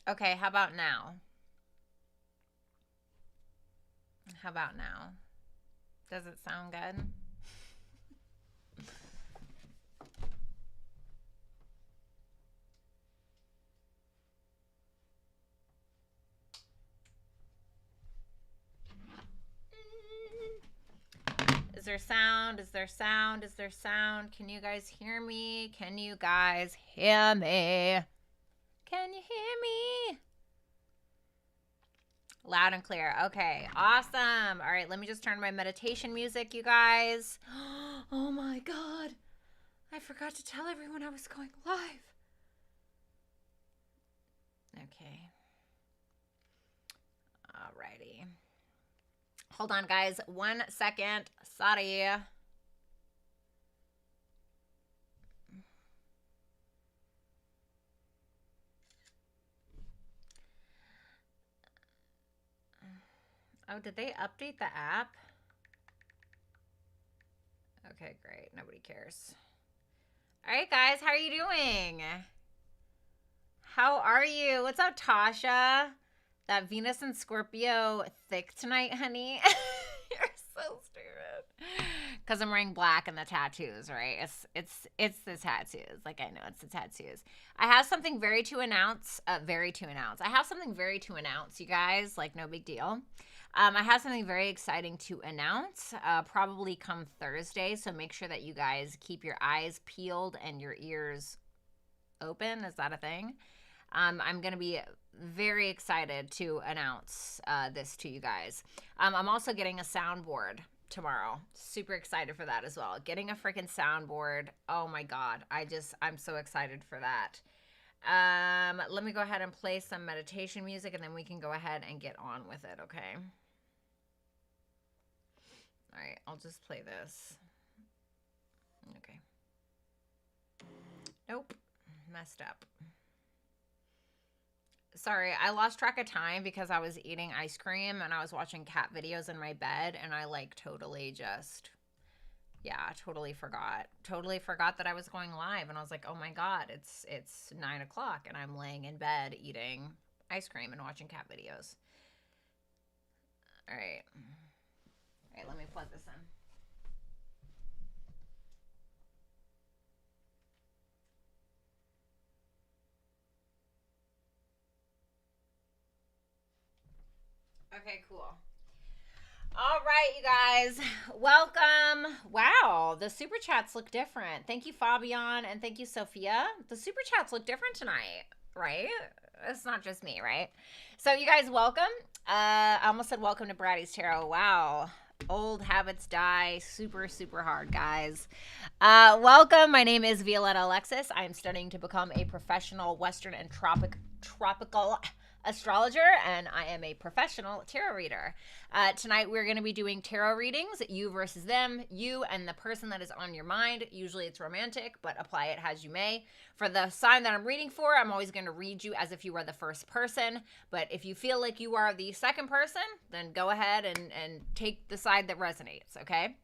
Okay, how about now? How about now? Does it sound good? Is there sound? Is there sound? Is there sound? Can you guys hear me? Can you guys hear me? Can you hear me? Loud and clear. Okay, awesome. All right, let me just turn my meditation music, you guys. Oh my God. I forgot to tell everyone I was going live. Okay. Alrighty. Hold on, guys. 1 second. Sorry. Oh, did they update the app? Okay, great. Nobody cares. All right, guys. How are you doing? How are you? What's up, Tasha? That Venus and Scorpio thick tonight, honey. You're so stupid. Because I'm wearing black and the tattoos, right? It's the tattoos. Like, I know it's the tattoos. I have something very to announce. I have something very to announce, you guys. Like, no big deal. I have something very exciting to announce, probably come Thursday. So make sure that you guys keep your eyes peeled and your ears open. Is that a thing? I'm going to be very excited to announce this to you guys. I'm also getting a soundboard tomorrow. Super excited for that as well. Getting a freaking soundboard. Oh my God. I'm so excited for that. Let me go ahead and play some meditation music and then we can go ahead and get on with it, okay? All right, I'll just play this. Okay. Nope. Messed up. Sorry, I lost track of time because I was eating ice cream and I was watching cat videos in my bed and I like totally forgot. Totally forgot that I was going live and I was like, oh my God, it's 9 o'clock and I'm laying in bed eating ice cream and watching cat videos. All right. All right, let me plug this in. Okay, cool. All right, you guys. Welcome. Wow, the super chats look different. Thank you, Fabian, and thank you, Sophia. The super chats look different tonight, right? It's not just me, right? So, you guys, welcome. I almost said welcome to Brady's Tarot. Wow. Old habits die super, super hard, guys. Welcome. My name is Violetta Alexis. I am studying to become a professional Western and tropical astrologer, and I am a professional tarot reader. Tonight we're going to be doing tarot readings, you versus them, you and the person that is on your mind. Usually it's romantic, but apply it as you may. For the sign that I'm reading for, I'm always going to read you as if you were the first person, but if you feel like you are the second person, then go ahead and take the side that resonates, okay?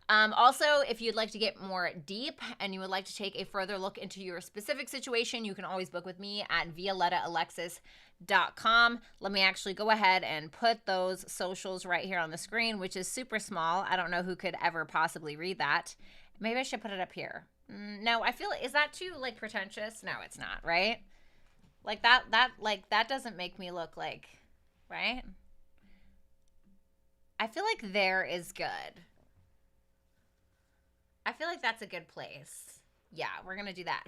Also, if you'd like to get more deep and you would like to take a further look into your specific situation, you can always book with me at violettaalexis.com. Let me actually go ahead and put those socials right here on the screen, which is super small. I don't know who could ever possibly read that. Maybe I should put it up here. No, I feel, is that too like pretentious? No, it's not, right? Like that doesn't make me look like, right? I feel like there is good. I feel like that's a good place. Yeah, we're going to do that.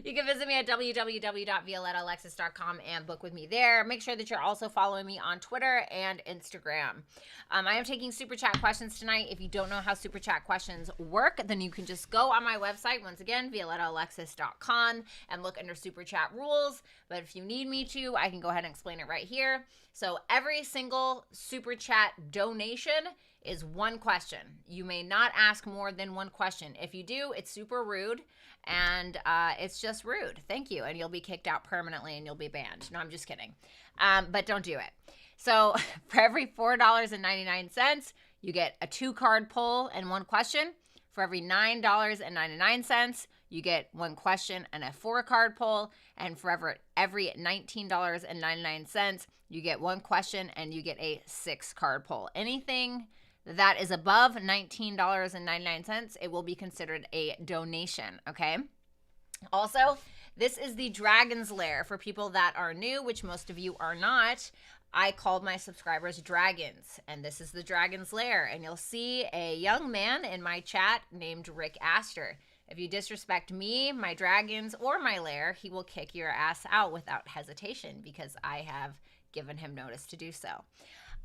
You can visit me at www.violettaalexis.com and book with me there. Make sure that you're also following me on Twitter and Instagram. I am taking super chat questions tonight. If you don't know how super chat questions work, then you can just go on my website, once again, violettaalexis.com, and look under super chat rules. But if you need me to, I can go ahead and explain it right here. So every single super chat donation is one question. You may not ask more than one question. If you do, it's super rude, and it's just rude. Thank you, and you'll be kicked out permanently, and you'll be banned. No, I'm just kidding. But don't do it. So for every $4.99, you get a 2-card pull and one question. For every $9.99, you get 1 question and a 4-card pull. And for every $19.99, you get 1 question and you get a 6-card pull. Anything that is above $19.99, it will be considered a donation, okay? Also, this is the Dragon's Lair for people that are new, which most of you are not. I called my subscribers dragons, and this is the Dragon's Lair. And you'll see a young man in my chat named Rick Astor. If you disrespect me, my dragons, or my lair, he will kick your ass out without hesitation because I have given him notice to do so.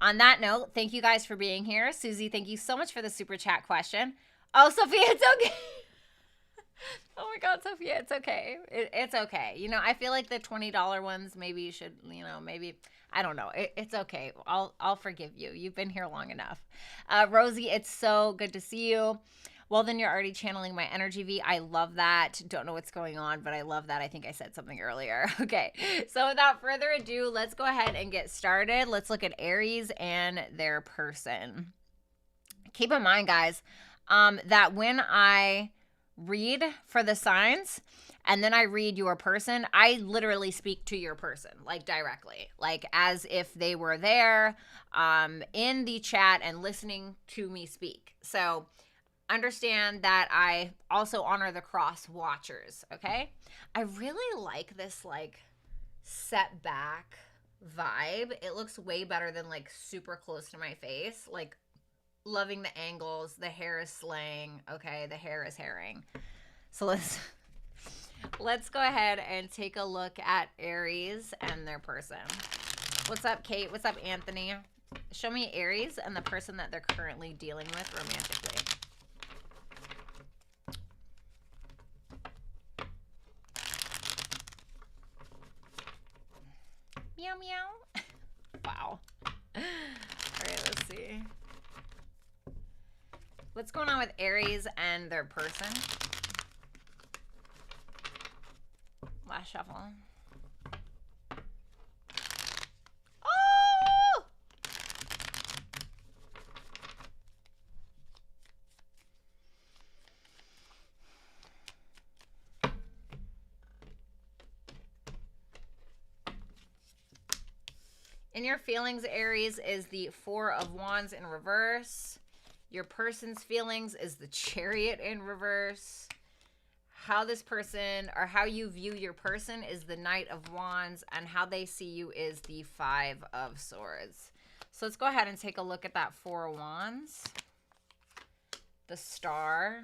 On that note, thank you guys for being here. Susie, thank you so much for the super chat question. Oh, Sophia, it's okay. Oh my God, Sophia, it's okay. It's okay. You know, I feel like the $20 ones, maybe you should, you know, maybe, I don't know. It's okay. I'll forgive you. You've been here long enough. Rosie, it's so good to see you. Well, then you're already channeling my energy, V. I love that. Don't know what's going on, but I love that. I think I said something earlier. Okay, so without further ado, let's go ahead and get started. Let's look at Aries and their person. Keep in mind, guys, that when I read for the signs and then I read your person, I literally speak to your person, like directly, like as if they were there in the chat and listening to me speak. So understand that I also honor the cross watchers, okay? I really like this like set back vibe. It looks way better than like super close to my face. Like loving the angles. The hair is slaying. Okay, the hair is herring. So let's go ahead and take a look at Aries and their person. What's up, Kate? What's up, Anthony? Show me Aries and the person that they're currently dealing with romantically. Meow, meow. Wow. All right, let's see. What's going on with Aries and their person? Last shuffle. Oh! In your feelings, Aries, is the 4 of Wands in reverse. Your person's feelings is the Chariot in reverse. How this person, or how you view your person, is the Knight of Wands, and how they see you is the 5 of Swords. So let's go ahead and take a look at that 4 of Wands. The Star.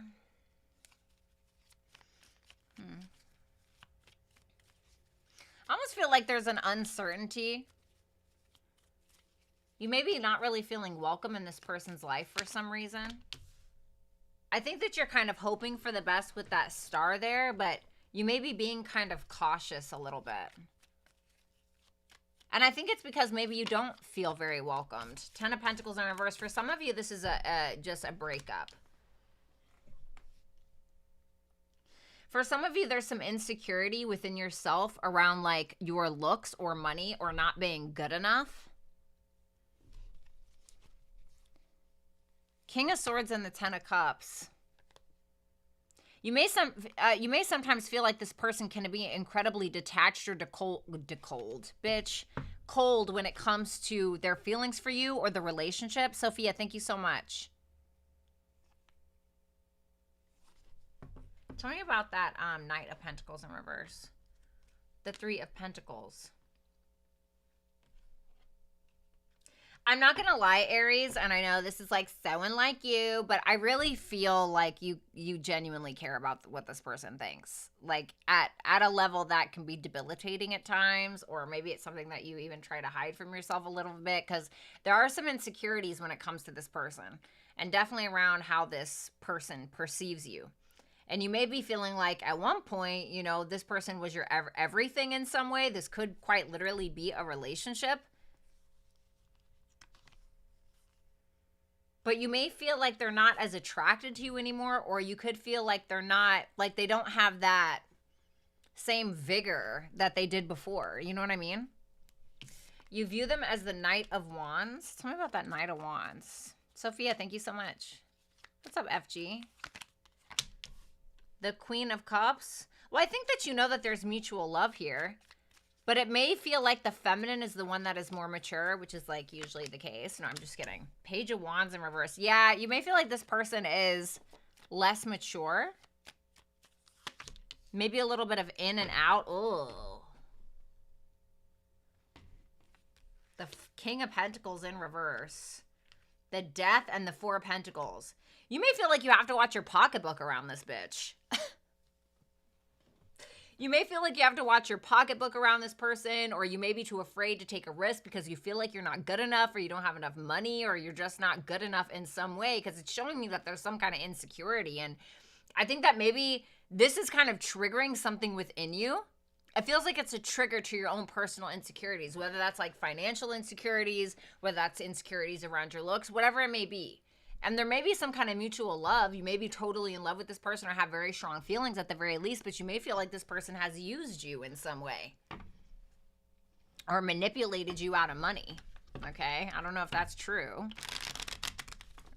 I almost feel like there's an uncertainty. You may be not really feeling welcome in this person's life for some reason. I think that you're kind of hoping for the best with that star there, but you may be being kind of cautious a little bit. And I think it's because maybe you don't feel very welcomed. 10 of Pentacles in reverse. For some of you, this is just a breakup. For some of you, there's some insecurity within yourself around like your looks or money or not being good enough. King of Swords and the 10 of Cups. You may sometimes feel like this person can be incredibly detached or cold when it comes to their feelings for you or the relationship. Sophia, thank you so much. Tell me about that Knight of Pentacles in reverse. The 3 of Pentacles. I'm not going to lie, Aries, and I know this is like so unlike you, but I really feel like you genuinely care about what this person thinks. Like at a level that can be debilitating at times, or maybe it's something that you even try to hide from yourself a little bit, because there are some insecurities when it comes to this person, and definitely around how this person perceives you. And you may be feeling like at one point, you know, this person was your everything in some way. This could quite literally be a relationship. But you may feel like they're not as attracted to you anymore, or you could feel like they're not, like they don't have that same vigor that they did before. You know what I mean? You view them as the Knight of Wands. Tell me about that Knight of Wands. Sophia, thank you so much. What's up, FG? The Queen of Cups. Well, I think that you know that there's mutual love here. But it may feel like the feminine is the one that is more mature, which is like usually the case. No, I'm just kidding. Page of Wands in reverse. Yeah, you may feel like this person is less mature. Maybe a little bit of in and out. Oh. The King of Pentacles in reverse. The Death and the Four of Pentacles. You may feel like you have to watch your pocketbook around this bitch. You may feel like you have to watch your pocketbook around this person, or you may be too afraid to take a risk because you feel like you're not good enough, or you don't have enough money, or you're just not good enough in some way, because it's showing me that there's some kind of insecurity. And I think that maybe this is kind of triggering something within you. It feels like it's a trigger to your own personal insecurities, whether that's like financial insecurities, whether that's insecurities around your looks, whatever it may be. And there may be some kind of mutual love. You may be totally in love with this person or have very strong feelings at the very least, but you may feel like this person has used you in some way or manipulated you out of money. Okay? I don't know if that's true.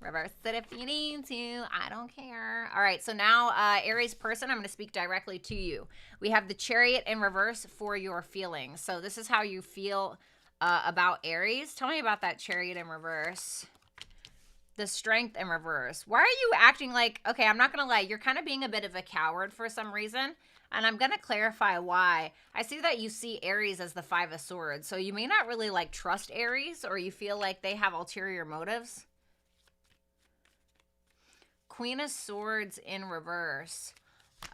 Reverse it if you need to. I don't care. All right. So now, Aries person, I'm going to speak directly to you. We have the Chariot in reverse for your feelings. So this is how you feel about Aries. Tell me about that Chariot in reverse. The Strength in reverse. Why are you acting like, okay, I'm not going to lie, you're kind of being a bit of a coward for some reason, and I'm going to clarify why. I see that you see Aries as the Five of Swords, so you may not really like trust Aries, or you feel like they have ulterior motives. Queen of Swords in reverse.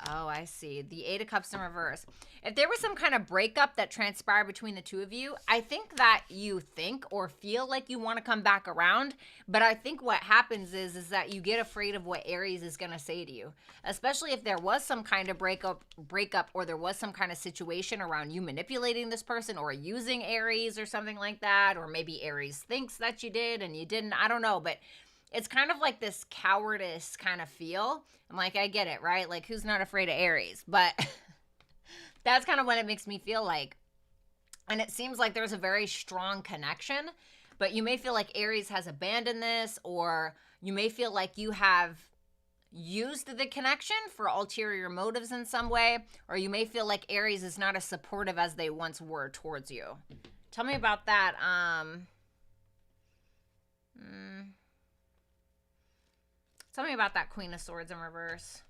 Oh, I see. The Eight of Cups in reverse. If there was some kind of breakup that transpired between the two of you, I think that you think or feel like you want to come back around. But I think what happens is that you get afraid of what Aries is going to say to you. Especially if there was some kind of breakup, or there was some kind of situation around you manipulating this person or using Aries or something like that. Or maybe Aries thinks that you did and you didn't. I don't know. But it's kind of like this cowardice kind of feel. I'm like, I get it, right? Like, who's not afraid of Aries? But that's kind of what it makes me feel like. And it seems like there's a very strong connection, but you may feel like Aries has abandoned this, or you may feel like you have used the connection for ulterior motives in some way, or you may feel like Aries is not as supportive as they once were towards you. Tell me about that. Tell me about that Queen of Swords in reverse.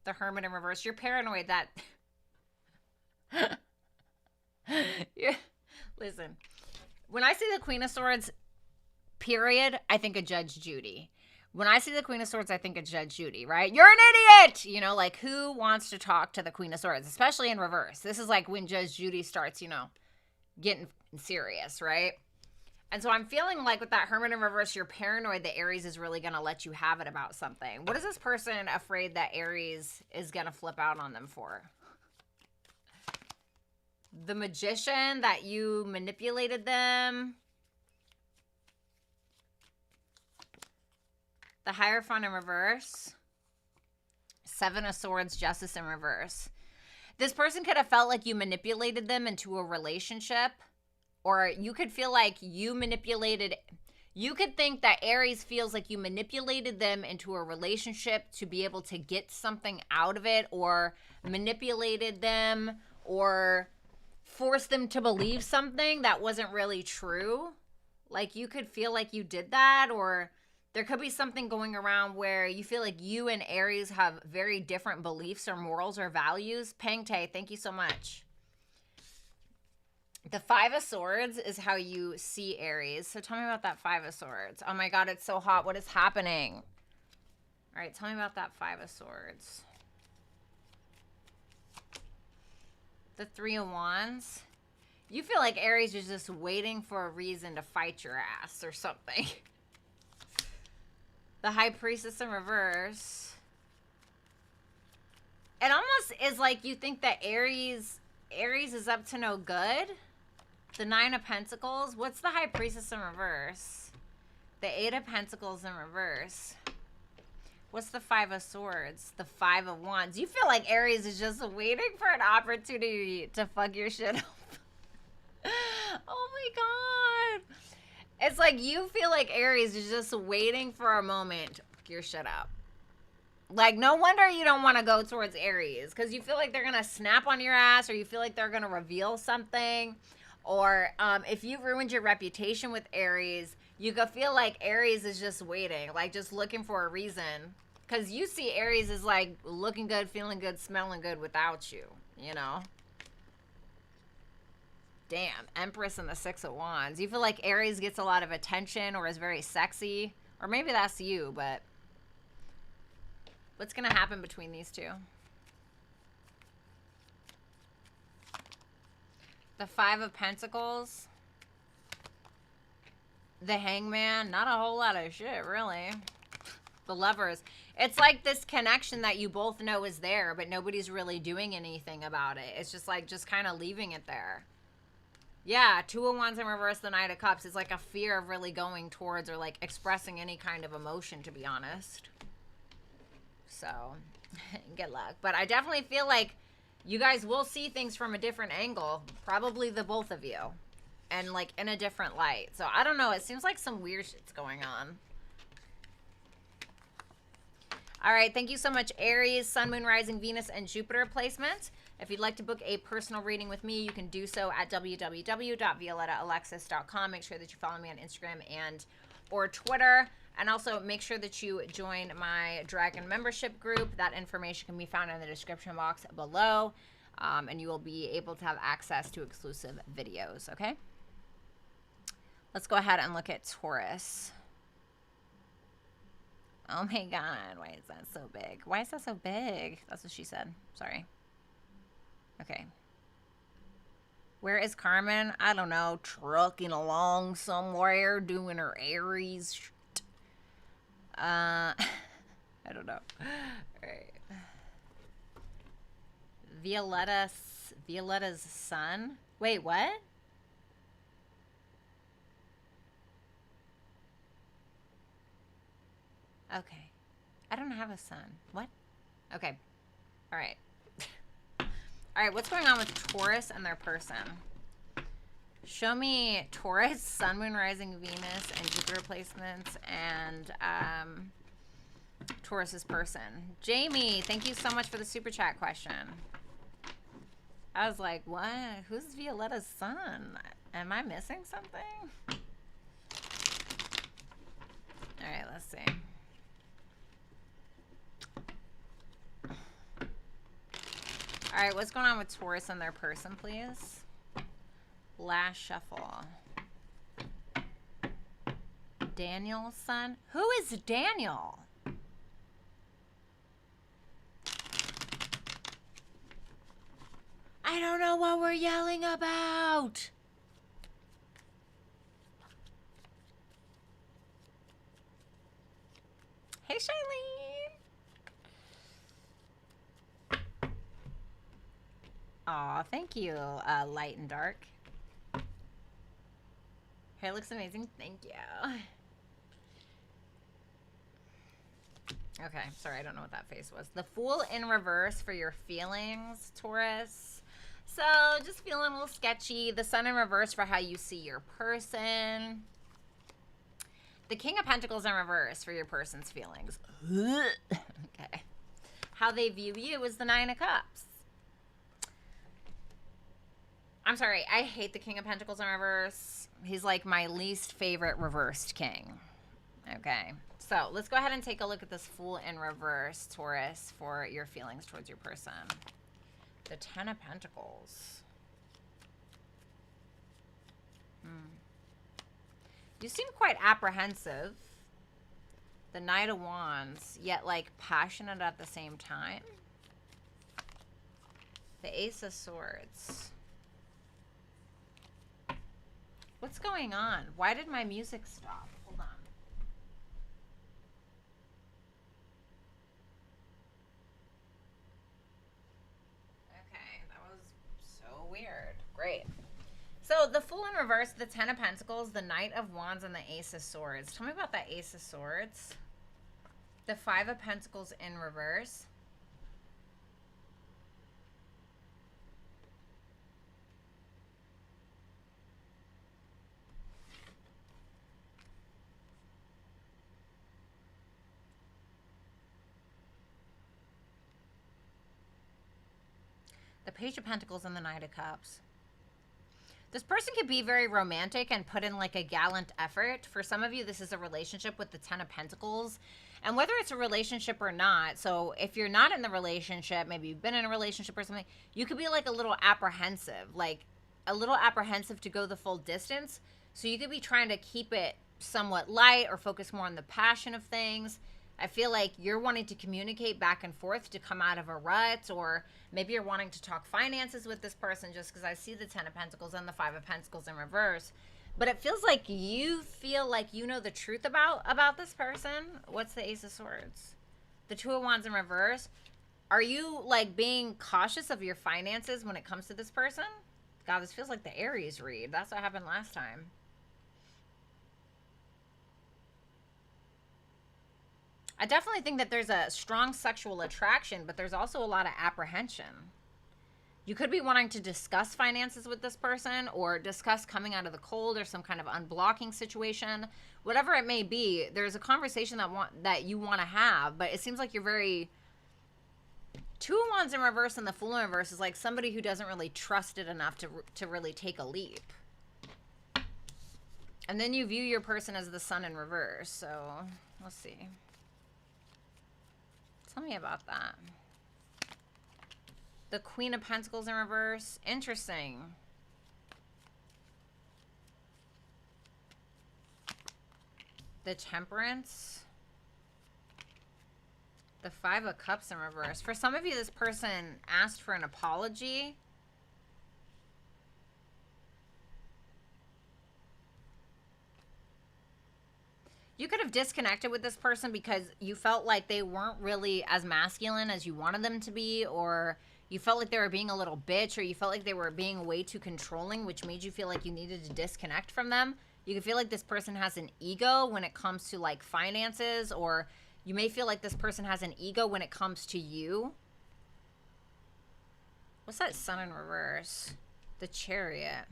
The Hermit in reverse. You're paranoid that... Listen. When I see the Queen of Swords, period, I think of Judge Judy. When I see the Queen of Swords, I think of Judge Judy, right? You're an idiot! You know, like, who wants to talk to the Queen of Swords? Especially in reverse. This is like when Judge Judy starts, you know, getting serious, right? And so I'm feeling like with that Hermit in reverse, you're paranoid that Aries is really going to let you have it about something. What is this person afraid that Aries is going to flip out on them for? The Magician, that you manipulated them. The Hierophant in reverse. Seven of Swords, Justice in reverse. This person could have felt like you manipulated them into a relationship. Or you could feel like you manipulated, you could think that Aries feels like you manipulated them into a relationship to be able to get something out of it, or manipulated them, or forced them to believe something that wasn't really true. Like, you could feel like you did that, or there could be something going around where you feel like you and Aries have very different beliefs or morals or values. Peng Tay, thank you so much. The Five of Swords is how you see Aries. So tell me about that Five of Swords. Oh my God, it's so hot. What is happening? All right, tell me about that Five of Swords. The Three of Wands. You feel like Aries is just waiting for a reason to fight your ass or something. The High Priestess in reverse. It almost is like you think that Aries is up to no good. The Nine of Pentacles. What's the High Priestess in reverse? The Eight of Pentacles in reverse. What's the Five of Swords? The Five of Wands. You feel like Aries is just waiting for an opportunity to fuck your shit up. Oh my God. It's like you feel like Aries is just waiting for a moment to fuck your shit up. Like, no wonder you don't want to go towards Aries, because you feel like they're going to snap on your ass, or you feel like they're going to reveal something. Or if you ruined your reputation with Aries, you could feel like Aries is just waiting, like just looking for a reason. Because you see Aries is like looking good, feeling good, smelling good without you, you know? Damn, Empress and the Six of Wands. You feel like Aries gets a lot of attention or is very sexy. Or maybe that's you, but what's going to happen between these two? The Five of Pentacles. The Hangman. Not a whole lot of shit, really. The Lovers. It's like this connection that you both know is there, but nobody's really doing anything about it. It's just like, just kind of leaving it there. Yeah, Two of Wands in reverse, the Knight of Cups. It's like a fear of really going towards or like expressing any kind of emotion, to be honest. So, good luck. But I definitely feel like you guys will see things from a different angle. Probably the both of you. And like in a different light. So I don't know. It seems like some weird shit's going on. All right. Thank you so much, Aries, Sun, Moon, Rising, Venus, and Jupiter placement. If you'd like to book a personal reading with me, you can do so at www.violettaalexis.com. Make sure that you follow me on Instagram and or Twitter. And also make sure that you join my Dragon membership group. That information can be found in the description box below. And you will be able to have access to exclusive videos, okay? Let's go ahead and look at Taurus. Oh my God, why is that so big? Why is that so big? That's what she said. Sorry. Okay. Where is Carmen? I don't know. Trucking along somewhere, doing her Aries shit. I don't know. All right. Violetta's son? Wait, what? Okay. I don't have a son. What? Okay. All right. All right, what's going on with Taurus and their person? Show me Taurus, Sun, Moon, Rising, Venus, and Jupiter placements, and Taurus's person. Jamie, thank you so much for the super chat question. I was like, what? Who's Violetta's son? Am I missing something? All right, let's see. All right, what's going on with Taurus and their person, please? Last shuffle. Daniel's son? Who is Daniel? I don't know what we're yelling about. Hey, Shailene. Aw, thank you, Light and Dark. Hair looks amazing. Thank you. Okay, sorry, I don't know what that face was. The Fool in reverse for your feelings, Taurus. So, just feeling a little sketchy. The Sun in reverse for how you see your person. The King of Pentacles in reverse for your person's feelings. Okay. How they view you is the Nine of Cups. I'm sorry, I hate the King of Pentacles in reverse. He's like my least favorite reversed king. Okay, so let's go ahead and take a look at this Fool in reverse, Taurus, for your feelings towards your person. The Ten of Pentacles. You seem quite apprehensive. The Knight of Wands, yet like passionate at the same time. The Ace of Swords. What's going on? Why did my music stop? Hold on. Okay, that was so weird. Great. So the Fool in reverse, the Ten of Pentacles, the Knight of Wands, and the Ace of Swords. Tell me about that Ace of Swords. The Five of Pentacles in reverse. The Page of Pentacles and the Knight of Cups. This person could be very romantic and put in like a gallant effort. For some of you, this is a relationship with the Ten of Pentacles. And whether it's a relationship or not, so if you're not in the relationship, maybe you've been in a relationship or something, you could be like a little apprehensive to go the full distance. So you could be trying to keep it somewhat light or focus more on the passion of things. I feel like you're wanting to communicate back and forth to come out of a rut, or maybe you're wanting to talk finances with this person, just because I see the Ten of Pentacles and the Five of Pentacles in reverse. But it feels like you feel like you know the truth about this person. What's the Ace of Swords? The Two of Wands in reverse. Are you like being cautious of your finances when it comes to this person? God, this feels like the Aries read. That's what happened last time. I definitely think that there's a strong sexual attraction, but there's also a lot of apprehension. You could be wanting to discuss finances with this person, or discuss coming out of the cold, or some kind of unblocking situation. Whatever it may be, there's a conversation that you want to have, but it seems like you're very... Two of Wands in reverse and the Fool in reverse is like somebody who doesn't really trust it enough to really take a leap. And then you view your person as the Sun in reverse, so let's see. Tell me about that. The Queen of Pentacles in reverse. Interesting. The Temperance. The Five of Cups in reverse. For some of you, this person asked for an apology. You could have disconnected with this person because you felt like they weren't really as masculine as you wanted them to be, or you felt like they were being a little bitch, or you felt like they were being way too controlling, which made you feel like you needed to disconnect from them. You could feel like this person has an ego when it comes to like finances, or you may feel like this person has an ego when it comes to you. What's that Sun in reverse? The Chariot.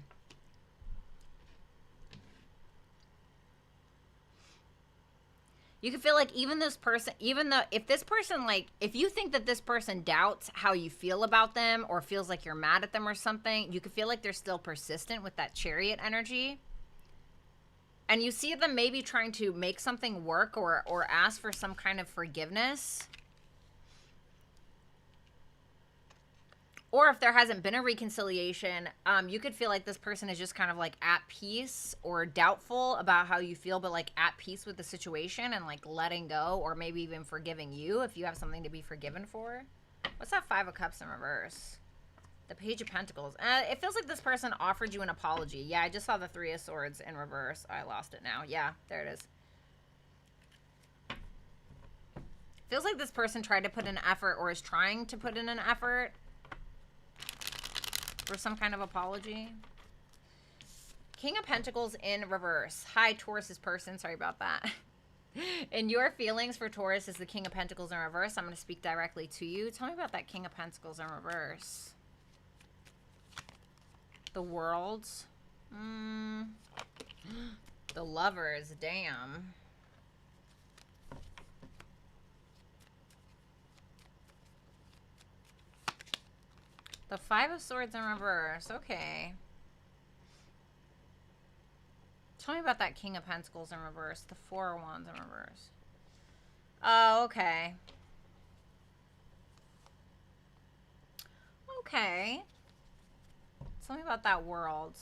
You can feel like even this person, if you think that this person doubts how you feel about them, or feels like you're mad at them or something, you can feel like they're still persistent with that Chariot energy. And you see them maybe trying to make something work, or ask for some kind of forgiveness. Or if there hasn't been a reconciliation, you could feel like this person is just kind of like at peace, or doubtful about how you feel, but like at peace with the situation and like letting go, or maybe even forgiving you if you have something to be forgiven for. What's that Five of Cups in reverse? The Page of Pentacles. It feels like this person offered you an apology. Yeah, I just saw the Three of Swords in reverse. I lost it now. Yeah, there it is. Feels like this person tried to put in effort, or is trying to put in an effort for some kind of apology. King of Pentacles in reverse. Hi, Taurus's person. Sorry about that. And your feelings for Taurus is the King of Pentacles in reverse. I'm going to speak directly to you. Tell me about that King of Pentacles in reverse. The World. The Lovers. Damn. The Five of Swords in reverse. Okay. Tell me about that King of Pentacles in reverse. The Four of Wands in reverse. Oh, okay. Okay. Tell me about that World.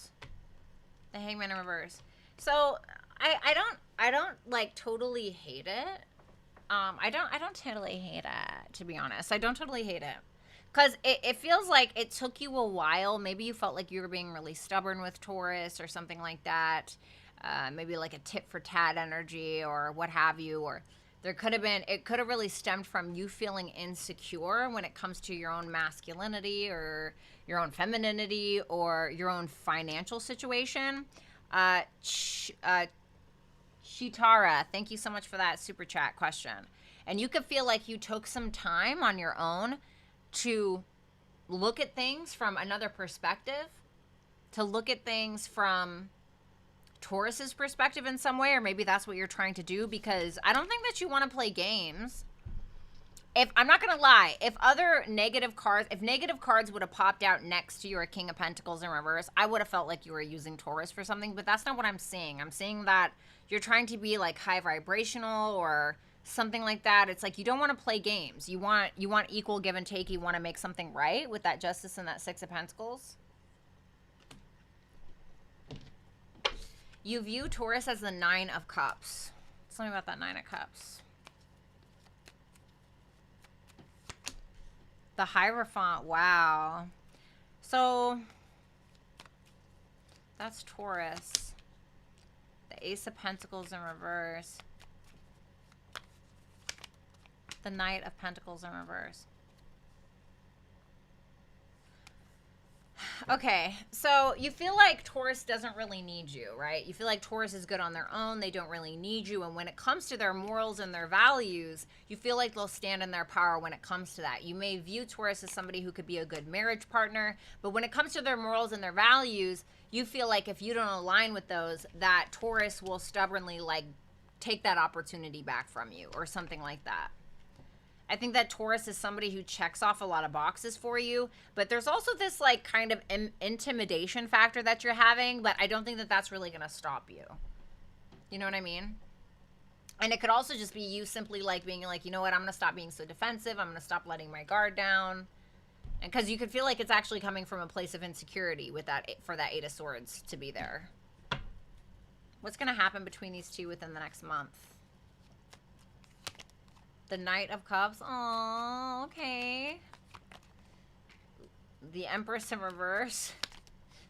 The Hangman in reverse. So, I don't like totally hate it. I don't totally hate it, to be honest. I don't totally hate it. Because it feels like it took you a while. Maybe you felt like you were being really stubborn with Taurus or something like that. Maybe like a tit for tat energy or what have you. Or there could have been, it could have really stemmed from you feeling insecure when it comes to your own masculinity or your own femininity or your own financial situation. Shitara, thank you so much for that super chat question. And you could feel like you took some time on your own to look at things from another perspective, to look at things from Taurus's perspective in some way, or maybe that's what you're trying to do, because I don't think that you want to play games. If I'm not gonna lie, if negative cards would have popped out next to your King of Pentacles in reverse, I would have felt like you were using Taurus for something, but that's not what I'm seeing. I'm seeing that you're trying to be like high vibrational or something like that. It's like you don't want to play games. You want equal give and take. You want to make something right with that Justice and that Six of Pentacles. You view Taurus as the Nine of Cups. Tell me about that Nine of Cups. The Hierophant, wow. So, that's Taurus. The Ace of Pentacles in reverse. The Knight of Pentacles in reverse. Okay, so you feel like Taurus doesn't really need you, right? You feel like Taurus is good on their own. They don't really need you. And when it comes to their morals and their values, you feel like they'll stand in their power when it comes to that. You may view Taurus as somebody who could be a good marriage partner, but when it comes to their morals and their values, you feel like if you don't align with those, that Taurus will stubbornly like take that opportunity back from you or something like that. I think that Taurus is somebody who checks off a lot of boxes for you, but there's also this like kind of intimidation factor that you're having, but I don't think that that's really going to stop you. You know what I mean? And it could also just be you simply like being like, you know what, I'm going to stop being so defensive. I'm going to stop letting my guard down. And because you could feel like it's actually coming from a place of insecurity with that, for that Eight of Swords to be there. What's going to happen between these two within the next month? The Knight of Cups. Oh, okay. The Empress in reverse.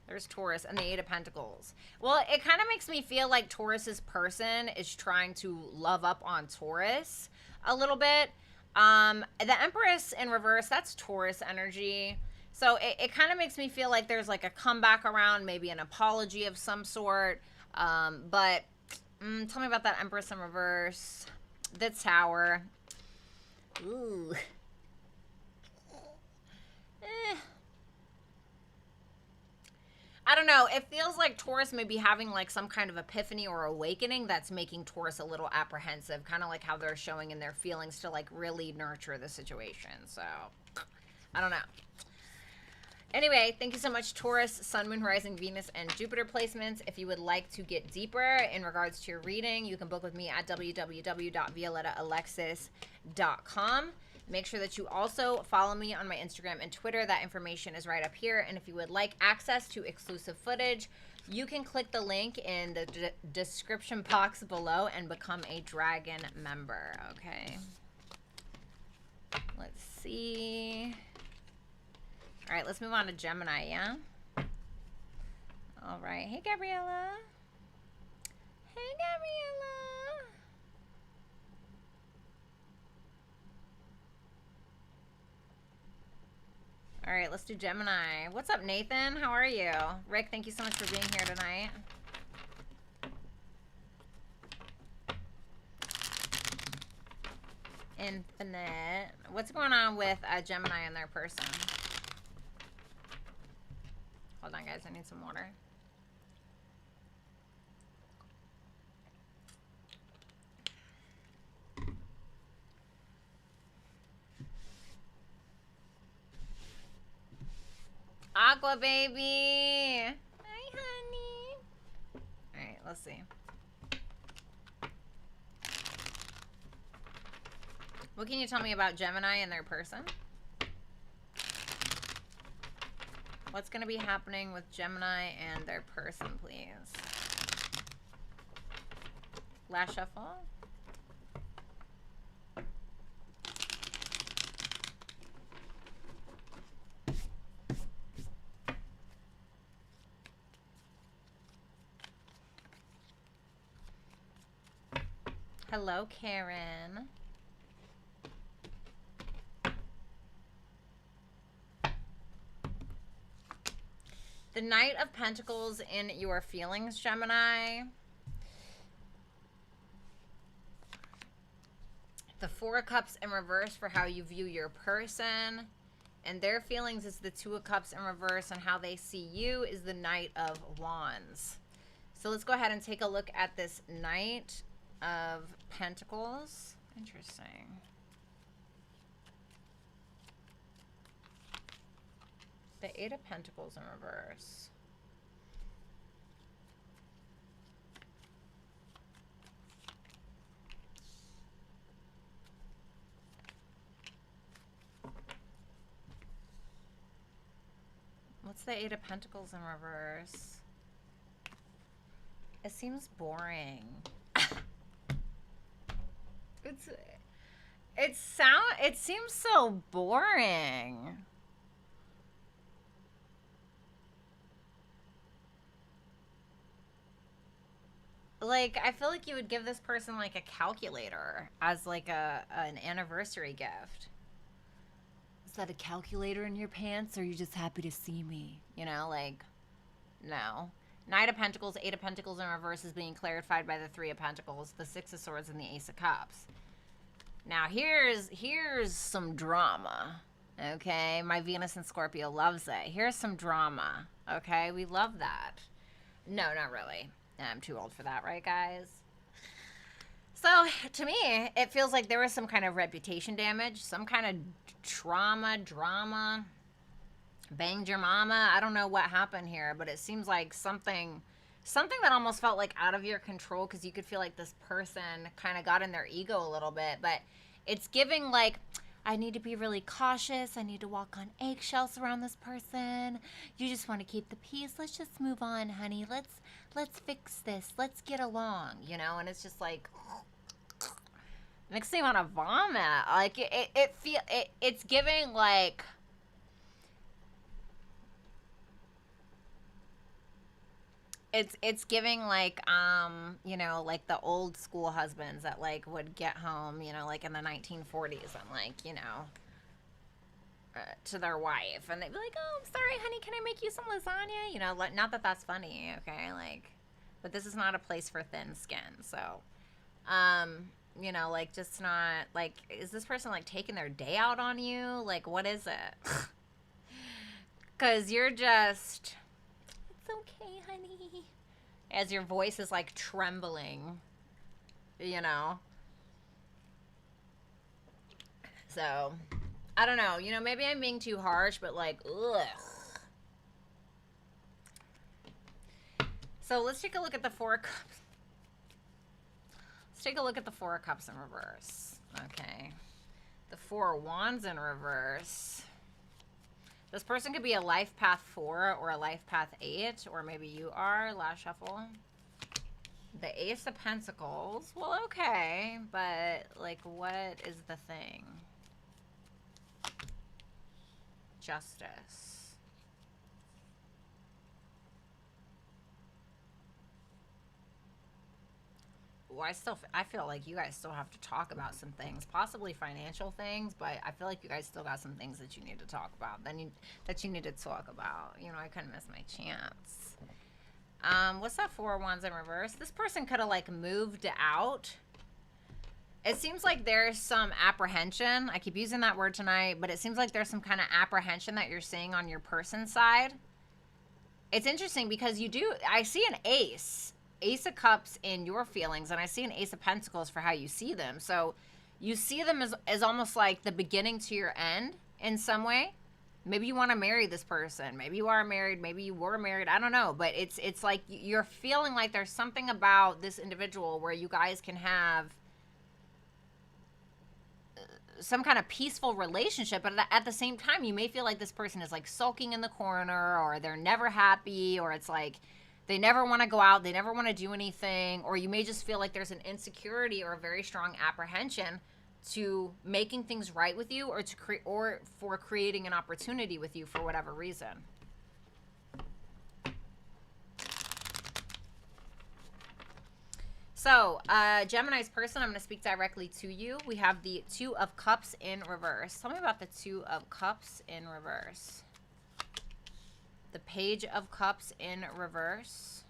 There's Taurus and the Eight of Pentacles. Well, it kind of makes me feel like Taurus's person is trying to love up on Taurus a little bit. The Empress in reverse, that's Taurus energy. So it kind of makes me feel like there's like a comeback around, maybe an apology of some sort. But tell me about that Empress in reverse. The Tower. Ooh. I don't know. It feels like Taurus may be having like some kind of epiphany or awakening that's making Taurus a little apprehensive, kind of like how they're showing in their feelings to like really nurture the situation. So, I don't know. Anyway, thank you so much, Taurus, Sun, Moon, Rising, Venus, and Jupiter placements. If you would like to get deeper in regards to your reading, you can book with me at www.violettaalexis.com. Make sure that you also follow me on my Instagram and Twitter. That information is right up here. And if you would like access to exclusive footage, you can click the link in the description box below and become a Dragon member, okay? Let's see. All right, let's move on to Gemini, yeah? All right. Hey, Gabriella. Hey, Gabriella. All right, let's do Gemini. What's up, Nathan? How are you? Rick, thank you so much for being here tonight. Infinite. What's going on with Gemini and their person? Hold on, guys. I need some water. Aqua baby. Hi, honey. All right, let's see. What can you tell me about Gemini and their person? What's going to be happening with Gemini and their person, please? Last shuffle. Hello, Karen. The Knight of Pentacles in your feelings, Gemini. The Four of Cups in reverse for how you view your person. And their feelings is the Two of Cups in reverse, and how they see you is the Knight of Wands. So let's go ahead and take a look at this Knight of Pentacles. Interesting. The Eight of Pentacles in reverse. What's the Eight of Pentacles in reverse? It seems boring. It seems so boring. Like, I feel like you would give this person like a calculator as like an anniversary gift. Is that a calculator in your pants, or are you just happy to see me? You know, like, no. Knight of Pentacles, Eight of Pentacles in reverse is being clarified by the Three of Pentacles, the Six of Swords, and the Ace of Cups. Now, here's some drama, okay? My Venus in Scorpio loves it. Here's some drama, okay? We love that. No, not really. I'm too old for that, right, guys? So, to me, it feels like there was some kind of reputation damage, some kind of drama, banged your mama. I don't know what happened here, but it seems like something that almost felt like out of your control, because you could feel like this person kind of got in their ego a little bit, but it's giving like, I need to be really cautious. I need to walk on eggshells around this person. You just want to keep the peace. Let's just move on, honey. Let's fix this. Let's get along, you know? And it's just like, makes me want to vomit. Like it's giving like, it's giving like you know, like the old school husbands that like would get home, you know, like in the 1940s and like, you know, to their wife, and they'd be like, oh, I'm sorry, honey, can I make you some lasagna? You know, like, not that that's funny, okay, like, but this is not a place for thin skin. So you know, like, just not like, is this person like taking their day out on you? Like, what is it? Because you're just, it's okay, honey, as your voice is like trembling, you know. So I don't know, you know, maybe I'm being too harsh, but like, ugh. So let's take a look at the Four of Cups. Let's take a look at the Four of Cups in reverse. Okay, the Four of Wands in reverse. This person could be a life path 4 or a life path 8, or maybe you are. Last shuffle. The Ace of Pentacles. Well, okay, but like, what is the thing? Justice. Well, I feel like you guys still have to talk about some things, possibly financial things, but I feel like you guys still got some things that you need to talk about. That you need to talk about. You know, I couldn't miss my chance. What's that Four of Wands in reverse? This person could have like moved out. It seems like there's some apprehension. I keep using that word tonight, but it seems like there's some kind of apprehension that you're seeing on your person's side. It's interesting because I see an ace of Cups in your feelings, and I see an Ace of Pentacles for how you see them. So you see them as almost like the beginning to your end in some way. Maybe you want to marry this person. Maybe you are married. Maybe you were married. I don't know. But it's like you're feeling like there's something about this individual where you guys can have some kind of peaceful relationship. But at the same time, you may feel like this person is like sulking in the corner, or they're never happy, or it's like they never want to go out, they never want to do anything, or you may just feel like there's an insecurity or a very strong apprehension to making things right with you, or for creating an opportunity with you for whatever reason. So, Gemini's person, I'm going to speak directly to you. We have the Two of Cups in reverse. Tell me about the Two of Cups in reverse. The Page of Cups in reverse.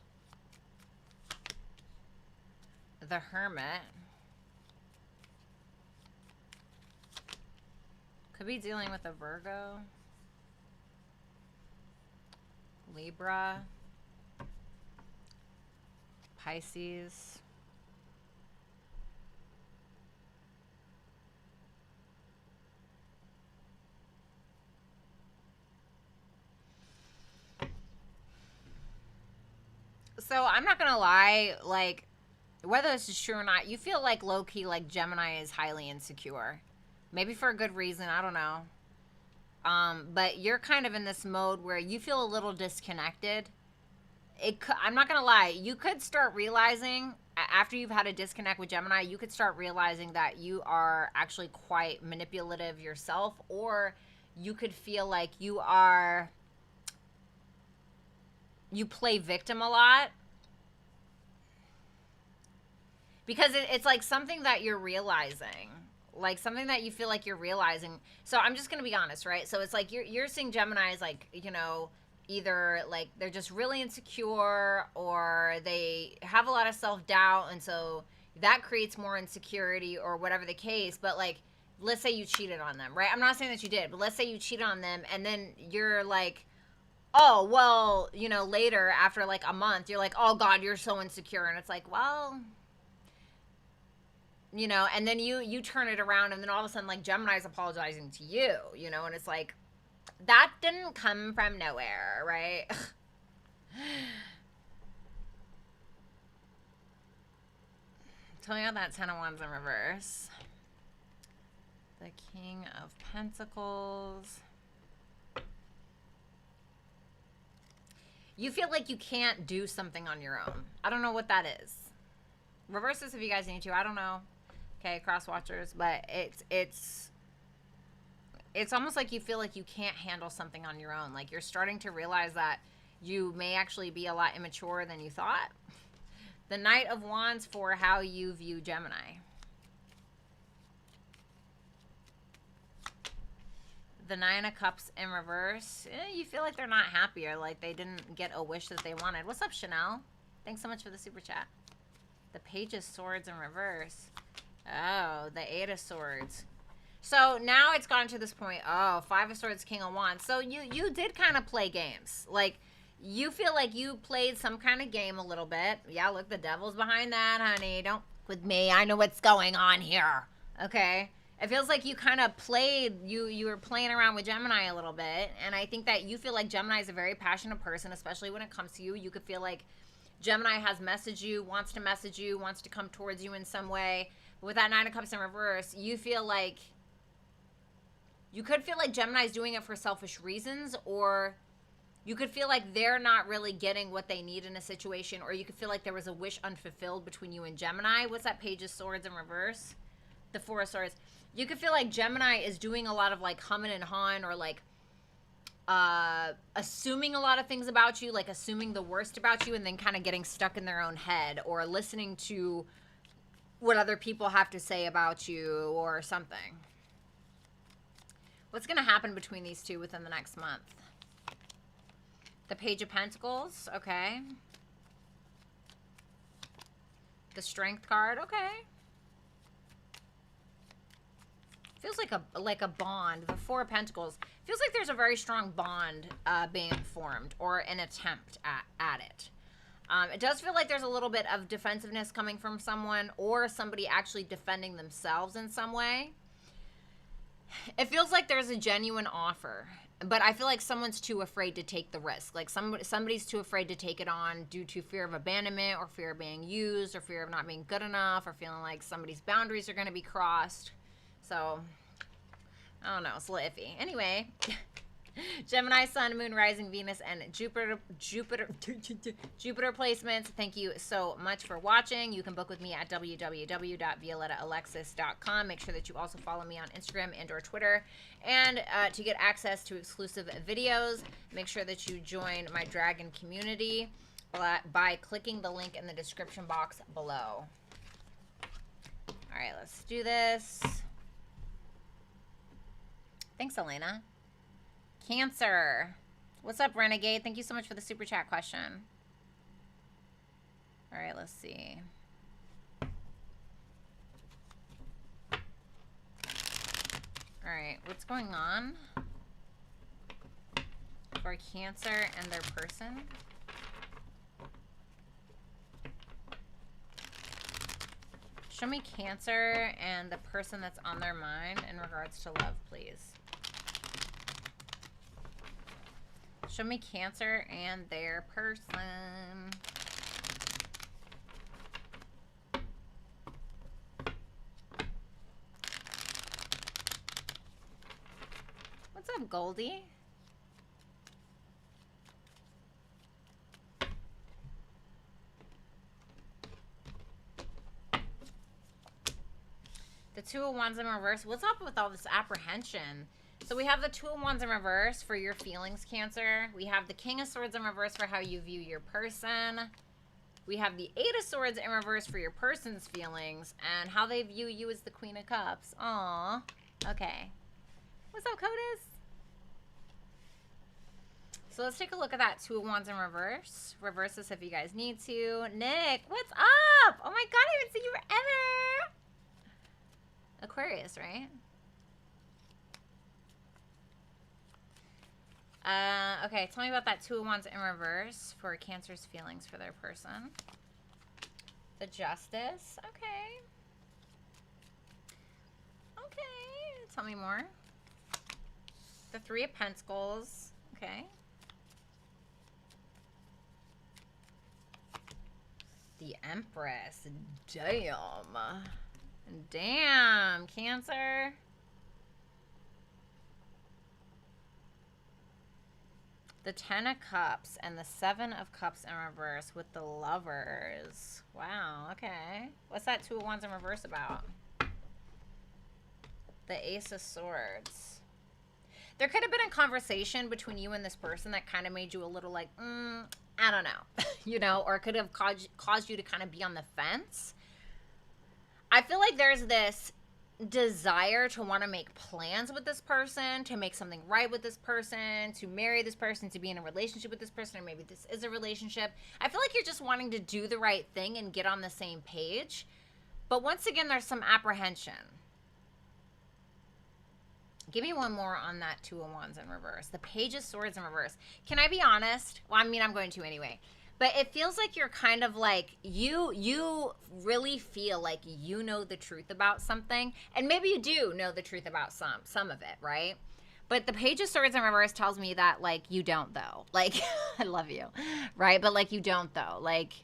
The Hermit. Could be dealing with a Virgo. Libra. Pisces. So I'm not gonna lie, like, whether this is true or not, you feel like low-key like Gemini is highly insecure. Maybe for a good reason, I don't know. But you're kind of in this mode where you feel a little disconnected. I'm not gonna lie, you could start realizing after you've had a disconnect with Gemini, you could start realizing that you are actually quite manipulative yourself, or you could feel like you play victim a lot. Because it's like something that you're realizing. Like something that you feel like you're realizing. So I'm just going to be honest, right? So it's like you're seeing Gemini as like, you know, either like they're just really insecure or they have a lot of self-doubt. And so that creates more insecurity or whatever the case. But like, let's say you cheated on them, right? I'm not saying that you did, but let's say you cheated on them and then you're like, oh, well, you know, later after like a month, you're like, oh God, you're so insecure. And it's like, well, you know, and then you turn it around and then all of a sudden like Gemini's apologizing to you, you know, and it's like that didn't come from nowhere, right? Tell me about that 10 of Wands in reverse. The King of Pentacles. You feel like you can't do something on your own. I don't know what that is. Reverse this if you guys need to. I don't know. Okay, cross watchers, but it's almost like you feel like you can't handle something on your own. Like you're starting to realize that you may actually be a lot immature than you thought. The Knight of Wands for how you view Gemini. The Nine of Cups in reverse. You feel like they're not happy or like they didn't get a wish that they wanted. What's up, Chanel? Thanks so much for the super chat. The Page of Swords in reverse. Oh, the Eight of Swords. So now it's gone to this point. Oh, Five of Swords, King of Wands. So you did kind of play games. Like, you feel like you played some kind of game a little bit. Yeah, look, the devil's behind that, honey. Don't with me. I know what's going on here. Okay? It feels like you kind of played, you were playing around with Gemini a little bit. And I think that you feel like Gemini is a very passionate person, especially when it comes to you. You could feel like Gemini has messaged you, wants to message you, wants to come towards you in some way. With that Nine of Cups in reverse, you feel like, you could feel like Gemini's doing it for selfish reasons, or you could feel like they're not really getting what they need in a situation, or you could feel like there was a wish unfulfilled between you and Gemini. What's that Page of Swords in reverse? The Four of Swords. You could feel like Gemini is doing a lot of like humming and hawing, or like assuming a lot of things about you, like assuming the worst about you and then kind of getting stuck in their own head, or listening to what other people have to say about you or something. What's going to happen between these two within the next month? The Page of Pentacles, okay. The Strength card, okay. Feels like a bond. The Four of Pentacles. Feels like there's a very strong bond being formed, or an attempt at it. It does feel like there's a little bit of defensiveness coming from someone, or somebody actually defending themselves in some way. It feels like there's a genuine offer, but I feel like someone's too afraid to take the risk. Like somebody's too afraid to take it on due to fear of abandonment, or fear of being used, or fear of not being good enough, or feeling like somebody's boundaries are going to be crossed. So, I don't know. It's a little iffy. Anyway, Gemini, Sun, Moon, Rising, Venus, and Jupiter placements. Thank you so much for watching. You can book with me at www.violettaalexis.com. Make sure that you also follow me on Instagram and or Twitter. And to get access to exclusive videos, make sure that you join my Dragon community by clicking the link in the description box below. All right, let's do this. Thanks, Elena. Cancer. What's up, Renegade? Thank you so much for the super chat question. All right, let's see. All right, what's going on for Cancer and their person? Show me Cancer and the person that's on their mind in regards to love, please. Show me Cancer and their person. up, Goldie? The Two of Wands in reverse. What's up with all this apprehension? So we have the Two of Wands in reverse for your feelings, Cancer. We have the King of Swords in reverse for how you view your person. We have the Eight of Swords in reverse for your person's feelings and how they view you as the Queen of Cups. Aww. Okay. What's up, CODES? So let's take a look at that Two of Wands in reverse. Reverse this if you guys need to. Nick, what's up? Oh my God, I haven't seen you forever. Aquarius, right? Okay, tell me about that Two of Wands in reverse for Cancer's feelings for their person. The Justice. Okay. Okay. Tell me more. The Three of Pentacles. Okay. The Empress. Damn. Damn, Cancer. The Ten of Cups and the Seven of Cups in reverse with the Lovers. Wow, okay. What's that Two of Wands in reverse about? The Ace of Swords. There could have been a conversation between you and this person that kind of made you a little like, I don't know. You know, or it could have caused you to kind of be on the fence. I feel like there's this desire to want to make plans with this person, to make something right with this person, to marry this person, to be in a relationship with this person, or maybe this is a relationship. I feel like you're just wanting to do the right thing and get on the same page. But once again, there's some apprehension. Give me one more on that Two of Wands in reverse. The Page of Swords in reverse. Can I be honest? Well, I mean, I'm going to anyway. But it feels like you're kind of like, you really feel like you know the truth about something. And maybe you do know the truth about some of it, right? But the Page of Swords in reverse tells me that, like, you don't, though. Like, I love you, right? But, like, you don't, though. Like,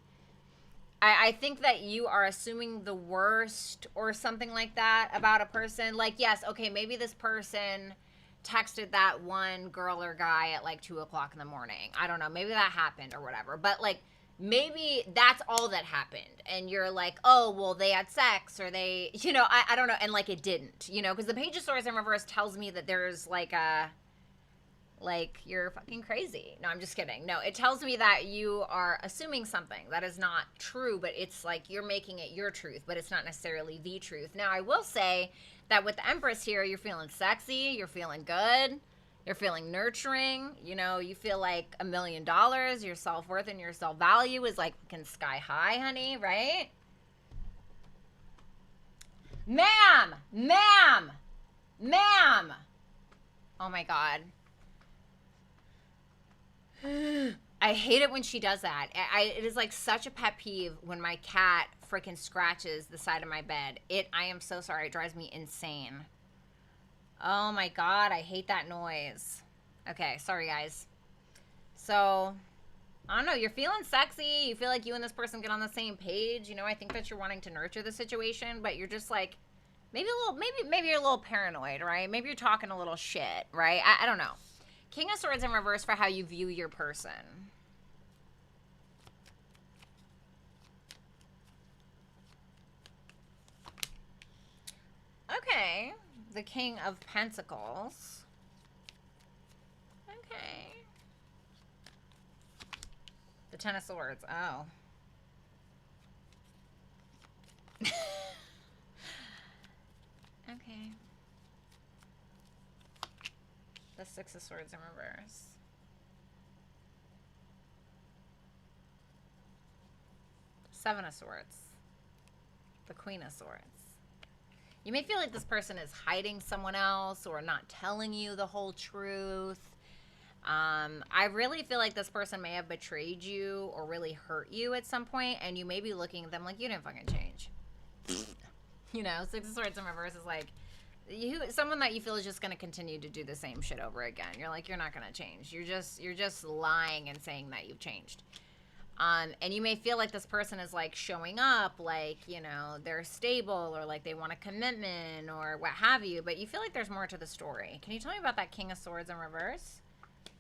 I think that you are assuming the worst or something like that about a person. Like, yes, okay, maybe this person texted that one girl or guy at like 2 o'clock in the morning. I don't know. Maybe that happened or whatever. But like, maybe that's all that happened. And you're like, oh, well, they had sex or they, you know, I don't know. And like, it didn't, you know, because the Page of Swords in reverse tells me that there's like a, like, you're fucking crazy. No, I'm just kidding. No, it tells me that you are assuming something that is not true, but it's like you're making it your truth, but it's not necessarily the truth. Now, I will say that with the Empress here, you're feeling sexy, you're feeling good, you're feeling nurturing, you know, you feel like $1 million, your self-worth and your self-value is like fucking sky high, honey, right? Ma'am! Ma'am! Ma'am! Oh my God. I hate it when she does that. It is like such a pet peeve when my cat freaking scratches the side of my bed. I am so sorry. It drives me insane. Oh my God. I hate that noise. Okay. Sorry, guys. So, I don't know. You're feeling sexy. You feel like you and this person get on the same page. You know, I think that you're wanting to nurture the situation, but you're just like, maybe you're a little paranoid, right? Maybe you're talking a little shit, right? I don't know. King of Swords in reverse for how you view your person. Okay. The King of Pentacles. Okay. The Ten of Swords. Oh. Okay. The Six of Swords in reverse. Seven of Swords. The Queen of Swords. You may feel like this person is hiding someone else or not telling you the whole truth. I really feel like this person may have betrayed you or really hurt you at some point, and you may be looking at them like, you didn't fucking change. You know, Six of Swords in reverse is like, someone that you feel is just going to continue to do the same shit over again. You're like, you're not going to change. You're just lying and saying that you've changed. And you may feel like this person is like showing up, like, you know, they're stable or like they want a commitment or what have you, but you feel like there's more to the story. Can you tell me about that King of Swords in reverse?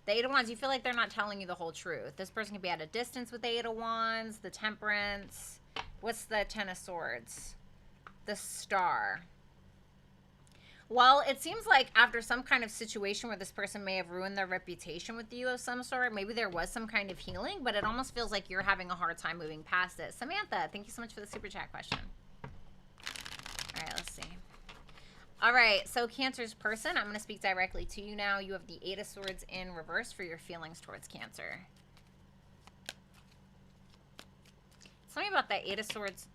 The Eight of Wands, you feel like they're not telling you the whole truth. This person can be at a distance with the Eight of Wands, the Temperance. What's the Ten of Swords? The Star. Well, it seems like after some kind of situation where this person may have ruined their reputation with you of some sort, maybe there was some kind of healing, but it almost feels like you're having a hard time moving past it. Samantha, thank you so much for the super chat question. All right, let's see. All right, so Cancer's person, I'm going to speak directly to you now. You have the Eight of Swords in reverse for your feelings towards Cancer. Tell me about that Eight of Swords.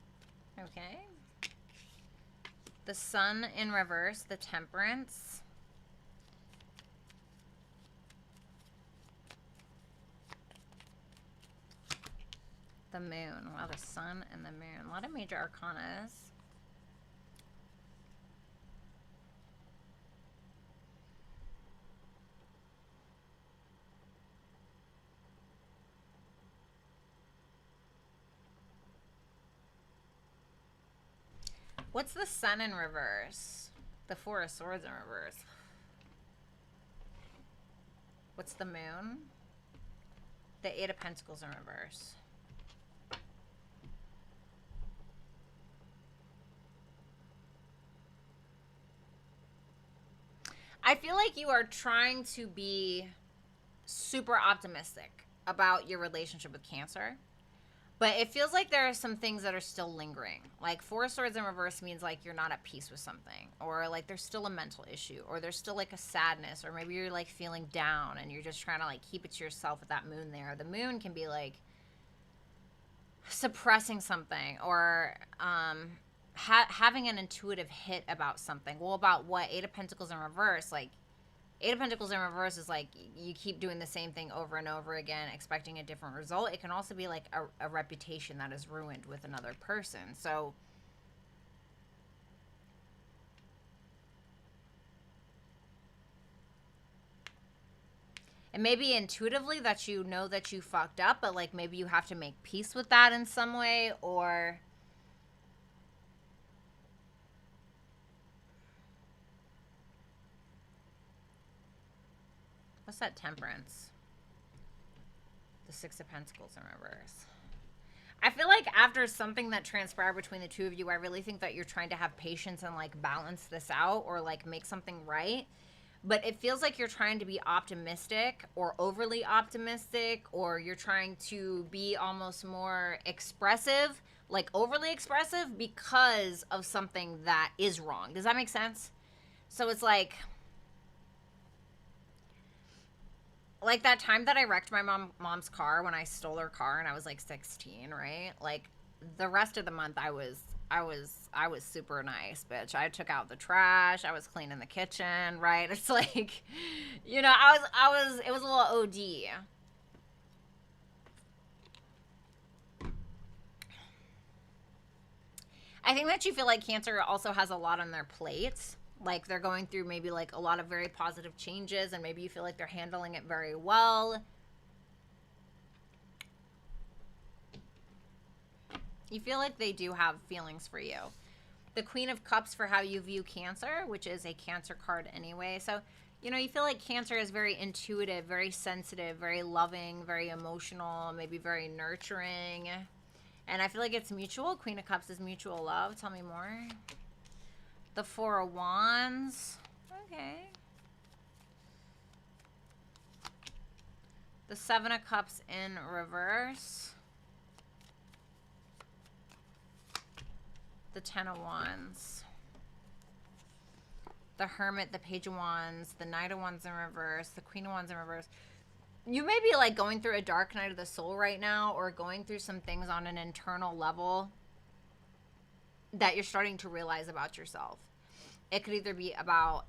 Okay. The Sun in reverse, the Temperance. The Moon. Wow, the Sun and the Moon. A lot of major arcanas. What's the Sun in reverse? The Four of Swords in reverse. What's the Moon? The Eight of Pentacles in reverse. I feel like you are trying to be super optimistic about your relationship with Cancer. But it feels like there are some things that are still lingering. Like Four of Swords in reverse means like you're not at peace with something. Or like there's still a mental issue. Or there's still like a sadness. Or maybe you're like feeling down and you're just trying to like keep it to yourself with that moon there. The moon can be like suppressing something. Or having an intuitive hit about something. Well, about what? Eight of Pentacles in reverse. Like Eight of Pentacles in reverse is like you keep doing the same thing over and over again, expecting a different result. It can also be like a reputation that is ruined with another person. So it may be intuitively that you know that you fucked up, but like maybe you have to make peace with that in some way, or what's that Temperance? The Six of Pentacles in reverse. I feel like after something that transpired between the two of you, I really think that you're trying to have patience and like balance this out or like make something right. But it feels like you're trying to be optimistic or overly optimistic, or you're trying to be almost more expressive, like overly expressive because of something that is wrong. Does that make sense? So it's like that time that I wrecked my mom's car when I stole her car and I was like 16, right? Like the rest of the month I was super nice, bitch. I took out the trash, I was cleaning the kitchen, right? It's like, you know, it was a little OD. I think that you feel like Cancer also has a lot on their plate. Like they're going through maybe like a lot of very positive changes, and maybe you feel like they're handling it very well. You feel like they do have feelings for you. The Queen of Cups for how you view Cancer, which is a Cancer card anyway. So, you know, you feel like Cancer is very intuitive, very sensitive, very loving, very emotional, maybe very nurturing. And I feel like it's mutual. Queen of Cups is mutual love. Tell me more. The Four of Wands. Okay. The Seven of Cups in reverse. The Ten of Wands. The Hermit, the Page of Wands, the Knight of Wands in reverse, the Queen of Wands in reverse. You may be like going through a dark night of the soul right now, or going through some things on an internal level that you're starting to realize about yourself. It could either be about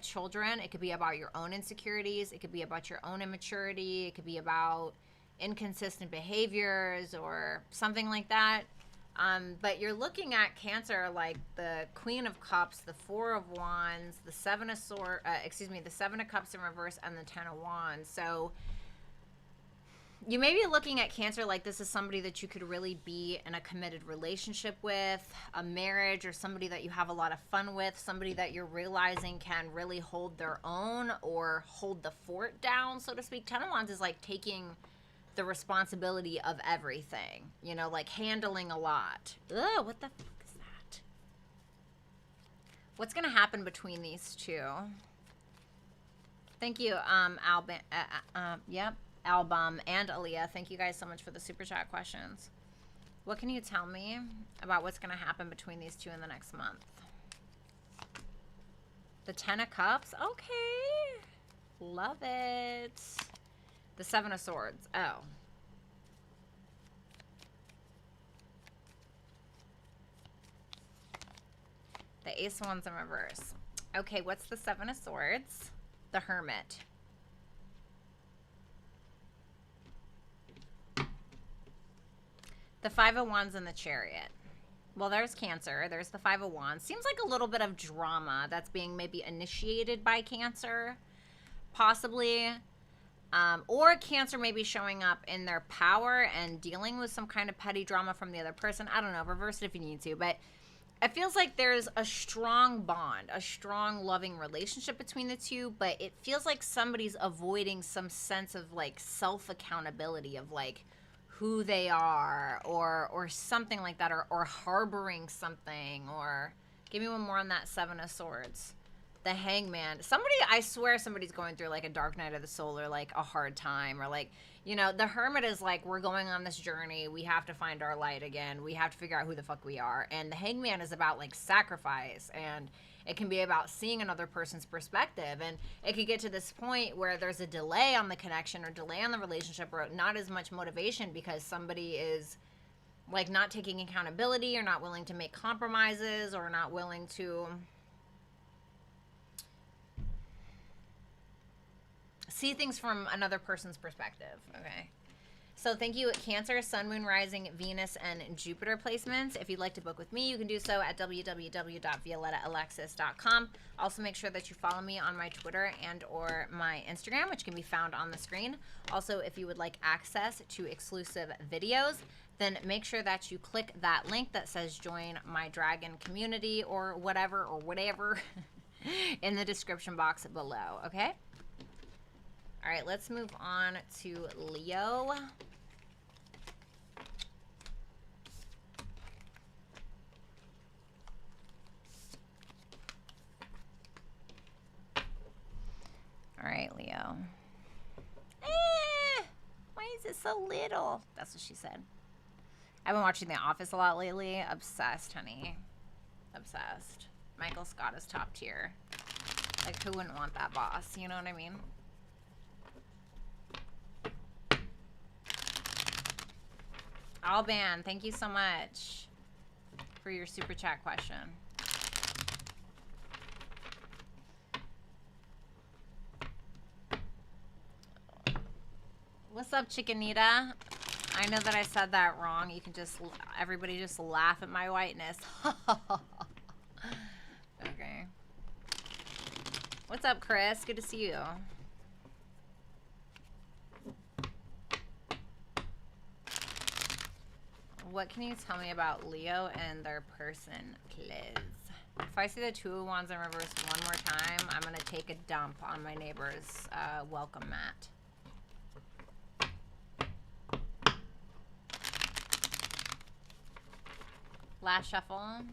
children, it could be about your own insecurities, it could be about your own immaturity, it could be about inconsistent behaviors or something like that. But you're looking at Cancer like the Queen of Cups, the Four of Wands, the Seven of the Seven of Cups in reverse, and the Ten of Wands. So You may be looking at Cancer like this is somebody that you could really be in a committed relationship with, a marriage, or somebody that you have a lot of fun with, somebody that you're realizing can really hold their own or hold the fort down, so to speak. 10 of Wands is like taking the responsibility of everything, you know, like handling a lot. Ugh, what the fuck is that? What's going to happen between these two? Thank you, Album and Aaliyah. Thank you guys so much for the super chat questions. What can you tell me about what's going to happen between these two in the next month? The 10 of Cups. Okay. Love it. The 7 of Swords. Oh. The Ace of Wands in reverse. Okay, what's the 7 of Swords? The Hermit. The 5 of Wands and the Chariot. Well, there's Cancer. There's the 5 of Wands. Seems like a little bit of drama that's being maybe initiated by Cancer. Possibly. Or Cancer may be showing up in their power and dealing with some kind of petty drama from the other person. I don't know. Reverse it if you need to. But it feels like there's a strong bond, a strong loving relationship between the two. But it feels like somebody's avoiding some sense of like self-accountability of like who they are or something like that, or harboring something. Or give me one more on that 7 of Swords. The Hangman. Somebody, I swear somebody's going through like a dark night of the soul or like a hard time, or like, you know, the Hermit is like, we're going on this journey. We have to find our light again. We have to figure out who the fuck we are. And the Hangman is about like sacrifice, and it can be about seeing another person's perspective. And it could get to this point where there's a delay on the connection or delay on the relationship, or not as much motivation because somebody is like not taking accountability or not willing to make compromises or not willing to see things from another person's perspective. Okay. So thank you, Cancer, Sun, Moon, Rising, Venus, and Jupiter placements. If you'd like to book with me, you can do so at www.violettaalexis.com. Also, make sure that you follow me on my Twitter and or my Instagram, which can be found on the screen. Also, if you would like access to exclusive videos, then make sure that you click that link that says join my dragon community or whatever in the description box below, okay? All right, let's move on to Leo. All right, Leo. Why is it so little? That's what she said. I've been watching The Office a lot lately. Obsessed, honey. Obsessed. Michael Scott is top tier. Like, who wouldn't want that boss? You know what I mean? Alban, thank you so much for your super chat question. What's up, Chickenita? I know that I said that wrong. You can just, everybody just laugh at my whiteness. Okay. What's up, Chris? Good to see you. What can you tell me about Leo and their person, please? If I see the 2 of Wands in reverse one more time, I'm going to take a dump on my neighbor's welcome mat. Last shuffle.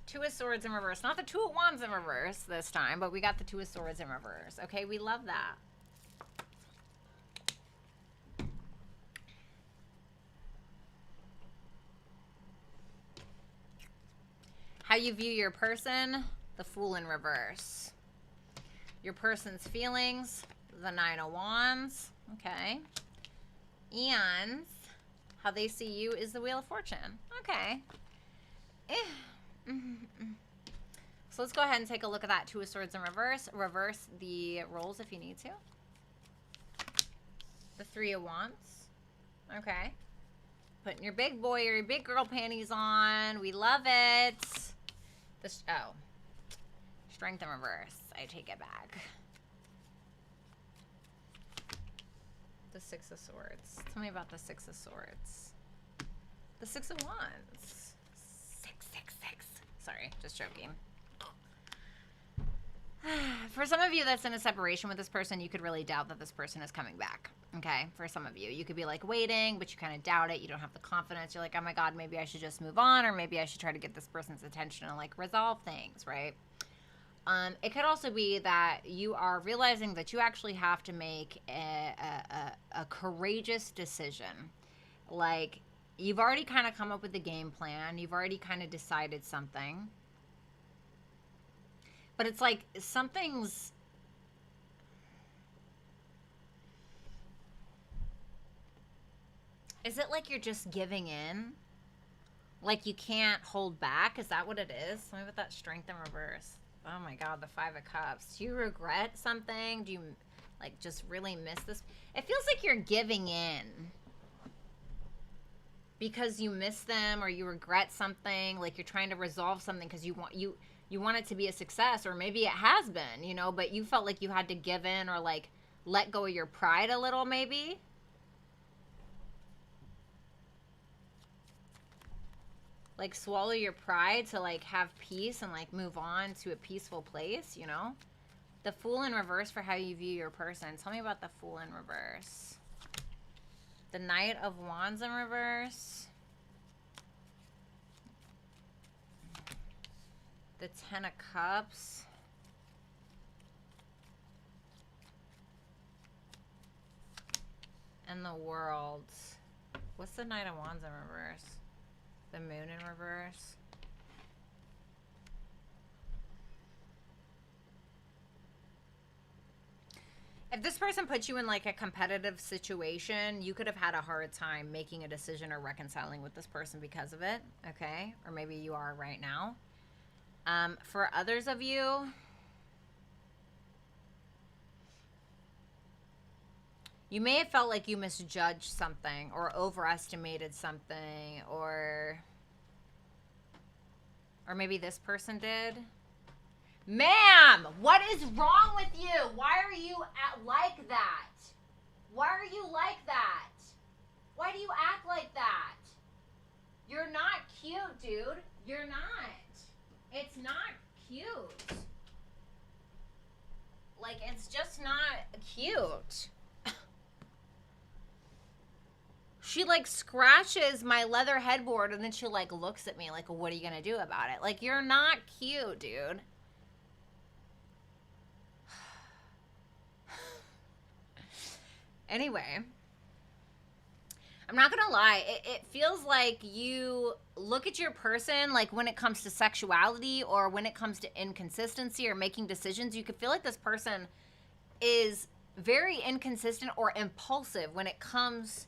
Two of Swords in reverse. Not the 2 of Wands in reverse this time, but we got the 2 of Swords in reverse. Okay, we love that. How you view your person, the Fool in reverse. Your person's feelings, the 9 of Wands. Okay. And how they see you is the Wheel of Fortune. Okay. So let's go ahead and take a look at that 2 of Swords in reverse. Reverse the roles if you need to. The Three of Wands. Okay. Putting your big boy or your big girl panties on. We love it. Oh. Strength in reverse. I take it back. The Six of Swords. Tell me about the Six of Swords. The Six of Wands. 666. Sorry, just joking. For some of you that's in a separation with this person, you could really doubt that this person is coming back. Okay, for some of you. You could be like waiting, but you kind of doubt it. You don't have the confidence. You're like, oh my God, maybe I should just move on, or maybe I should try to get this person's attention and like resolve things, right? It could also be that you are realizing that you actually have to make a courageous decision. Like, you've already kind of come up with a game plan. You've already kind of decided something. But it's like something's... Is it like you're just giving in? Like you can't hold back? Is that what it is? Let me put that strength in reverse. Oh my God, the Five of Cups. Do you regret something? Do you like just really miss this? It feels like you're giving in because you miss them, or you regret something. Like you're trying to resolve something because you want it to be a success, or maybe it has been, you know, but you felt like you had to give in or like let go of your pride a little, maybe. Like swallow your pride to like have peace and like move on to a peaceful place, you know? The Fool in reverse for how you view your person. Tell me about the Fool in reverse. The Knight of Wands in reverse. The Ten of Cups. And the World. What's the Knight of Wands in reverse? The Moon in reverse. If this person put you in like a competitive situation, you could have had a hard time making a decision or reconciling with this person because of it, okay? Or maybe you are right now. For others of you, you may have felt like you misjudged something or overestimated something, or maybe this person did. Ma'am, what is wrong with you? Why are you like that? Why are you like that? Why do you act like that? You're not cute, dude. You're not. It's not cute. Like, it's just not cute. She like scratches my leather headboard and then she like looks at me like, what are you gonna do about it? Like, you're not cute, dude. Anyway, I'm not gonna lie, it feels like you look at your person, like when it comes to sexuality or when it comes to inconsistency or making decisions, you could feel like this person is very inconsistent or impulsive when it comes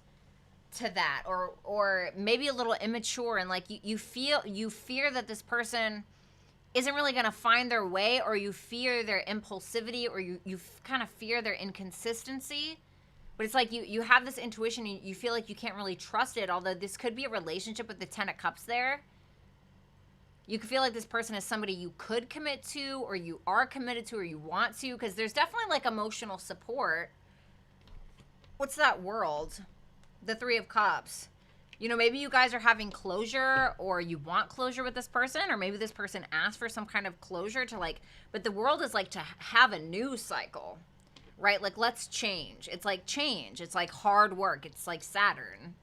to that, or maybe a little immature, and like you fear that this person isn't really gonna find their way, or you fear their impulsivity, or you kind of fear their inconsistency. But it's like you have this intuition and you feel like you can't really trust it, although this could be a relationship with the Ten of Cups there. You could feel like this person is somebody you could commit to, or you are committed to, or you want to, because there's definitely like emotional support. What's that World? The Three of Cups. You know, maybe you guys are having closure, or you want closure with this person, or maybe this person asked for some kind of closure to like, but the World is like to have a new cycle. Right? Like, let's change. It's like change. It's like hard work. It's like Saturn.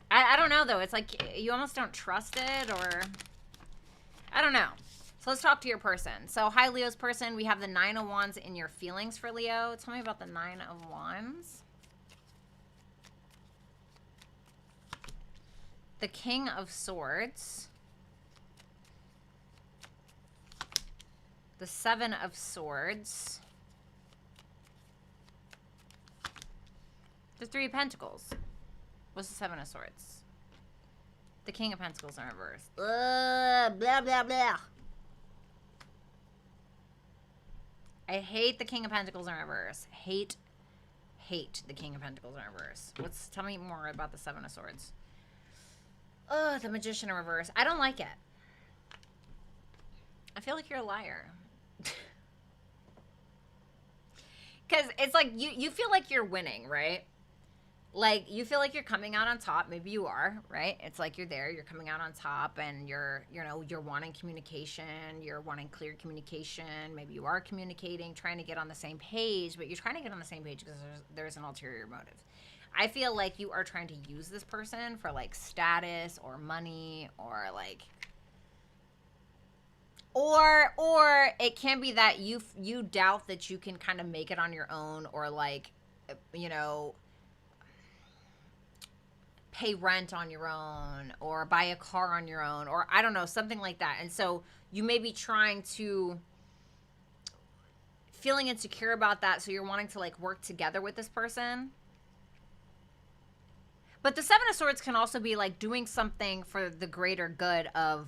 I don't know, though. It's like you almost don't trust it, or... I don't know. So let's talk to your person. So, hi, Leo's person. We have the Nine of Wands in your feelings for Leo. Tell me about the Nine of Wands. The King of Swords. The Seven of Swords. The Three of Pentacles. What's the Seven of Swords? The King of Pentacles in reverse. Blah, blah, blah. I hate the King of Pentacles in reverse. Hate the King of Pentacles in reverse. Tell me more about the Seven of Swords. Oh, the Magician in reverse. I don't like it. I feel like you're a liar. Because it's like you feel like you're winning, right? Like, you feel like you're coming out on top. Maybe you are, right? It's like you're there, you're coming out on top, and you're wanting communication, you're wanting clear communication. Maybe you are communicating, trying to get on the same page, but you're trying to get on the same page because there's an ulterior motive. I feel like you are trying to use this person for, like, status or money or, like... Or it can be that you doubt that you can kind of make it on your own, or, like, you know, pay rent on your own, or buy a car on your own, or I don't know, something like that. And so you may be feeling insecure about that, so you're wanting to, like, work together with this person. But the Seven of Swords can also be, like, doing something for the greater good of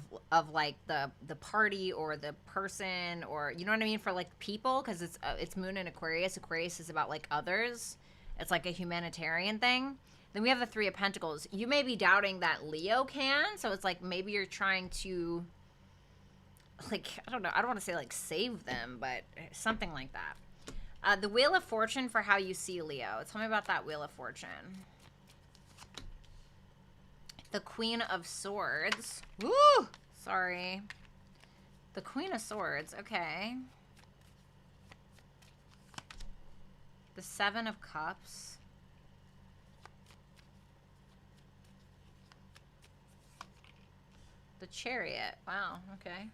like, the party or the person, or, you know what I mean, for, like, people, because it's Moon in Aquarius. Aquarius is about, like, others. It's, like, a humanitarian thing. Then we have the Three of Pentacles. You may be doubting that Leo can, so it's, like, maybe you're trying to, like, I don't know, I don't want to say, like, save them, but something like that. The Wheel of Fortune for how you see Leo. Tell me about that Wheel of Fortune. The Queen of Swords. Woo! Sorry. The Queen of Swords. Okay. The Seven of Cups. The Chariot. Wow. Okay.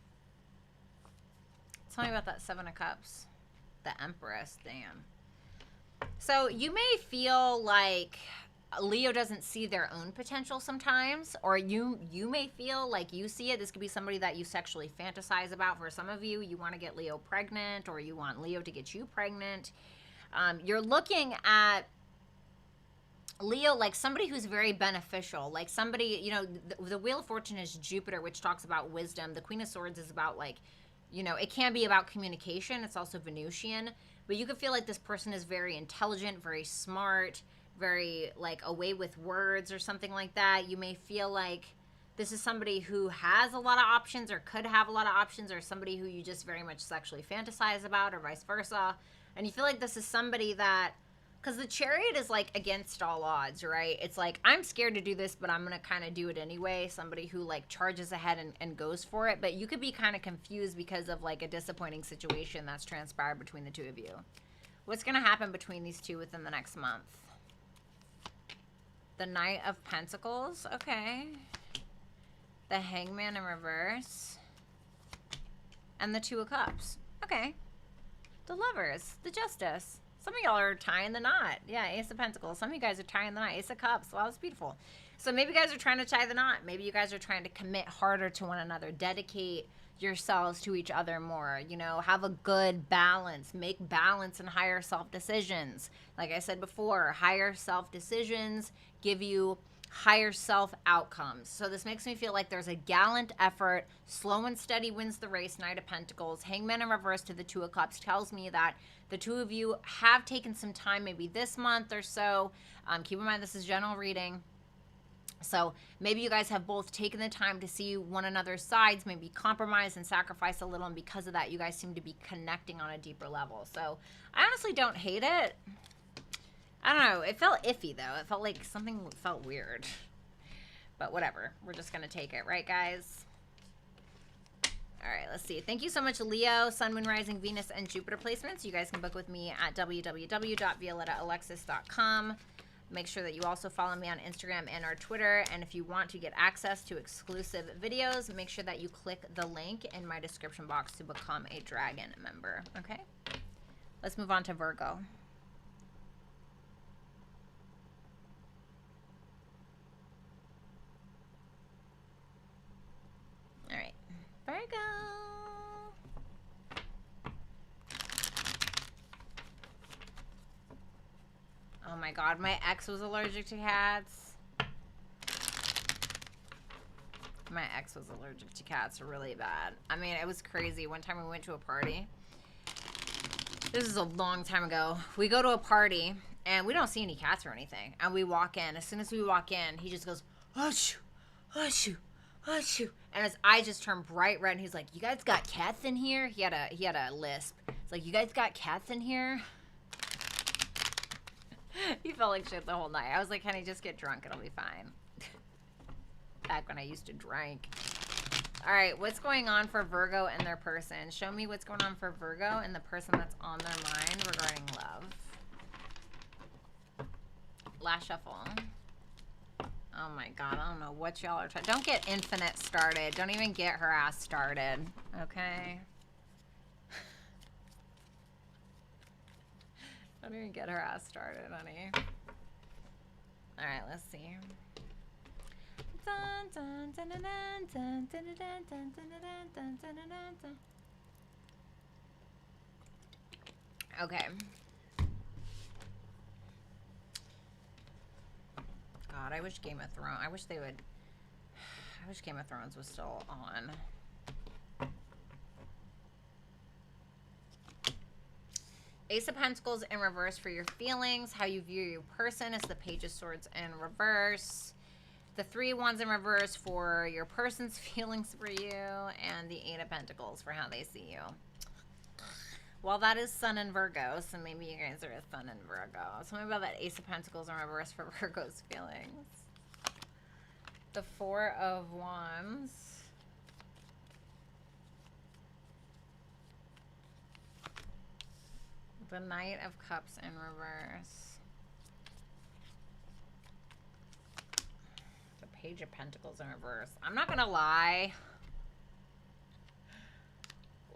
Tell me about that Seven of Cups. The Empress. Damn. So you may feel like Leo doesn't see their own potential sometimes, or you may feel like you see it. This could be somebody that you sexually fantasize about. For some of you, you want to get Leo pregnant, or you want Leo to get you pregnant. You're looking at Leo like somebody who's very beneficial, like somebody, you know, the Wheel of Fortune is Jupiter, which talks about wisdom. The Queen of Swords is about, like, you know, it can be about communication. It's also Venusian, but you could feel like this person is very intelligent, very smart, very, like, away with words or something like that. You may feel like this is somebody who has a lot of options, or could have a lot of options, or somebody who you just very much sexually fantasize about, or vice versa. And you feel like this is somebody that, because the Chariot is, like, against all odds, right? It's like, I'm scared to do this, but I'm going to kind of do it anyway. Somebody who, like, charges ahead and goes for it. But you could be kind of confused because of, like, a disappointing situation that's transpired between the two of you. What's going to happen between these two within the next month? The Knight of Pentacles. Okay. The Hangman in reverse. And the Two of Cups. Okay. The Lovers. The Justice. Some of y'all are tying the knot. Yeah, Ace of Pentacles. Some of you guys are tying the knot. Ace of Cups. Wow, that's beautiful. So maybe you guys are trying to tie the knot. Maybe you guys are trying to commit harder to one another. Dedicate yourselves to each other more. You know, have a good balance. Make balance and higher self decisions. Like I said before, higher self decisions give you higher self outcomes. So this makes me feel like there's a gallant effort. Slow and steady wins the race. Knight of Pentacles. Hangman in reverse to the Two of Cups tells me that the two of you have taken some time, maybe this month or so. Keep in mind, this is general reading. So maybe you guys have both taken the time to see one another's sides, maybe compromise and sacrifice a little, and because of that, you guys seem to be connecting on a deeper level. So I honestly don't hate it. I don't know. It felt iffy, though. It felt like something felt weird. But whatever. We're just going to take it. Right, guys? All right, let's see. Thank you so much, Leo, Sun, Moon, Rising, Venus, and Jupiter placements. You guys can book with me at www.violettaalexis.com. Make sure that you also follow me on Instagram and our Twitter. And if you want to get access to exclusive videos, make sure that you click the link in my description box to become a Dragon member. Okay? Let's move on to Virgo. All right. Virgo. Oh my God, my ex was allergic to cats. My ex was allergic to cats really bad. I mean, it was crazy. One time we went to a party This is a long time ago. We go to a party and we don't see any cats or anything. And we walk in. As soon as we walk in, he just goes, "Hush, hush, hush." And his eyes just turn bright red. And he's like, "You guys got cats in here?" He had a lisp. It's like, "You guys got cats in here?" He felt like shit the whole night. I was like, "Honey, just get drunk. It'll be fine." Back when I used to drink. All right, what's going on for Virgo and their person? Show me what's going on for Virgo and the person that's on their mind regarding love. Last shuffle. Oh my God, I don't know what y'all are trying. Don't get Infinite started. Don't even get her ass started, okay? Don't even get her ass started, honey. All right, let's see. Okay. God, I wish Game of Thrones. I wish Game of Thrones was still on. Ace of Pentacles in reverse for your feelings. How you view your person is the Page of Swords in reverse. The 3 wands in reverse for your person's feelings for you, and the 8 of Pentacles for how they see you. Well, that is Sun in Virgo, so maybe you guys are a Sun in Virgo. Tell me about that Ace of Pentacles in reverse for Virgo's feelings. The 4 of Wands. The Knight of Cups in reverse. Page of Pentacles in reverse. I'm not gonna lie.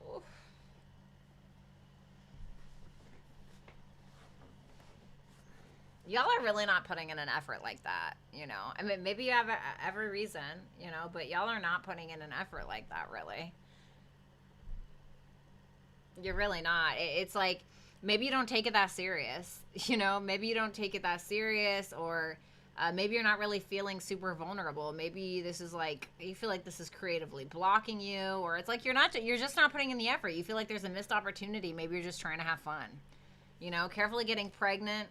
Oof. Y'all are really not putting in an effort like that, you know. I mean, maybe you have every reason, you know, but y'all are not putting in an effort like that, really. You're really not. It's like, maybe you don't take it that serious, you know. Maybe you don't take it that serious, or maybe you're not really feeling super vulnerable. Maybe this is like, you feel like this is creatively blocking you, or it's like you're just not putting in the effort. You feel like there's a missed opportunity. Maybe you're just trying to have fun. You know, carefully getting pregnant.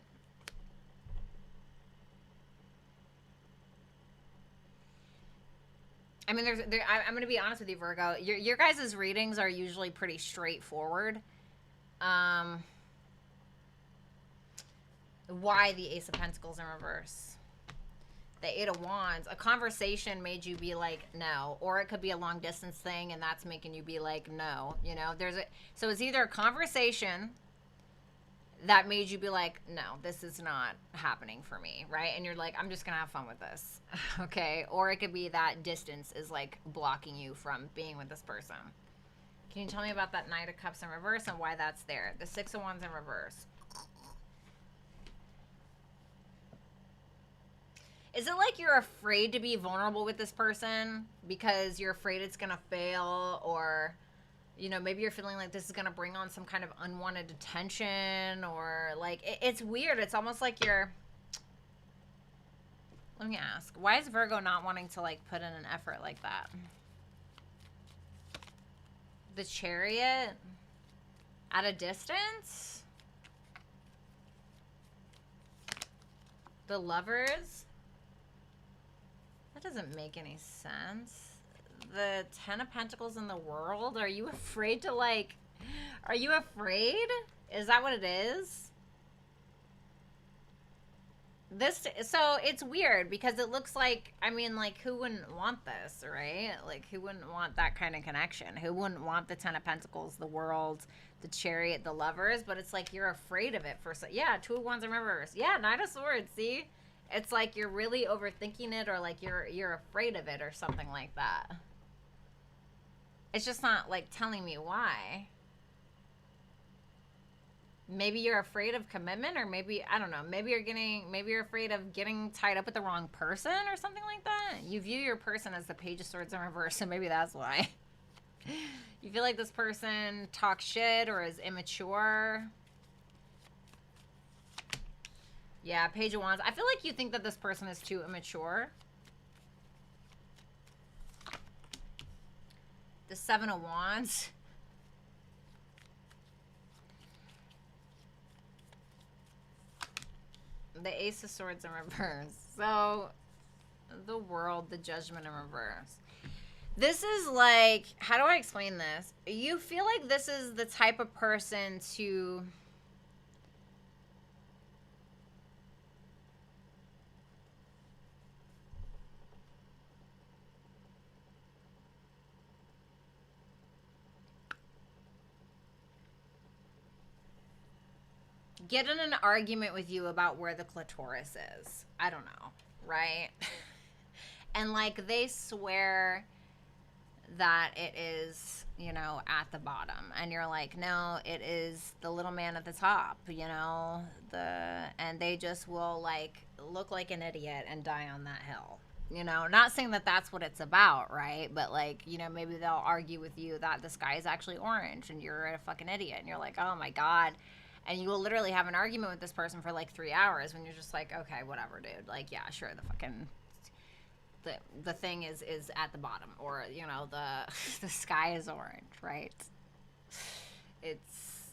I mean, I'm going to be honest with you, Virgo. Your guys' readings are usually pretty straightforward. Why the Ace of Pentacles in reverse? The 8 of Wands. A conversation made you be like, no. Or it could be a long distance thing, and that's making you be like, no. You know, so it's either a conversation that made you be like, no, this is not happening for me, right? And you're like, I'm just going to have fun with this, okay? Or it could be that distance is, like, blocking you from being with this person. Can you tell me about that Knight of Cups in reverse and why that's there? The 6 of Wands in reverse. Is it like you're afraid to be vulnerable with this person because you're afraid it's going to fail, or... you know, maybe you're feeling like this is going to bring on some kind of unwanted attention, or like, it's weird. It's almost like you're, let me ask, why is Virgo not wanting to like put in an effort like that? The Chariot at a distance? The Lovers? That doesn't make any sense. The 10 of Pentacles in the World. Are you afraid to like, are you afraid? Is that what it is? So it's weird because it looks like, I mean, like, who wouldn't want this, right? Like, who wouldn't want that kind of connection? Who wouldn't want the 10 of Pentacles, the World, the Chariot, the Lovers? But it's like you're afraid of it for so, yeah, 2 of Wands in reverse. Yeah, Knight of Swords, see? It's like you're really overthinking it, or like you're afraid of it or something like that. It's just not, like, telling me why. Maybe you're afraid of commitment, or maybe, I don't know, maybe you're afraid of getting tied up with the wrong person or something like that. You view your person as the Page of Swords in reverse, so maybe that's why. You feel like this person talks shit or is immature. Yeah, Page of Wands. I feel like you think that this person is too immature. The 7 of Wands. The Ace of Swords in reverse. So, the World, the Judgment in reverse. This is like, how do I explain this? You feel like this is the type of person to... get in an argument with you about where the clitoris is. I don't know, right? And like they swear that it is, you know, at the bottom, and you're like, no, it is the little man at the top, you know, and they just will like look like an idiot and die on that hill, you know. Not saying that that's what it's about, right? But like, you know, maybe they'll argue with you that the sky is actually orange and you're a fucking idiot, and you're like, oh my god. And you will literally have an argument with this person for like 3 hours when you're just like, okay, whatever, dude. Like, yeah, sure, the fucking the thing is at the bottom, or you know, the sky is orange, right? It's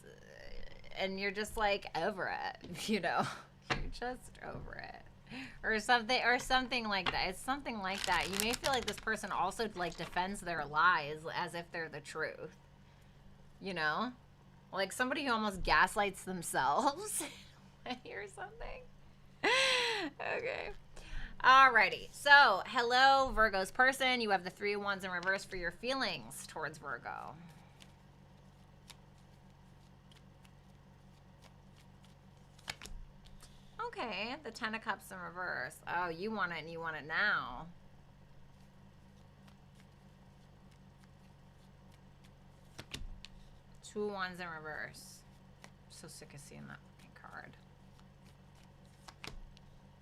and you're just like over it, you know. You're just over it, or something like that. It's something like that. You may feel like this person also like defends their lies as if they're the truth, you know. Like somebody who almost gaslights themselves. I hear something. Okay. Alrighty. So, hello, Virgo's person. You have the 3 of Wands in reverse for your feelings towards Virgo. Okay. The 10 of Cups in reverse. Oh, you want it and you want it now. Two of Wands in reverse. So sick of seeing that fucking card.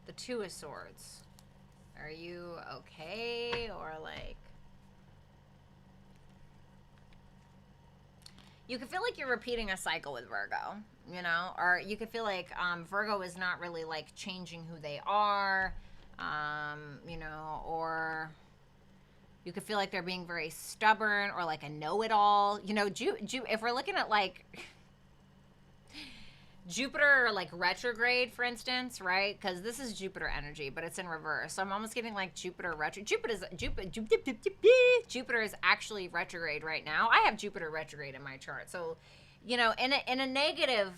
The 2 of Swords. Are you okay? Or like... you could feel like you're repeating a cycle with Virgo, you know? Or you could feel like Virgo is not really like changing who they are, you know, or... you could feel like they're being very stubborn or like a know-it-all. You know, if we're looking at like Jupiter like retrograde, for instance, right? Because this is Jupiter energy, but it's in reverse. So I'm almost getting like Jupiter retro. Jupiter is actually retrograde right now. I have Jupiter retrograde in my chart. So, you know, in a negative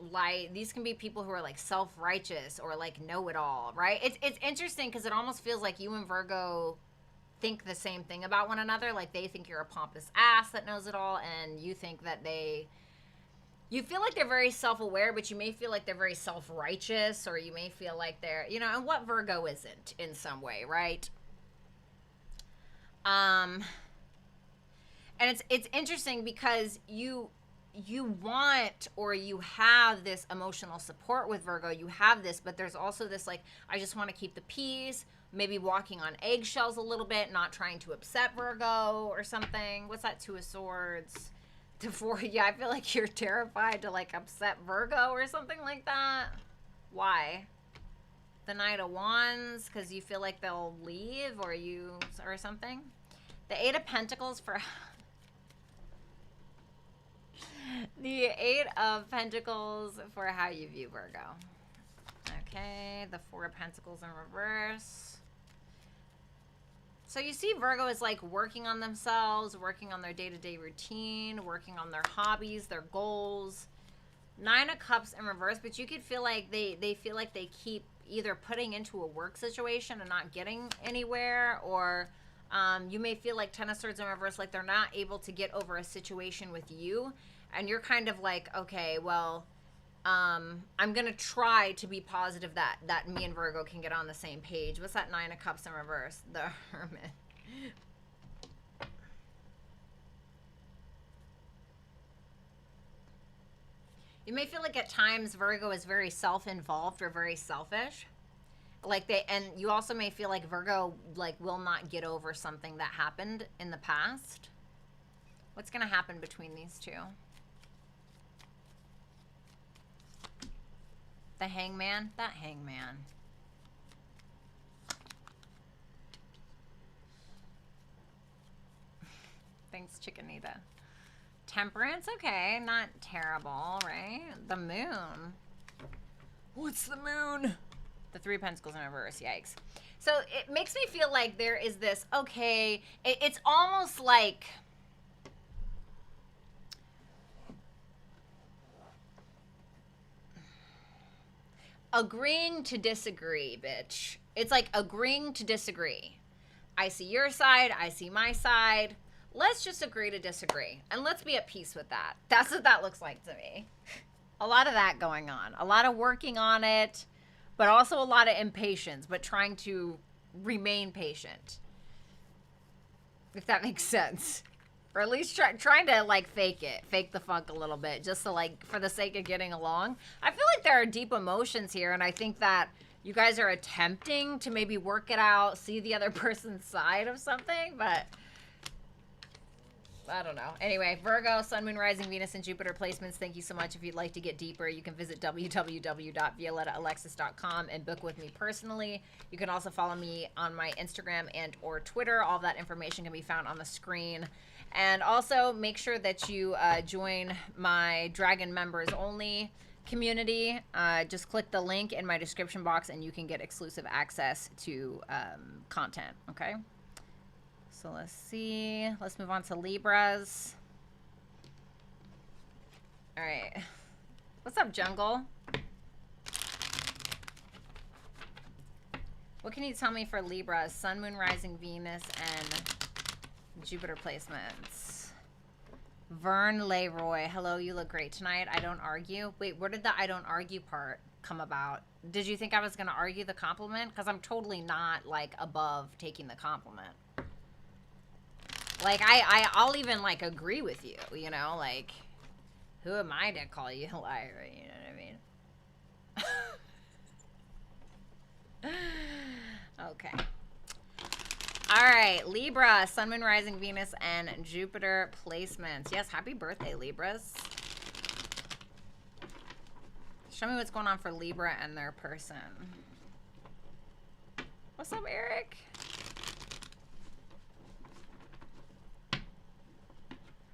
light, these can be people who are like self-righteous or like know-it-all, right? It's interesting because it almost feels like you and Virgo think the same thing about one another. Like they think you're a pompous ass that knows it all, and you think that you feel like they're very self-aware, but you may feel like they're very self-righteous, or you may feel like they're, you know, and what Virgo isn't in some way, right? And it's interesting because you want, or you have this emotional support with Virgo, you have this, but there's also this like, I just want to keep the peace, maybe walking on eggshells a little bit, not trying to upset Virgo or something. What's that 2 of Swords? The 4, yeah, I feel like you're terrified to like upset Virgo or something like that. Why? The Knight of Wands, because you feel like they'll leave or something. The 8 of Pentacles for... the 8 of Pentacles for how you view Virgo. Okay, the 4 of Pentacles in reverse. So you see Virgo is like working on themselves, working on their day-to-day routine, working on their hobbies, their goals. 9 of Cups in reverse, but you could feel like they feel like they keep either putting into a work situation and not getting anywhere, or you may feel like 10 of Swords in reverse, like they're not able to get over a situation with you, and you're kind of like, okay, well, I'm going to try to be positive that me and Virgo can get on the same page. What's that 9 of Cups in reverse? The Hermit. You may feel like at times Virgo is very self-involved or very selfish. Like and you also may feel like Virgo like will not get over something that happened in the past. What's going to happen between these two? The Hangman? That Hangman. Thanks, Chickenita. Temperance? Okay, not terrible, right? The Moon. What's the Moon? The Three of Pentacles in reverse. Yikes. So it makes me feel like there is this, okay, it's almost like agreeing to disagree, bitch. It's like agreeing to disagree. I see your side, I see my side. Let's just agree to disagree. And let's be at peace with that. That's what that looks like to me. A lot of that going on. A lot of working on it, but also a lot of impatience, but trying to remain patient. If that makes sense. Or at least trying to, like, fake it. Fake the funk a little bit. Just to, like, for the sake of getting along. I feel like there are deep emotions here, and I think that you guys are attempting to maybe work it out, see the other person's side of something, but I don't know. Anyway, Virgo, Sun, Moon, Rising, Venus, and Jupiter placements. Thank you so much. If you'd like to get deeper, you can visit www.violettaalexis.com and book with me personally. You can also follow me on my Instagram and or Twitter. All of that information can be found on the screen. And also make sure that you join my Dragon Members Only community. Just click the link in my description box and you can get exclusive access to content, okay? So let's see. Let's move on to Libras. All right. What's up, Jungle? What can you tell me for Libras? Sun, Moon, Rising, Venus, and Jupiter placements. Vern Leroy. Hello, you look great tonight. I don't argue. Wait, where did the I don't argue part come about? Did you think I was going to argue the compliment? Because I'm totally not, like, above taking the compliment. Like, I'll even, like, agree with you, you know? Like, who am I to call you a liar? You know what I mean? Okay. All right, Libra, Sun, Moon, Rising, Venus, and Jupiter placements. Yes, happy birthday, Libras. Show me what's going on for Libra and their person. What's up, Eric?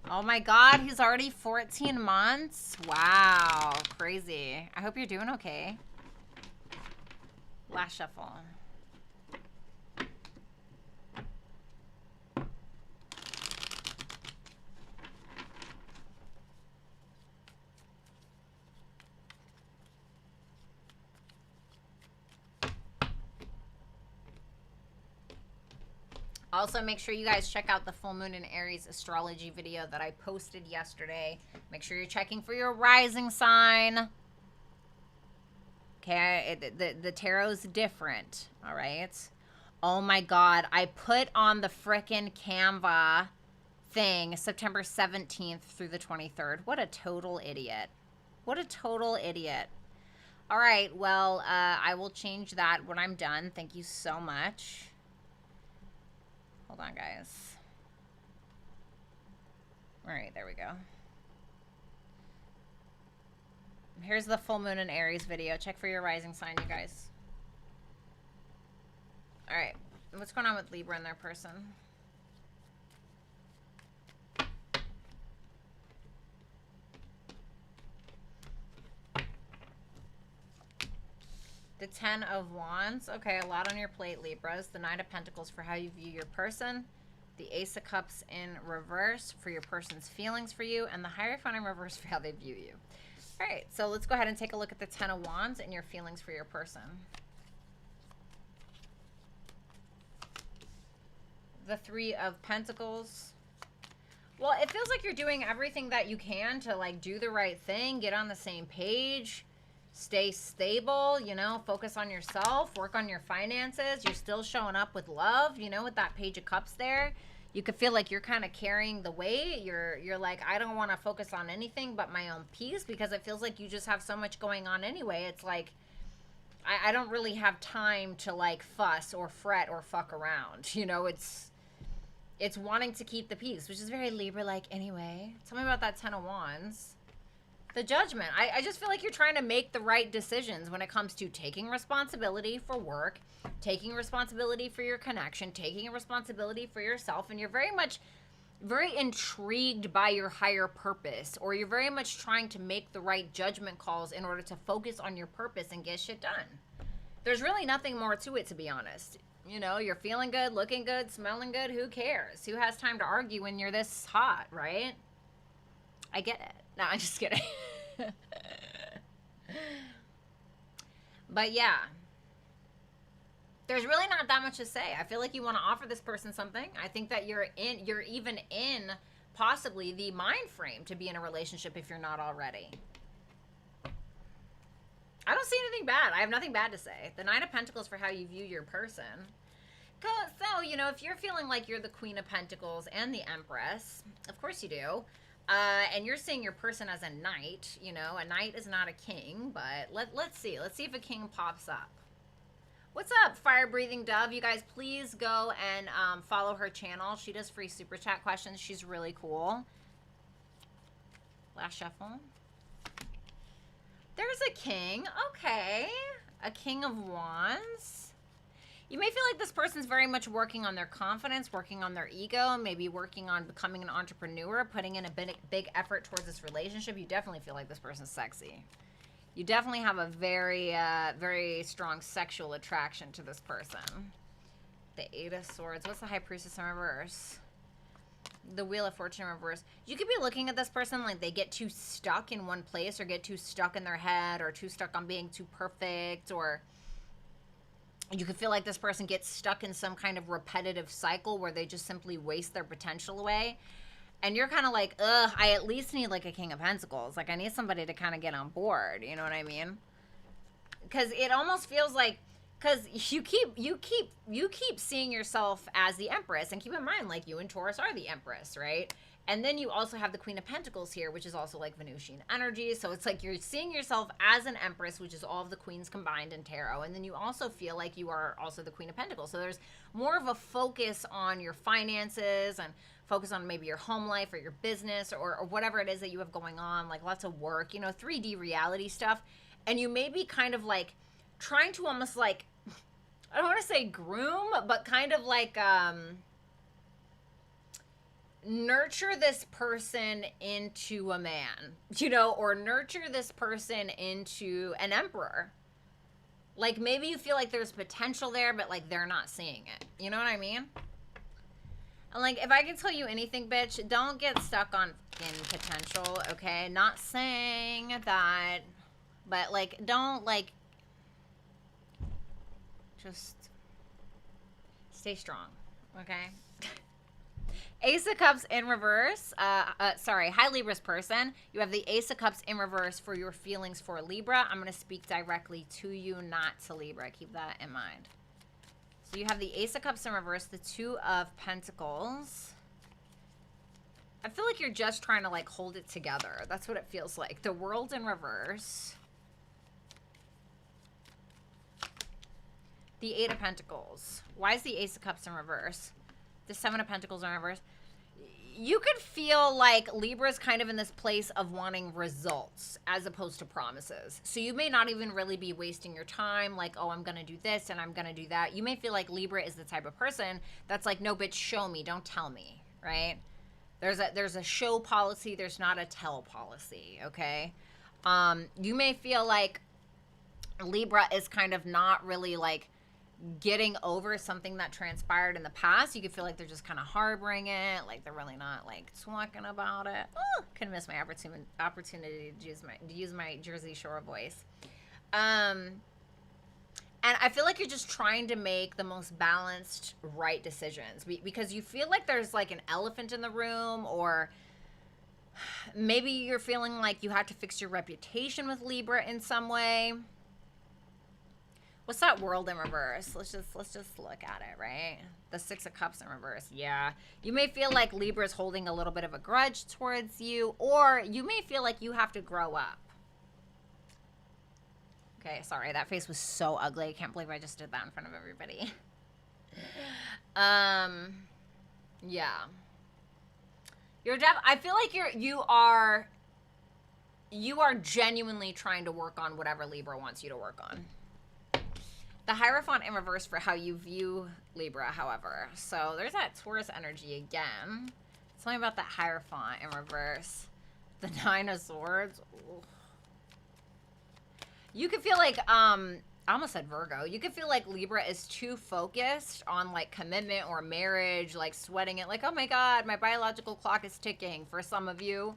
Oh my God, he's already 14 months? Wow, crazy. I hope you're doing okay. Last shuffle. Also, make sure you guys check out the full moon in Aries astrology video that I posted yesterday. Make sure you're checking for your rising sign. Okay, the tarot's different, all right? Oh my God, I put on the frickin' Canva thing September 17th through the 23rd. What a total idiot. What a total idiot. All right, well, I will change that when I'm done. Thank you so much. Hold on, guys. All right, there we go. Here's the full moon in Aries video. Check for your rising sign, you guys. All right, what's going on with Libra and their person? The 10 of Wands. Okay, a lot on your plate, Libras. The Knight of Pentacles for how you view your person. The Ace of Cups in reverse for your person's feelings for you. And the Hierophant in reverse for how they view you. All right, so let's go ahead and take a look at the 10 of Wands and your feelings for your person. The 3 of Pentacles. Well, it feels like you're doing everything that you can to, like, do the right thing, get on the same page, stay stable, you know, focus on yourself, work on your finances. You're still showing up with love, you know, with that Page of Cups there. You could feel like you're kind of carrying the weight. You're like, I don't want to focus on anything but my own peace, because it feels like you just have so much going on anyway. It's like, I don't really have time to, like, fuss or fret or fuck around. You know, it's wanting to keep the peace, which is very Libra-like anyway. Tell me about that 10 of Wands. The Judgment. I just feel like you're trying to make the right decisions when it comes to taking responsibility for work, taking responsibility for your connection, taking a responsibility for yourself, and you're very intrigued by your higher purpose, or you're very much trying to make the right judgment calls in order to focus on your purpose and get shit done. There's really nothing more to it, to be honest. You know, you're feeling good, looking good, smelling good. Who cares? Who has time to argue when you're this hot, right? I get it. No, I'm just kidding. But yeah, there's really not that much to say. I feel like you want to offer this person something. I think that you're even in possibly the mind frame to be in a relationship if you're not already. I don't see anything bad. I have nothing bad to say. The Knight of Pentacles for how you view your person. So, you know, if you're feeling like you're the Queen of Pentacles and the Empress, of course you do, and you're seeing your person as a knight, you know, a knight is not a king, but let's see. Let's see if a king pops up. What's up, fire-breathing dove? You guys, please go and follow her channel. She does free super chat questions. She's really cool. Last shuffle. There's a king. Okay. A king of wands. You may feel like this person's very much working on their confidence, working on their ego, maybe working on becoming an entrepreneur, putting in a big effort towards this relationship. You definitely feel like this person's sexy. You definitely have a very, very strong sexual attraction to this person. The Eight of Swords. What's the High Priestess in reverse? The Wheel of Fortune in reverse. You could be looking at this person like they get too stuck in one place, or get too stuck in their head, or too stuck on being too perfect, or you could feel like this person gets stuck in some kind of repetitive cycle where they just simply waste their potential away. And you're kind of like, ugh, I at least need like a King of Pentacles. Like I need somebody to kind of get on board. You know what I mean? Because it almost feels like, because you keep seeing yourself as the Empress, and keep in mind, like, you and Taurus are the Empress, right? And then you also have the Queen of Pentacles here, which is also like Venusian energy. So it's like you're seeing yourself as an Empress, which is all of the queens combined in tarot. And then you also feel like you are also the Queen of Pentacles. So there's more of a focus on your finances, and focus on maybe your home life or your business, or whatever it is that you have going on, like lots of work, you know, 3D reality stuff. And you may be kind of like trying to almost like, I don't want to say groom, but kind of like nurture this person into a man, you know, or nurture this person into an emperor. Like maybe you feel like there's potential there, but like they're not seeing it. You know what I mean? And like, if I can tell you anything, bitch, don't get stuck on fucking potential, okay? Not saying that, but like, don't like, just stay strong, okay? Ace of Cups in reverse. Sorry, hi Libra's person. You have the Ace of Cups in reverse for your feelings for Libra. I'm going to speak directly to you, not to Libra. Keep that in mind. So you have the Ace of Cups in reverse, the Two of Pentacles. I feel like you're just trying to like hold it together. That's what it feels like. The World in reverse. The Eight of Pentacles. Why is the Ace of Cups in reverse? The Seven of Pentacles in reverse. You could feel like Libra's kind of in this place of wanting results as opposed to promises. So you may not even really be wasting your time like, oh, I'm going to do this and I'm going to do that. You may feel like Libra is the type of person that's like, no, bitch, show me, don't tell me, right? There's a show policy, there's not a tell policy, okay? You may feel like Libra is kind of not really like getting over something that transpired in the past. You could feel like they're just kind of harboring it, like they're really not like talking about it. Oh, could miss my opportunity to use my Jersey Shore voice. And I feel like you're just trying to make the most balanced, right decisions, because you feel like there's like an elephant in the room, or maybe you're feeling like you have to fix your reputation with Libra in some way. What's that World in reverse? Let's just look at it, right? The Six of Cups in reverse. Yeah. You may feel like Libra's holding a little bit of a grudge towards you, or you may feel like you have to grow up. Okay, sorry. That face was so ugly. I can't believe I just did that in front of everybody. Yeah. I feel like you are genuinely trying to work on whatever Libra wants you to work on. The Hierophant in reverse for how you view Libra, however. So there's that Taurus energy again. Tell me about that Hierophant in reverse. The Nine of Swords. Ooh. You could feel like I almost said Virgo. You could feel like Libra is too focused on like commitment or marriage, like sweating it, like, oh my God, my biological clock is ticking for some of you.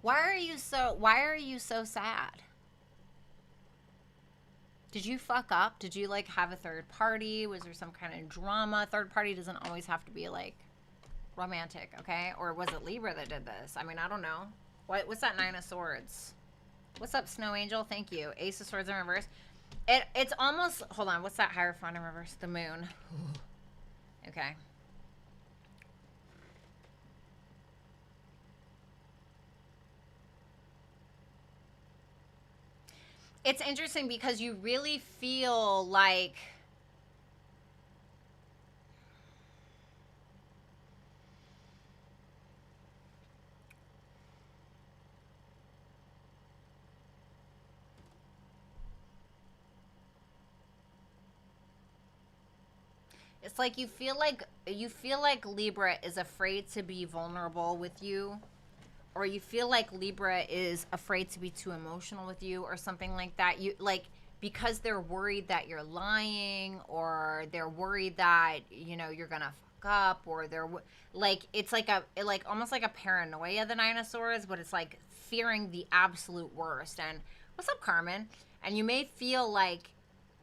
Why are you so sad? Did you fuck up? Did you like have a third party? Was there some kind of drama? Third party doesn't always have to be like romantic, okay? Or was it Libra that did this? I mean, I don't know. What's that Nine of Swords? What's up, Snow Angel? Thank you. Ace of Swords in reverse. It's almost, hold on, what's that Hierophant in reverse? The Moon. Okay. It's interesting because you really feel like it's like you feel like Libra is afraid to be vulnerable with you, or you feel like Libra is afraid to be too emotional with you or something like that. You like, because they're worried that you're lying, or they're worried that, you know, you're going to fuck up, or they're like, it's like almost like a paranoia, the Nine of Swords, but it's like fearing the absolute worst. And what's up, Carmen? And you may feel like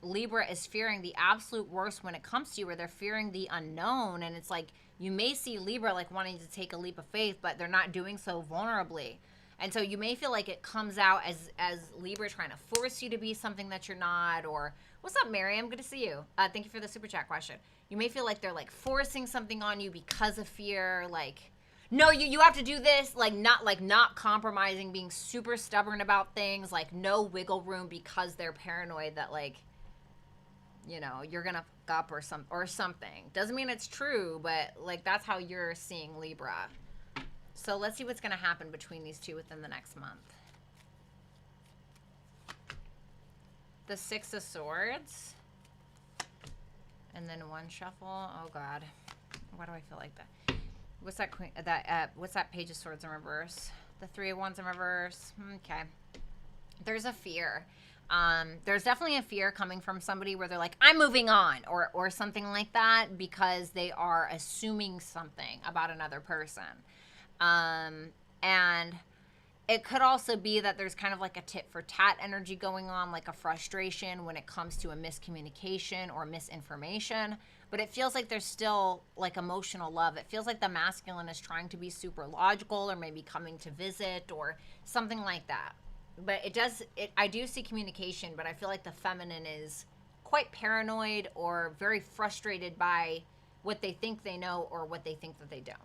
Libra is fearing the absolute worst when it comes to you, where they're fearing the unknown. And it's like, you may see Libra like wanting to take a leap of faith, but they're not doing so vulnerably. And so you may feel like it comes out as Libra trying to force you to be something that you're not. Or what's up, Miriam? Good to see you. Thank you for the super chat question. You may feel like they're like forcing something on you because of fear. Like, no, you have to do this. Like not compromising, being super stubborn about things. Like no wiggle room, because they're paranoid that like, you know, you're gonna fuck up or something. Doesn't mean it's true, but like that's how you're seeing Libra. So let's see what's gonna happen between these two within the next month. The Six of Swords, and then one shuffle. Oh God, why do I feel like that? What's that queen? What's that Page of Swords in reverse? The Three of Wands in reverse. Okay, there's a fear. There's definitely a fear coming from somebody where they're like, I'm moving on, or something like that, because they are assuming something about another person. And it could also be that there's kind of like a tit for tat energy going on, like a frustration when it comes to a miscommunication or misinformation. But it feels like there's still like emotional love. It feels like the masculine is trying to be super logical, or maybe coming to visit or something like that. But I do see communication, but I feel like the feminine is quite paranoid or very frustrated by what they think they know or what they think that they don't.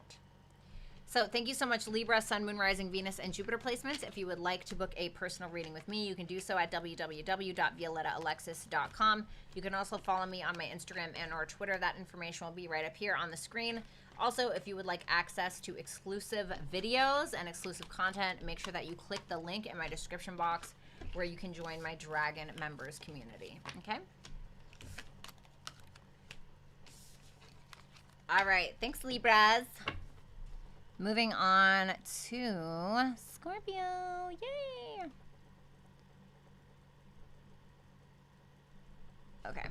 So thank you so much, Libra, Sun, Moon, Rising, Venus, and Jupiter placements. If you would like to book a personal reading with me, you can do so at www.violettaalexis.com. You can also follow me on my Instagram and or Twitter. That information will be right up here on the screen. Also, if you would like access to exclusive videos and exclusive content, make sure that you click the link in my description box where you can join my Dragon members community. Okay? All right. Thanks, Libras. Moving on to Scorpio. Yay! Okay.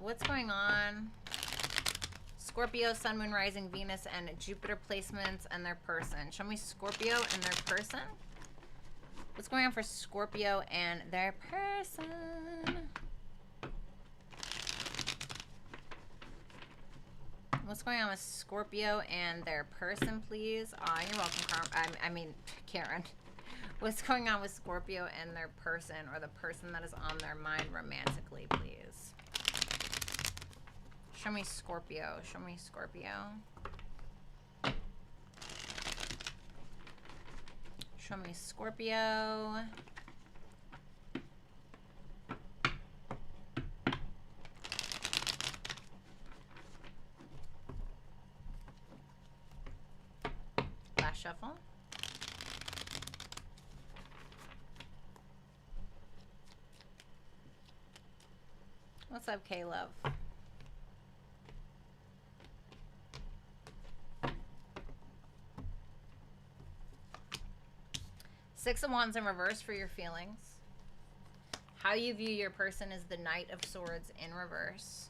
What's going on? Scorpio, Sun, Moon, Rising, Venus, and Jupiter placements and their person. Show me Scorpio and their person. What's going on for Scorpio and their person? What's going on with Scorpio and their person, please? You're welcome, Karen. What's going on with Scorpio and their person, or the person that is on their mind romantically, please? Show me Scorpio. Show me Scorpio. Show me Scorpio. Last shuffle. What's up, K-Love? Six of Wands in reverse for your feelings. How you view your person is the Knight of Swords in reverse.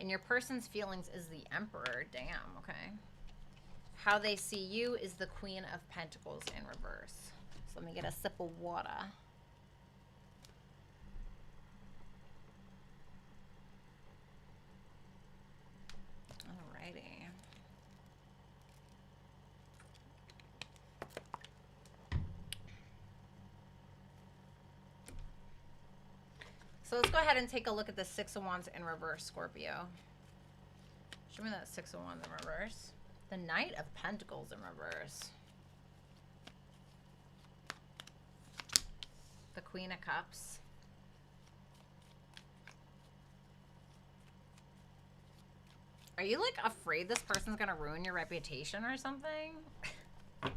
And your person's feelings is the Emperor. Damn, okay. How they see you is the Queen of Pentacles in reverse. So let me get a sip of water. Alrighty. So let's go ahead and take a look at the Six of Wands in reverse, Scorpio. Show me that Six of Wands in reverse. The Knight of Pentacles in reverse. The Queen of Cups. Are you like afraid this person's gonna ruin your reputation or something? The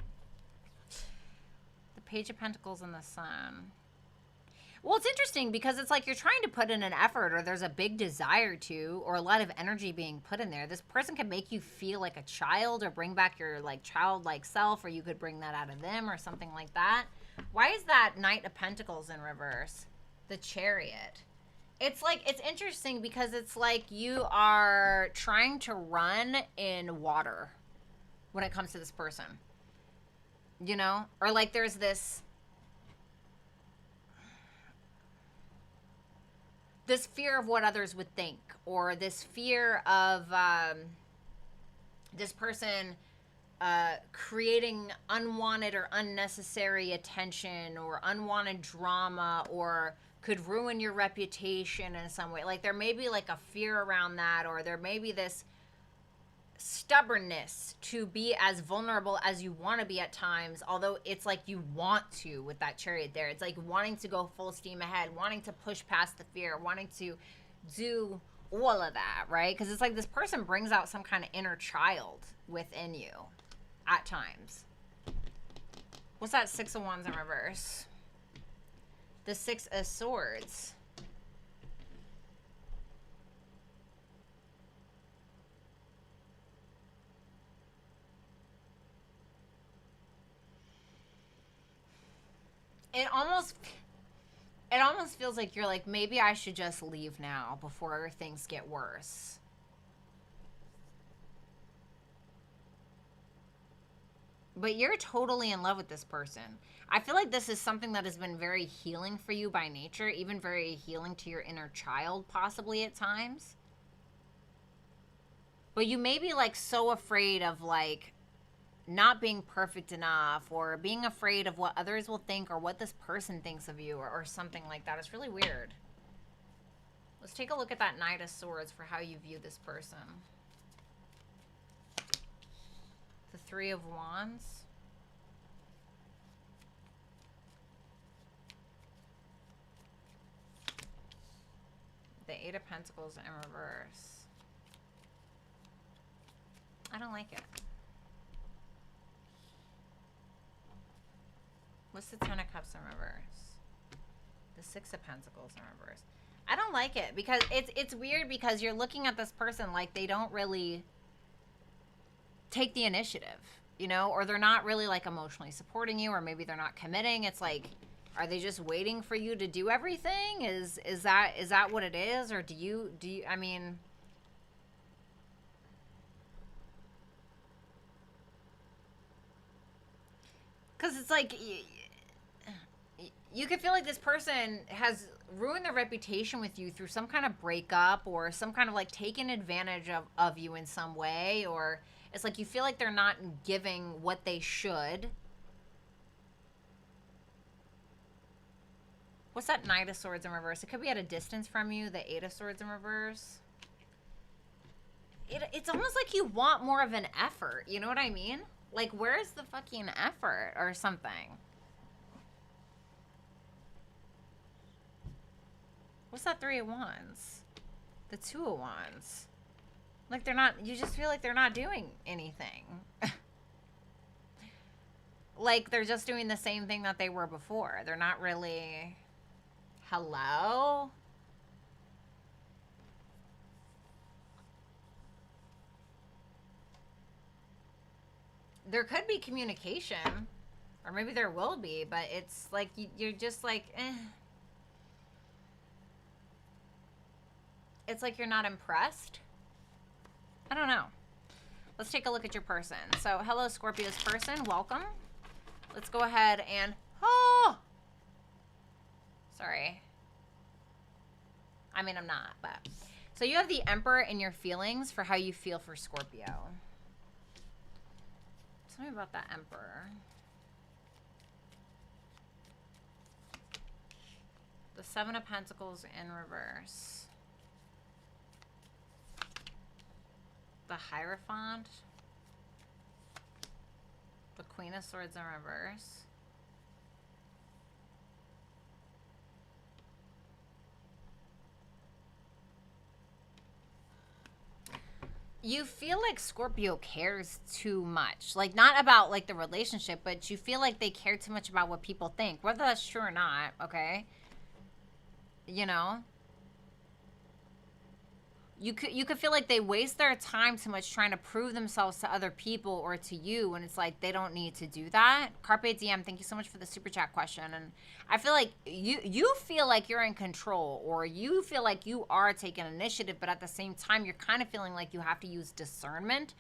Page of Pentacles and the Sun. Well, it's interesting because it's like you're trying to put in an effort, or there's a big desire to, or a lot of energy being put in there. This person can make you feel like a child or bring back your like childlike self, or you could bring that out of them or something like that. Why is that Knight of Pentacles in reverse? The Chariot. It's like, it's interesting because it's like you are trying to run in water when it comes to this person. You know? Or like there's this fear of what others would think, or this fear of this person creating unwanted or unnecessary attention or unwanted drama, or could ruin your reputation in some way. Like there may be like a fear around that, or there may be this stubbornness to be as vulnerable as you want to be at times, although it's like you want to with that Chariot there. It's like wanting to go full steam ahead, wanting to push past the fear, wanting to do all of that, right? Because it's like this person brings out some kind of inner child within you at times. What's that Six of Wands in reverse? The Six of Swords. It almost feels like you're like, maybe I should just leave now before things get worse. But you're totally in love with this person. I feel like this is something that has been very healing for you by nature, even very healing to your inner child, possibly at times. But you may be like so afraid of like not being perfect enough, or being afraid of what others will think, or what this person thinks of you, or something like that. It's really weird. Let's take a look at that Knight of Swords for how you view this person. The Three of Wands. The Eight of Pentacles in reverse. I don't like it. What's the Ten of Cups in reverse? The Six of Pentacles in reverse. I don't like it because it's weird because you're looking at this person like they don't really take the initiative, you know, or they're not really like emotionally supporting you, or maybe they're not committing. It's like, are they just waiting for you to do everything? Is that what it is? Or do you I mean, because it's like you could feel like this person has ruined their reputation with you through some kind of breakup, or some kind of like taking advantage of you in some way, or it's like you feel like they're not giving what they should. What's that Knight of Swords in reverse? It could be at a distance from you. The Eight of Swords in reverse. It's almost like you want more of an effort. You know what I mean? Like, where's the fucking effort or something? What's that Three of Wands? The Two of Wands. Like they're not, you just feel like they're not doing anything. Like they're just doing the same thing that they were before. They're not really, hello? There could be communication Or maybe there will be, but it's like you're just like, eh. It's like you're not impressed. I don't know. Let's take a look at your person. So, hello, Scorpio's person. Welcome. Let's go ahead and... Oh! Sorry. I mean, I'm not, but... So, you have the Emperor in your feelings for how you feel for Scorpio. Tell me about that Emperor. The Seven of Pentacles in reverse. The Hierophant. The Queen of Swords in reverse. You feel like Scorpio cares too much. Like, not about, like, the relationship, but you feel like they care too much about what people think. Whether that's true or not, okay? You know? You could feel like they waste their time too much trying to prove themselves to other people or to you, when it's like they don't need to do that. Carpe Diem, thank you so much for the super chat question. And I feel like you feel like you're in control, or you feel like you are taking initiative, but at the same time you're kind of feeling like you have to use discernment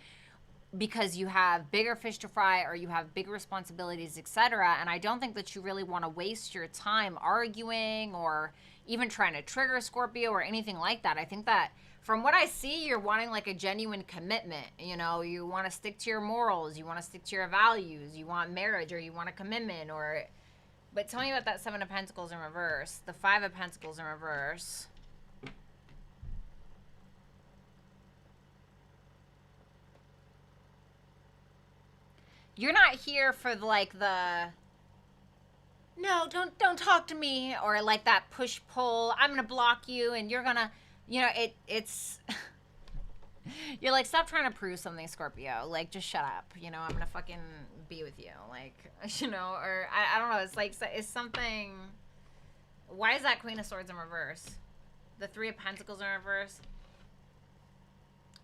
because you have bigger fish to fry, or you have bigger responsibilities, etc. And I don't think that you really want to waste your time arguing or even trying to trigger Scorpio or anything like that. I think that from what I see, you're wanting like a genuine commitment. You know, you want to stick to your morals, you want to stick to your values, you want marriage, or you want a commitment, or... But tell me about that Seven of Pentacles in reverse, the Five of Pentacles in reverse. You're not here for like the... No, don't talk to me, or like that push-pull, I'm gonna block you and you're gonna... You know, it's... You're like, stop trying to prove something, Scorpio. Like, just shut up. You know, I'm gonna fucking be with you. Like, you know, or I don't know. It's like, it's something... Why is that Queen of Swords in reverse? The Three of Pentacles in reverse?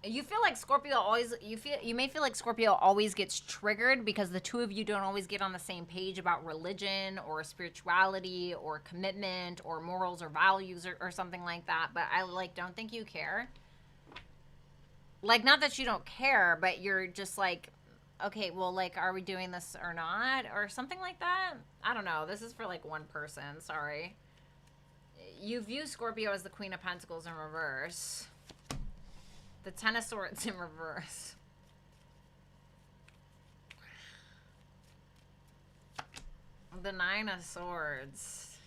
You feel like Scorpio always... You may feel like Scorpio always gets triggered because the two of you don't always get on the same page about religion or spirituality or commitment or morals or values or something like that. But I, like, don't think you care. Like, not that you don't care, but you're just like, okay, well, like, are we doing this or not? Or something like that? I don't know. This is for, like, one person. Sorry. You view Scorpio as the Queen of Pentacles in reverse. The Ten of Swords in reverse. The Nine of Swords.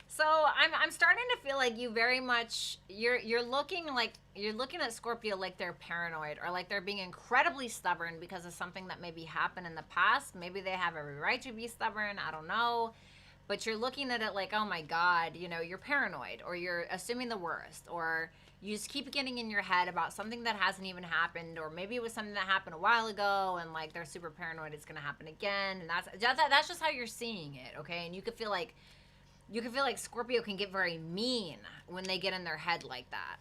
So I'm starting to feel like you very much you're looking at Scorpio like they're paranoid, or like they're being incredibly stubborn because of something that maybe happened in the past. Maybe they have every right to be stubborn. I don't know. But you're looking at it like, oh my God, you know, you're paranoid, or you're assuming the worst, or you just keep getting in your head about something that hasn't even happened, or maybe it was something that happened a while ago and like they're super paranoid it's going to happen again. And that's just how you're seeing it, okay? And you could feel like Scorpio can get very mean when they get in their head like that.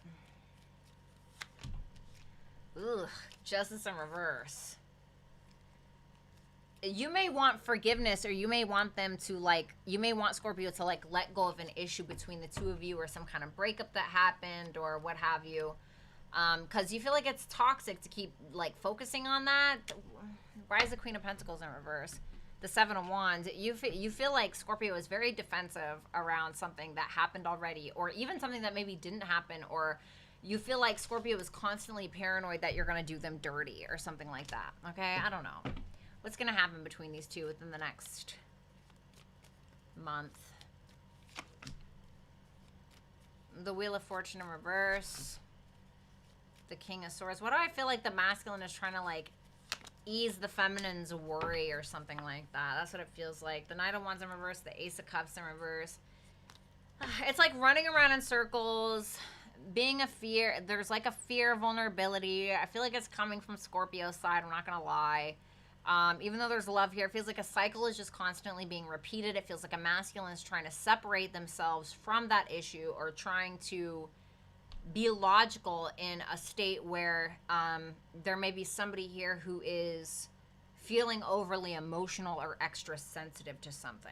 Ugh, Justice in reverse. You may want forgiveness, or you may want them to, like, you may want Scorpio to, like, let go of an issue between the two of you, or some kind of breakup that happened, or what have you. Because you feel like it's toxic to keep, like, focusing on that. Why is the Queen of Pentacles in reverse? The Seven of Wands. You feel like Scorpio is very defensive around something that happened already, or even something that maybe didn't happen, or you feel like Scorpio is constantly paranoid that you're going to do them dirty or something like that. Okay? I don't know. What's going to happen between these two within the next month? The Wheel of Fortune in reverse. The King of Swords. What do I feel like the masculine is trying to, like, ease the feminine's worry or something like that? That's what it feels like. The Knight of Wands in reverse. The Ace of Cups in reverse. It's like running around in circles. Being a fear. There's like a fear of vulnerability. I feel like it's coming from Scorpio's side. I'm not going to lie. Even though there's love here, it feels like a cycle is just constantly being repeated. It feels like a masculine is trying to separate themselves from that issue, or trying to be logical in a state where there may be somebody here who is feeling overly emotional or extra sensitive to something.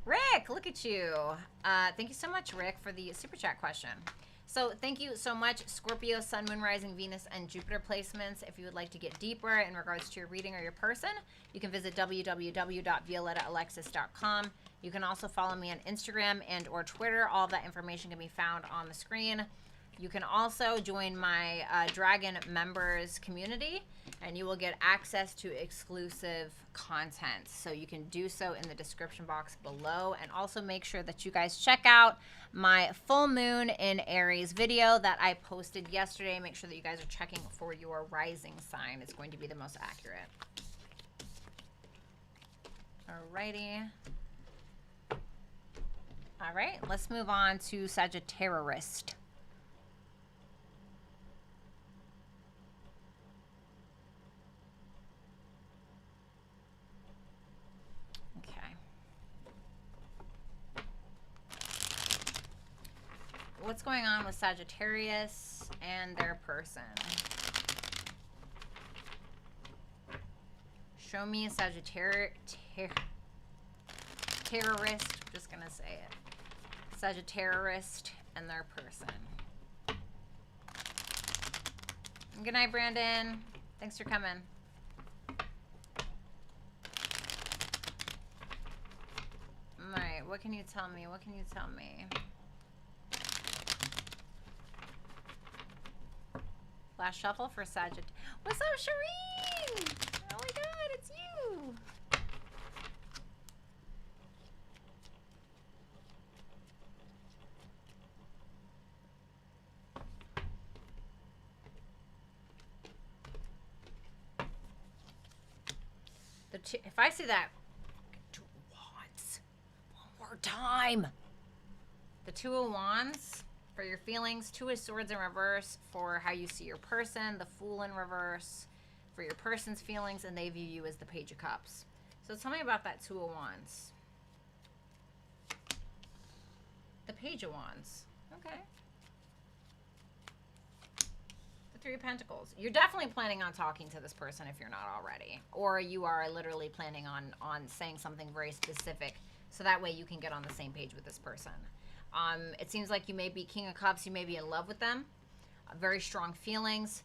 Rick, look at you. Thank you so much, Rick, for the super chat question. So thank you so much, Scorpio, Sun, Moon, Rising, Venus, and Jupiter placements. If you would like to get deeper in regards to your reading or your person, you can visit www.violettaalexis.com. You can also follow me on Instagram and or Twitter. All of that information can be found on the screen. You can also join my Dragon members community, and you will get access to exclusive content. So you can do so in the description box below. And also make sure that you guys check out my full moon in Aries video that I posted yesterday. Make sure that you guys are checking for your rising sign. It's going to be the most accurate. Alrighty. All right, let's move on to Sagittarius. What's going on with Sagittarius and their person? Show me a Sagittarius. Terrorist. I'm just going to say it. Sagittarius and their person. Good night, Brandon. Thanks for coming. All right. What can you tell me? What can you tell me? Last shuffle for Sagittarius. What's up, Shireen? Oh my God, it's you. If I see that Two of Wands one more time, the Two of Wands for your feelings, Two of Swords in reverse for how you see your person, the Fool in reverse for your person's feelings, and they view you as the Page of Cups. So tell me about that Two of Wands. The Page of Wands. Okay. The Three of Pentacles. You're definitely planning on talking to this person if you're not already. Or you are literally planning on saying something very specific so that way you can get on the same page with this person. It seems like you may be King of Cups. You may be in love with them. Very strong feelings.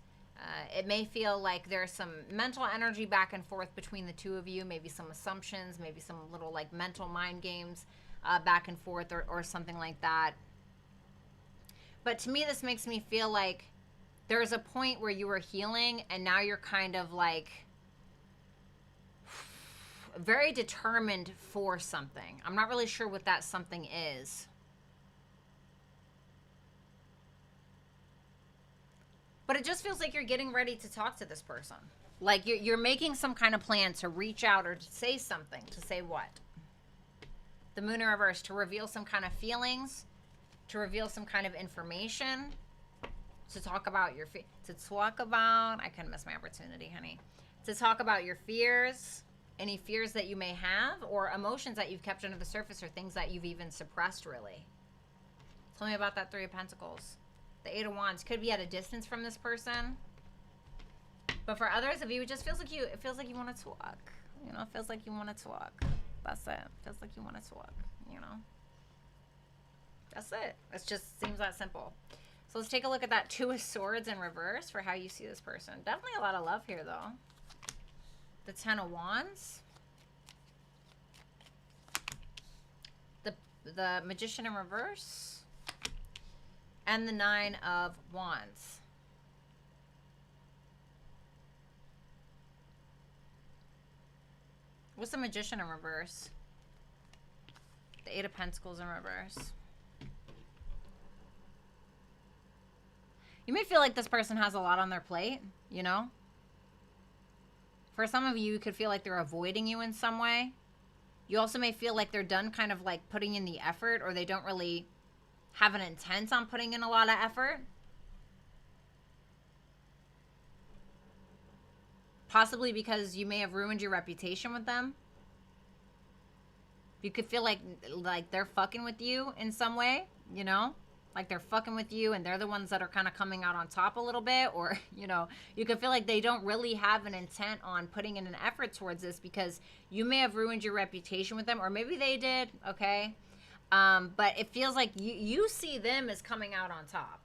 It may feel like there's some mental energy back and forth between the two of you. Maybe some assumptions. Maybe some little like mental mind games back and forth or something like that. But to me, this makes me feel like there's a point where you were healing and now you're kind of like very determined for something. I'm not really sure what that something is. But it just feels like you're getting ready to talk to this person. Like you're making some kind of plan to reach out or to say something. To say what? The Moon in reverse. To reveal some kind of feelings. To reveal some kind of information. To talk about your... I couldn't miss my opportunity, honey. To talk about your fears. Any fears that you may have. Or emotions that you've kept under the surface. Or things that you've even suppressed, really. Tell me about that Three of Pentacles. The Eight of Wands could be at a distance from this person, but for others of you, it just feels like it feels like you want to talk. You know, it feels like you want to talk. That's it. It feels like you want to talk. You know, that's it. It just seems that simple. So let's take a look at that Two of Swords in reverse for how you see this person. Definitely a lot of love here, though. The Ten of Wands. The Magician in reverse. And the Nine of Wands. What's the Magician in reverse? The Eight of Pentacles in reverse. You may feel like this person has a lot on their plate, you know? For some of you, you could feel like they're avoiding you in some way. You also may feel like they're done kind of like putting in the effort, or they don't really have an intent on putting in a lot of effort. Possibly because you may have ruined your reputation with them. You could feel like they're fucking with you in some way, you know? Like they're fucking with you and they're the ones that are kind of coming out on top a little bit. Or, you know, you could feel like they don't really have an intent on putting in an effort towards this because you may have ruined your reputation with them, or maybe they did, okay? But it feels like you see them as coming out on top.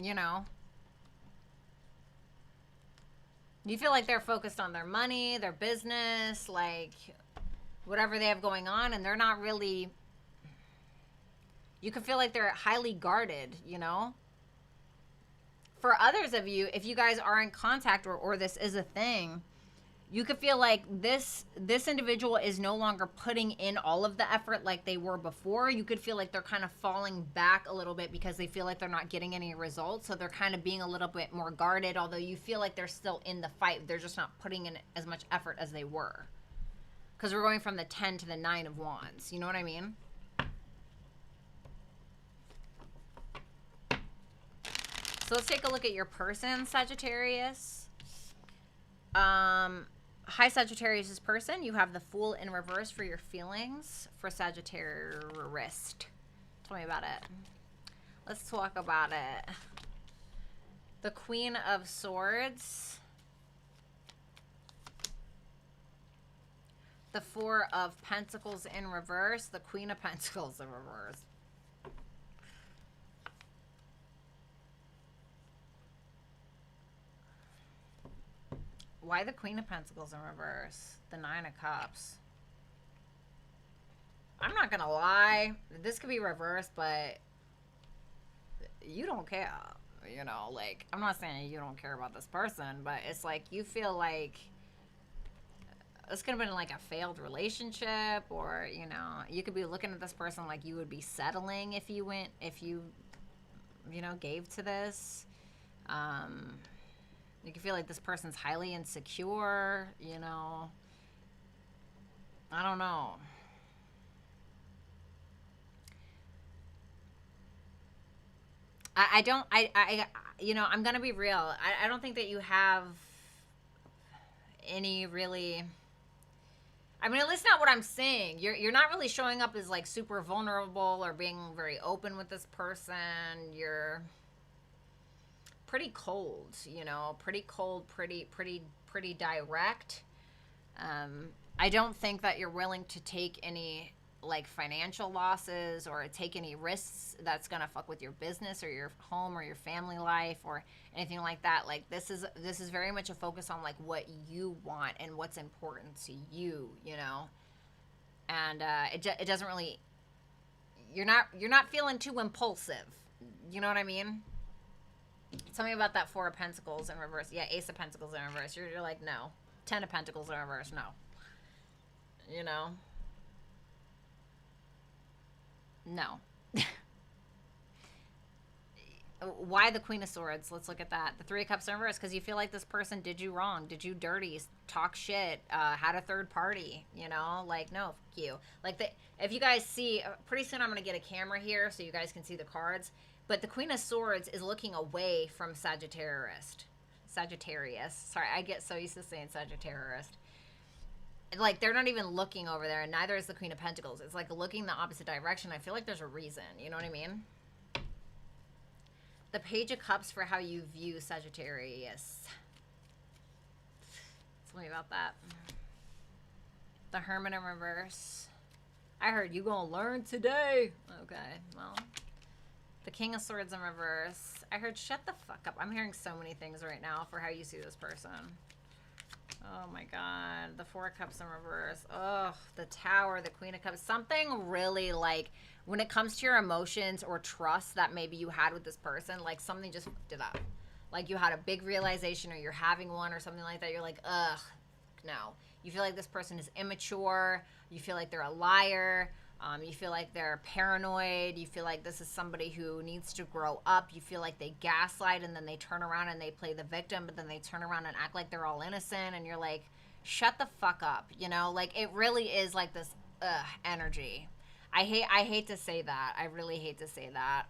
You know? You feel like they're focused on their money, their business, like whatever they have going on, and they're not really... You can feel like they're highly guarded, you know? For others of you, if you guys are in contact or this is a thing, you could feel like this individual is no longer putting in all of the effort like they were before. You could feel like they're kind of falling back a little bit because they feel like they're not getting any results. So they're kind of being a little bit more guarded, although you feel like they're still in the fight. They're just not putting in as much effort as they were. Because we're going from the 10 to the 9 of Wands. You know what I mean? So let's take a look at your person, Sagittarius. Hi, Sagittarius' person. You have the Fool in reverse for your feelings for Sagittarius. Tell me about it. Let's talk about it. The Queen of Swords. The Four of Pentacles in reverse. The Queen of Pentacles in reverse. Why the Queen of Pentacles in reverse? The Nine of Cups. I'm not gonna lie. This could be reversed, but you don't care. You know, like, I'm not saying you don't care about this person, but it's like you feel like this could have been like a failed relationship, or, you know, you could be looking at this person like you would be settling if you you know, gave to this. You can feel like this person's highly insecure, you know. I don't know. You know, I'm going to be real. I don't think that you have any really... I mean, at least not what I'm saying. You're not really showing up as, like, super vulnerable or being very open with this person. You're... pretty cold, you know, pretty cold, pretty direct. I don't think that you're willing to take any, like, financial losses or take any risks that's gonna fuck with your business or your home or your family life or anything like that. Like, this is very much a focus on, like, what you want and what's important to you, you know. And it doesn't really... You're not feeling too impulsive. You know what I mean? Tell me about that Four of Pentacles in reverse. Yeah, Ace of Pentacles in reverse. You're like, no. 10 of Pentacles in reverse, no. You know? No. Why the Queen of Swords? Let's look at that. The Three of Cups in reverse, because you feel like this person did you wrong, did you dirty, talk shit, had a third party, you know? Like, no, fuck you. Like, if you guys see, pretty soon I'm going to get a camera here so you guys can see the cards. But the Queen of Swords is looking away from Sagittarius. Sorry, I get so used to saying Sagittarius. Like, they're not even looking over there, and neither is the Queen of Pentacles. It's like looking the opposite direction. I feel like there's a reason. You know what I mean? The Page of Cups for how you view Sagittarius. Tell me about that. The Hermit in reverse. I heard you gonna learn today. Okay, well... The King of Swords in reverse. I heard shut the fuck up. I'm hearing so many things right now for how you see this person. Oh my god. The Four of Cups in reverse. Ugh. The Tower, the Queen of Cups. Something really, like, when it comes to your emotions or trust that maybe you had with this person, like, something just fucked it up. Like, you had a big realization or you're having one or something like that. You're like, ugh, no. You feel like this person is immature. You feel like they're a liar. You feel like they're paranoid. You feel like this is somebody who needs to grow up. You feel like they gaslight and then they turn around and they play the victim, but then they turn around and act like they're all innocent. And you're like, shut the fuck up. You know, like, it really is like this energy. I hate to say that. I really hate to say that.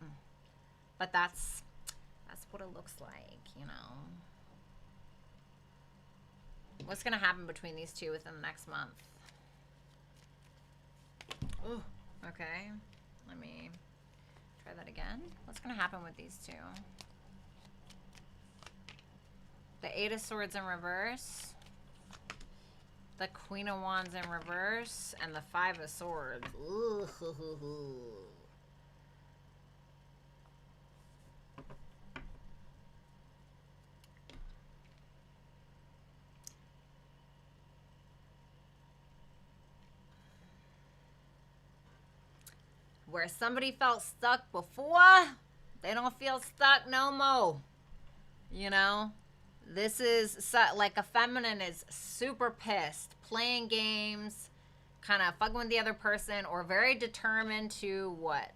But that's what it looks like, you know. What's going to happen between these two within the next month? Ooh. Okay, let me try that again. What's going to happen with these two? The Eight of Swords in reverse, the Queen of Wands in reverse, and the Five of Swords. Ooh, hoo, hoo, hoo. Where somebody felt stuck before, they don't feel stuck no more. You know? This is like a feminine is super pissed, playing games, kind of fucking with the other person, or very determined to what?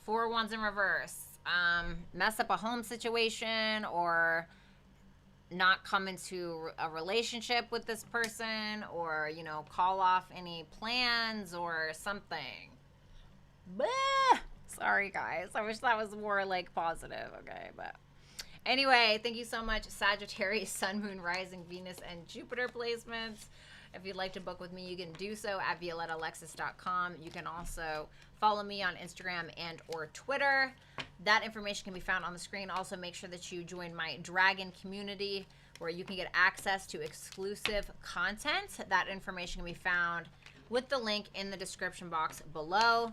Four of Wands in reverse. Mess up a home situation, or not come into a relationship with this person, or, you know, call off any plans or something. Bah! Sorry, guys. I wish that was more, like, positive, okay? But anyway, thank you so much, Sagittarius, Sun, Moon, Rising, Venus, and Jupiter placements. If you'd like to book with me, you can do so at ViolettaAlexis.com. You can also follow me on Instagram and or Twitter. That information can be found on the screen. Also, make sure that you join my Dragon community, where you can get access to exclusive content. That information can be found with the link in the description box below.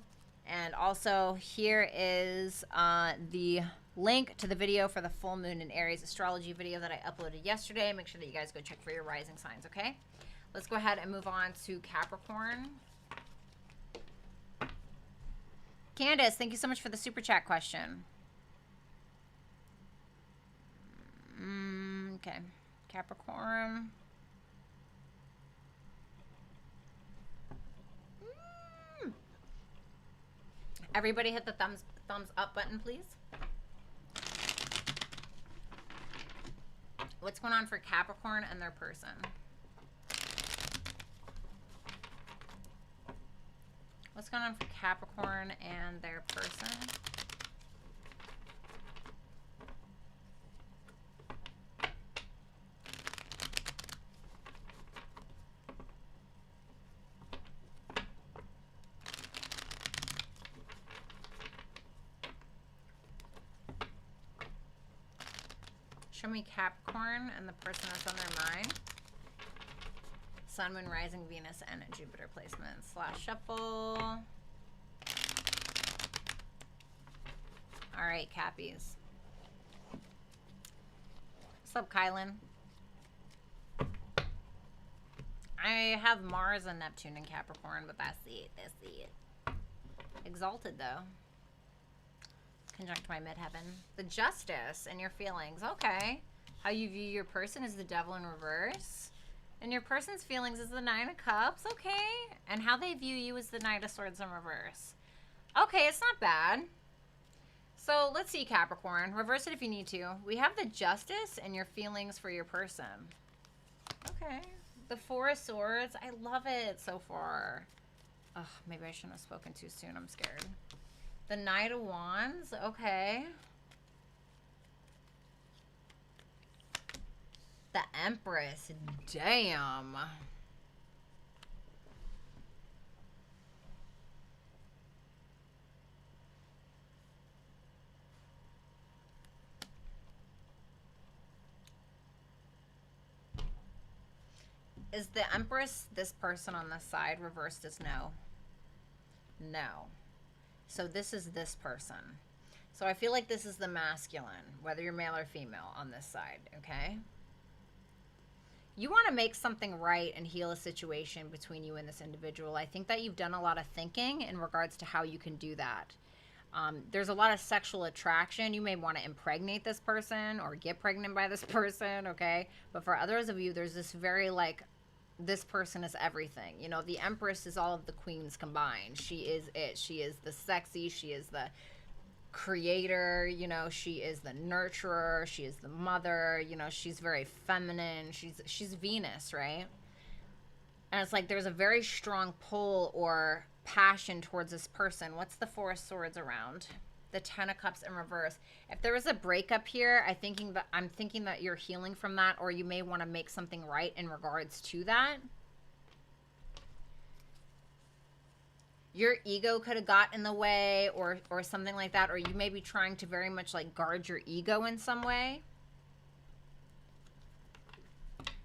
And also, here is the link to the video for the full moon in Aries astrology video that I uploaded yesterday. Make sure that you guys go check for your rising signs, okay? Let's go ahead and move on to Capricorn. Candace, thank you so much for the super chat question. Okay, Capricorn. Everybody hit the thumbs up button, please. What's going on for Capricorn and their person? What's going on for Capricorn and their person? Show me Capricorn and the person that's on their mind. Sun, Moon, Rising, Venus, and Jupiter placement. Slash shuffle. All right, Cappies. What's up, Kylan? I have Mars and Neptune in Capricorn, but that's it. That's it. Exalted, though. Conjunct my midheaven. The Justice and your feelings. Okay. How you view your person is the Devil in reverse. And your person's feelings is the Nine of Cups. Okay. And how they view you is the Knight of Swords in reverse. Okay, it's not bad. So let's see, Capricorn. Reverse it if you need to. We have the Justice and your feelings for your person. Okay. The Four of Swords. I love it so far. Ugh, maybe I shouldn't have spoken too soon. I'm scared. The Knight of Wands. Okay. The Empress. Damn. Is the Empress this person on this side? Reversed as no. No. So this is this person. So I feel like this is the masculine, whether you're male or female on this side, okay? You want to make something right and heal a situation between you and this individual. I think that you've done a lot of thinking in regards to how you can do that. There's a lot of sexual attraction. You may want to impregnate this person or get pregnant by this person, okay? But for others of you, there's this very, like, this person is everything. You know, the Empress is all of the queens combined. She is it. She is the sexy. She is the creator. You know, she is the nurturer. She is the mother. You know, she's very feminine. She's Venus, right? And it's like there's a very strong pull or passion towards this person. What's the Four of Swords around? The Ten of Cups in reverse. If there was a breakup here, I'm thinking that you're healing from that, or you may want to make something right in regards to that. your ego could have got in the way or something like that, or you may be trying to very much like guard your ego in some way.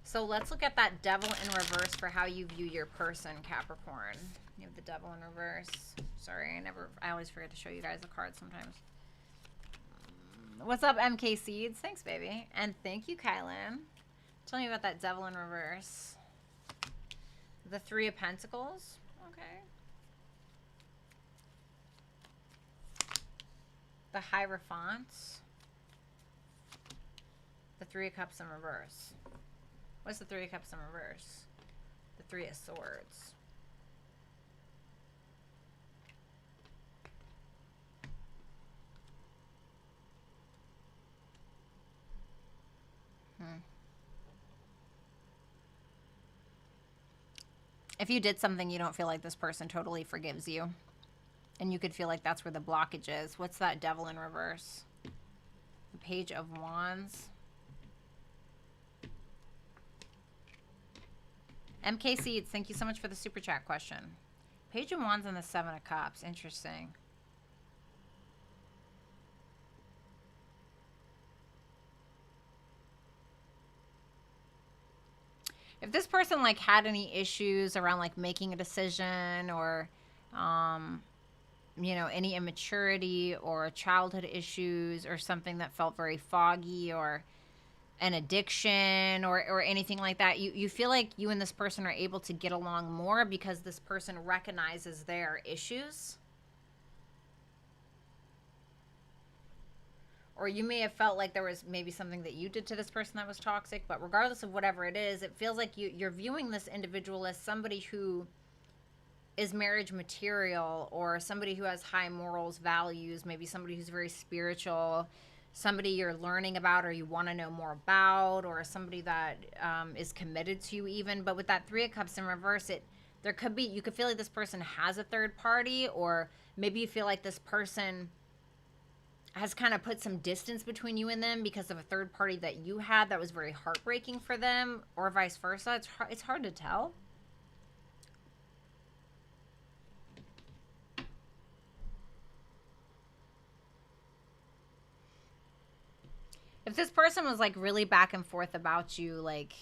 So let's look at that devil in reverse for how you view your person, Capricorn. You have the devil in reverse. Sorry, I always forget to show you guys the cards sometimes. What's up, MK Seeds? Thanks, baby. And thank you, Kylan. Tell me about that devil in reverse. The Three of Pentacles. Okay. The Hierophant. The Three of Cups in reverse. What's the Three of Cups in reverse? The Three of Swords. If you did something you don't feel like this person totally forgives you, and you could feel like that's where the blockage is. What's that devil in reverse? The Page of Wands. MK Seeds, thank you so much for the super chat question. Page of Wands and the Seven of Cups. Interesting. If this person like had any issues around like making a decision or you know, any immaturity or childhood issues or something that felt very foggy or an addiction or anything like that, you feel like you and this person are able to get along more because this person recognizes their issues. Or you may have felt like there was maybe something that you did to this person that was toxic, but regardless of whatever it is, it feels like you're viewing this individual as somebody who is marriage material or somebody who has high morals, values, maybe somebody who's very spiritual, somebody you're learning about or you want to know more about, or somebody that is committed to you even. But with that Three of Cups in reverse, there could be, you could feel like this person has a third party, or maybe you feel like this person has kind of put some distance between you and them because of a third party that you had that was very heartbreaking for them, or vice versa. It's hard to tell. If this person was like really back and forth about you, like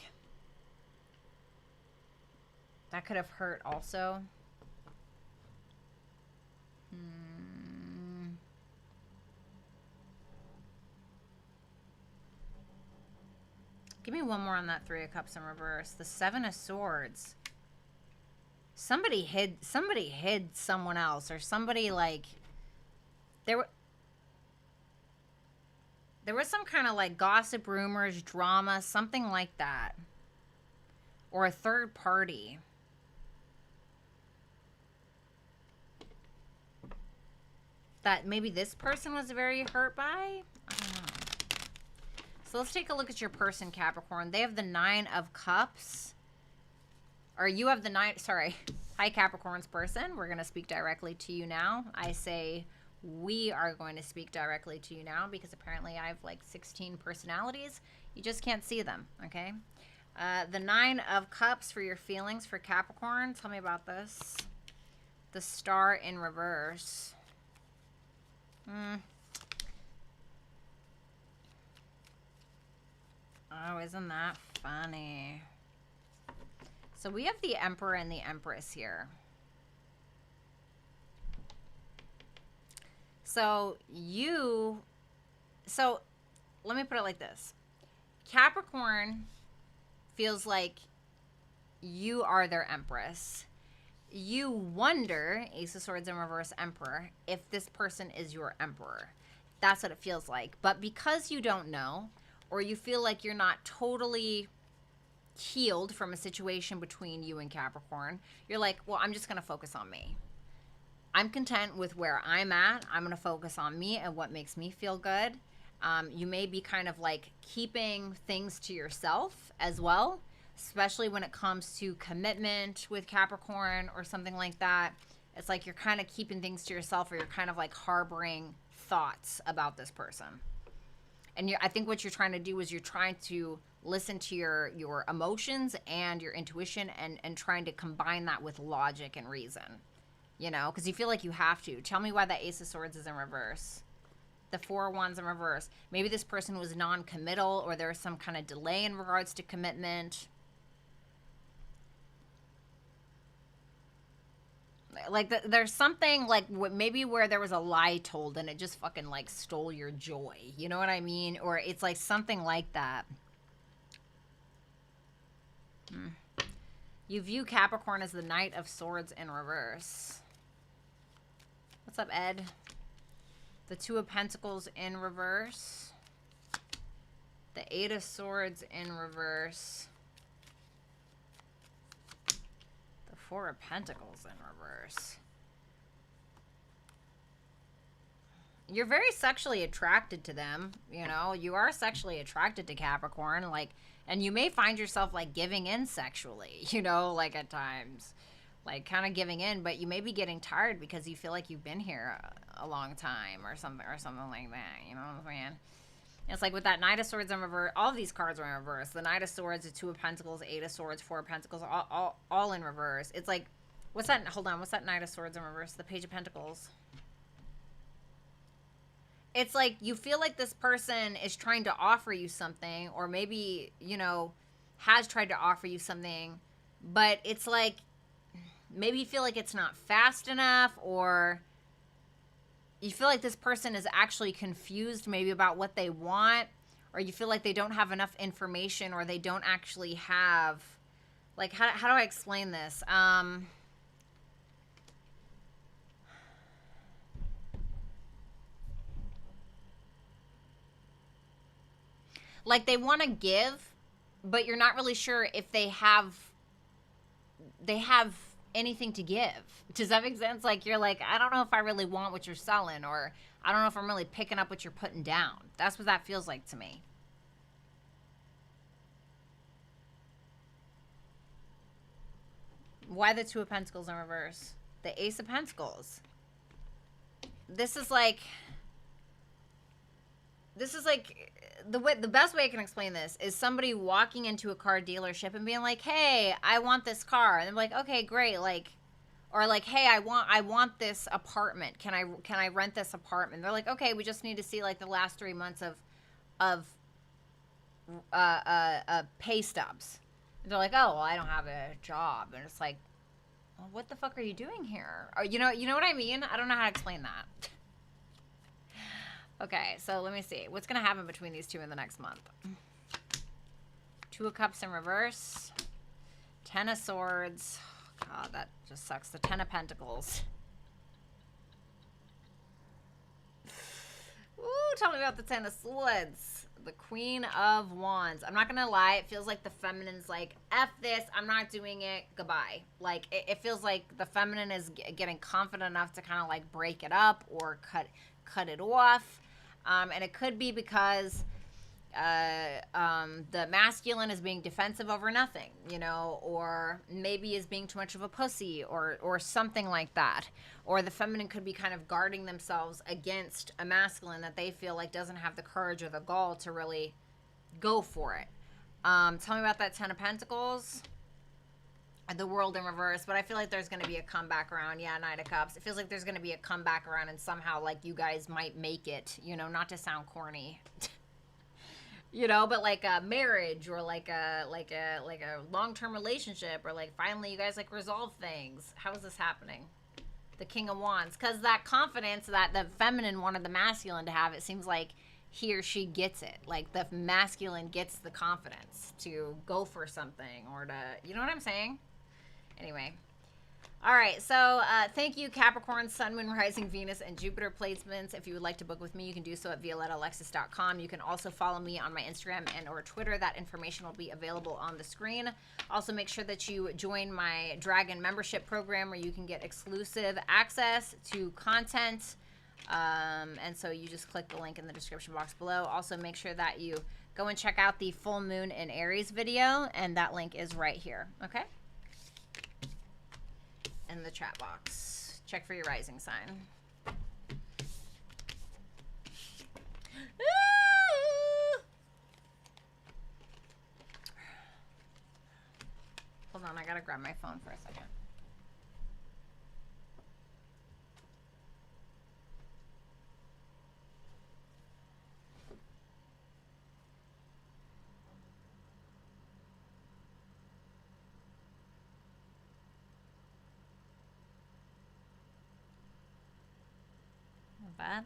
that could have hurt also. Give me one more on that Three of Cups in reverse. The Seven of Swords. Somebody hid someone else, or somebody like there was some kind of like gossip, rumors, drama, something like that. Or a third party. That maybe this person was very hurt by? I don't know. So let's take a look at your person, Capricorn. They have the Nine of Cups. Or you have the Nine, sorry. Hi, Capricorn's person. We're going to speak directly to you now. I say we are going to speak directly to you now because apparently I have like 16 personalities. You just can't see them, okay? The Nine of Cups for your feelings for Capricorn. Tell me about this. The Star in reverse. Oh, isn't that funny? So we have the Emperor and the Empress here. So let me put it like this. Capricorn feels like you are their Empress. You wonder, Ace of Swords in reverse, Emperor, if this person is your Emperor. That's what it feels like. But because you don't know, or you feel like you're not totally healed from a situation between you and Capricorn, you're like, well, I'm just going to focus on me. I'm content with where I'm at. I'm going to focus on me and what makes me feel good. You may be kind of like keeping things to yourself as well, especially when it comes to commitment with Capricorn or something like that. It's like you're kind of keeping things to yourself, or you're kind of like harboring thoughts about this person. And I think what you're trying to do is you're trying to listen to your emotions and your intuition and trying to combine that with logic and reason. you know, because you feel like you have to. Tell me why the Ace of Swords is in reverse. The Four of Wands in reverse. Maybe this person was non-committal, or there was some kind of delay in regards to commitment. Like, there's something, like, maybe where there was a lie told and it just fucking, like, stole your joy. You know what I mean? Or it's, like, something like that. You view Capricorn as the Knight of Swords in reverse. What's up, Ed? The Two of Pentacles in reverse. The Eight of Swords in reverse. The Four of Pentacles in reverse. You're very sexually attracted to them, you know. You are sexually attracted to Capricorn, like, and you may find yourself, like, giving in sexually, you know, like, at times. Like, kind of giving in, but you may be getting tired because you feel like you've been here a long time or something like that. You know what I'm saying? It's like with that Knight of Swords in reverse. All of these cards are in reverse. The Knight of Swords, the Two of Pentacles, Eight of Swords, Four of Pentacles, all in reverse. It's like, what's that? Hold on. What's that Knight of Swords in reverse? The Page of Pentacles. It's like you feel like this person is trying to offer you something, or maybe, you know, has tried to offer you something, but it's like, maybe you feel like it's not fast enough, or you feel like this person is actually confused maybe about what they want, or you feel like they don't have enough information, or they don't actually have, like, how do I explain this? Like, they want to give, but you're not really sure if they have anything to give. Does that make sense? Like, you're like, I don't know if I really want what you're selling, or I don't know if I'm really picking up what you're putting down. That's what that feels like to me. Why the Two of Pentacles in reverse? The Ace of Pentacles. This is like the best way I can explain this is somebody walking into a car dealership and being like, "Hey, I want this car," and they're like, "Okay, great," like, or like, "Hey, I want this apartment. Can I rent this apartment?" They're like, "Okay, we just need to see like the last 3 months of pay stubs." And they're like, "Oh, well, I don't have a job," and it's like, well, what the fuck are you doing here? Or you know what I mean? I don't know how to explain that. Okay, so let me see. What's going to happen between these two in the next month? Two of Cups in reverse. Ten of Swords. God, that just sucks. The Ten of Pentacles. Ooh, tell me about the Ten of Swords. The Queen of Wands. I'm not going to lie. It feels like the feminine's like, F this. I'm not doing it. Goodbye. Like, it feels like the feminine is getting confident enough to kind of like break it up or cut it off. And it could be because the masculine is being defensive over nothing, you know, or maybe is being too much of a pussy, or something like that. Or the feminine could be kind of guarding themselves against a masculine that they feel like doesn't have the courage or the gall to really go for it. Tell me about that Ten of Pentacles. The World in reverse, but I feel like there's going to be a comeback around. Yeah, Knight of Cups. It feels like there's going to be a comeback around, and somehow, like, you guys might make it, you know, not to sound corny, you know, but like a marriage, or like a long-term relationship, or like finally you guys like resolve things. How is this happening? The King of Wands, because that confidence that the feminine wanted the masculine to have, it seems like he or she gets it. Like, the masculine gets the confidence to go for something, or to, you know what I'm saying? Anyway, all right, so thank you, Capricorn, Sun, Moon, Rising, Venus, and Jupiter placements. If you would like to book with me, you can do so at violettaalexis.com. You can also follow me on my Instagram and or Twitter. That information will be available on the screen. Also, make sure that you join my Dragon membership program, where you can get exclusive access to content. And so you just click the link in the description box below. Also, make sure that you go and check out the full moon in Aries video, and that link is right here, okay? In the chat box. Check for your rising sign. Hold on, I gotta grab my phone for a second. bet.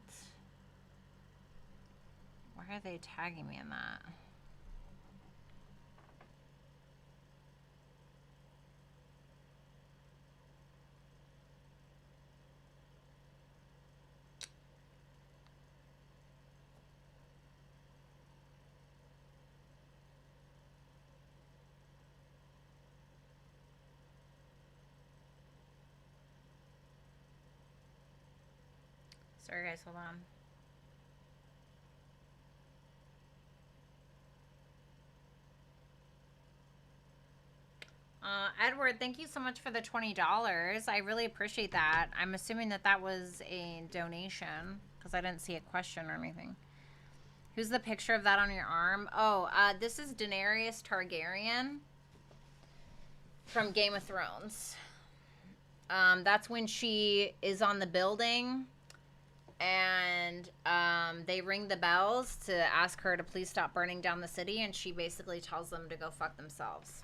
Why are they tagging me in that? Sorry guys, hold on. Edward, thank you so much for the $20. I really appreciate that. I'm assuming that that was a donation because I didn't see a question or anything. Who's the picture of that on your arm? Oh, this is Daenerys Targaryen from Game of Thrones. That's when she is on the building and they ring the bells to ask her to please stop burning down the city, and she basically tells them to go fuck themselves.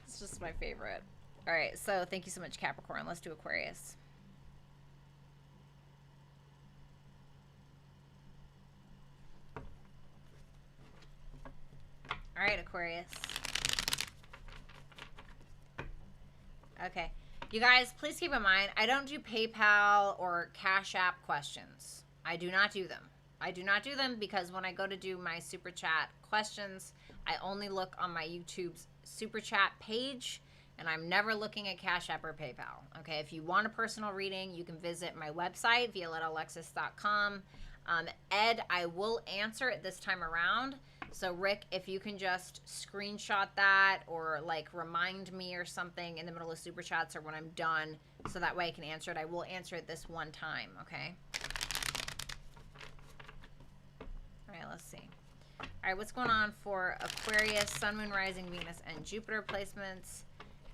It's just my favorite. All right, so thank you so much, Capricorn. Let's do Aquarius. All right, Aquarius. Okay. You guys, please keep in mind, I don't do PayPal or Cash App questions. I do not do them. I do not do them because when I go to do my Super Chat questions, I only look on my YouTube's Super Chat page, and I'm never looking at Cash App or PayPal. Okay, if you want a personal reading, you can visit my website, violettaalexis.com. Ed, I will answer it this time around. So Rick, if you can just screenshot that or like remind me or something in the middle of Super Chats or when I'm done, so that way I can answer it. I will answer it this one time, okay? All right, let's see. All right, what's going on for Aquarius, Sun, Moon, Rising, Venus, and Jupiter placements,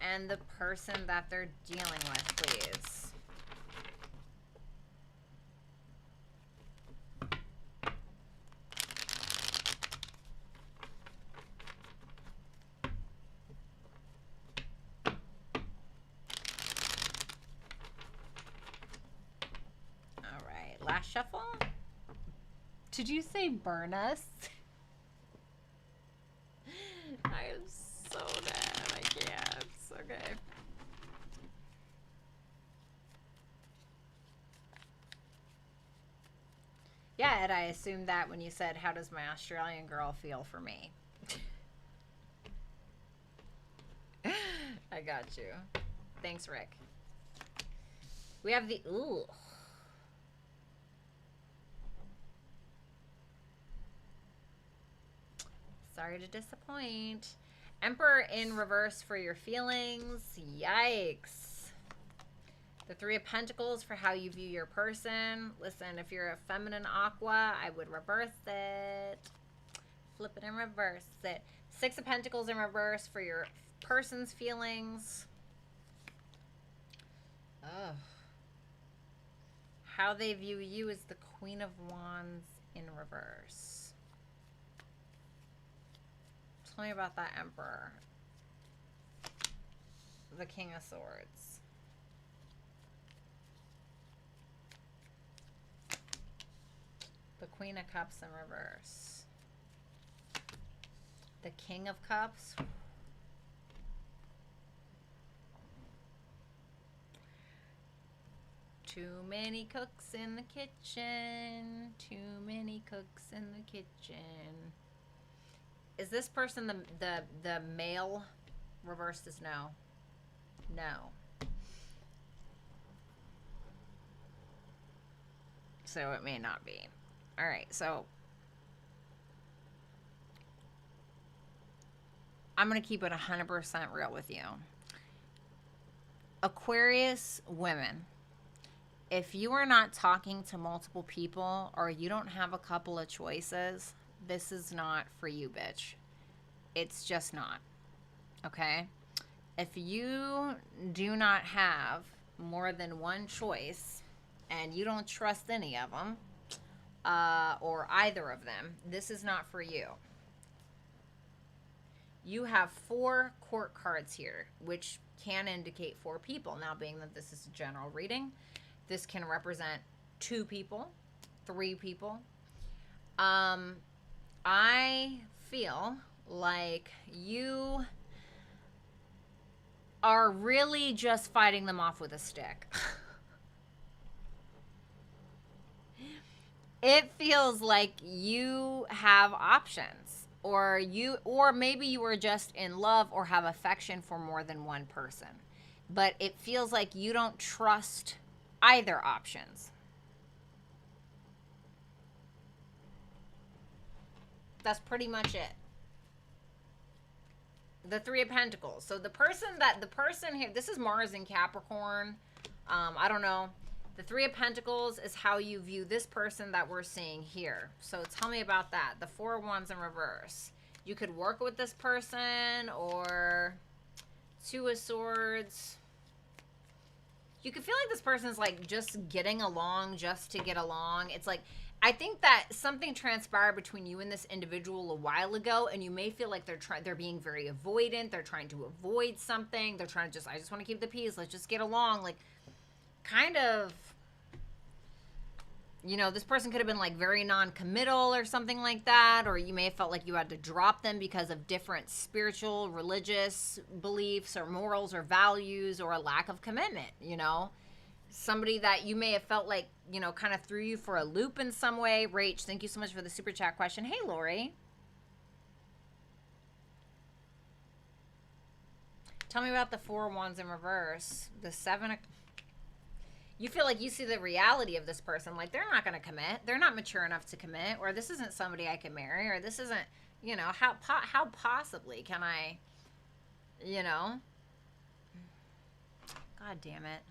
and the person that they're dealing with, please? Last shuffle? Did you say burn us? I am so dead. I can't. Okay. Yeah, Ed, I assumed that when you said, how does my Australian girl feel for me? I got you. Thanks, Rick. We have the... Ooh. Sorry to disappoint. Emperor in reverse for your feelings. Yikes. The Three of Pentacles for how you view your person. Listen, if you're a feminine aqua, I would reverse it. Flip it and reverse it. Six of Pentacles in reverse for your person's feelings. Oh. How they view you is the Queen of Wands in reverse. Tell me about that Emperor. The King of Swords. The Queen of Cups in reverse. The King of Cups. Too many cooks in the kitchen. Too many cooks in the kitchen. Is this person the male? Reversed is no. No. So it may not be. All right, so I'm going to keep it 100% real with you. Aquarius women, if you are not talking to multiple people or you don't have a couple of choices, this is not for you, bitch. It's just not. Okay? If you do not have more than one choice and you don't trust any of them, or either of them, this is not for you. you have 4 court cards here, which can indicate 4 people. Now, being that this is a general reading, this can represent 2 people, 3 people. I feel like you are really just fighting them off with a stick. It feels like you have options, or maybe you are just in love or have affection for more than one person. But it feels like you don't trust either options. That's pretty much it. The 3 of Pentacles. So the person here, this is Mars in Capricorn. I don't know. The 3 of Pentacles is how you view this person that we're seeing here. So tell me about that. The 4 of Wands in reverse. You could work with this person, or 2 of Swords. You could feel like this person's like just getting along just to get along. It's like, I think that something transpired between you and this individual a while ago, and you may feel like they're being very avoidant. They're trying to avoid something. They're trying to I just want to keep the peace. Let's just get along. Like, kind of, you know, this person could have been like very non-committal or something like that, or you may have felt like you had to drop them because of different spiritual, religious beliefs or morals or values, or a lack of commitment, you know. Somebody that you may have felt like, you know, kind of threw you for a loop in some way. Rach, thank you so much for the super chat question. Hey, Lori. Tell me about the 4 of Wands in reverse. The 7 of... You feel like you see the reality of this person. Like, they're not going to commit. They're not mature enough to commit. Or this isn't somebody I can marry. Or this isn't, you know, how possibly can I, you know? God damn it.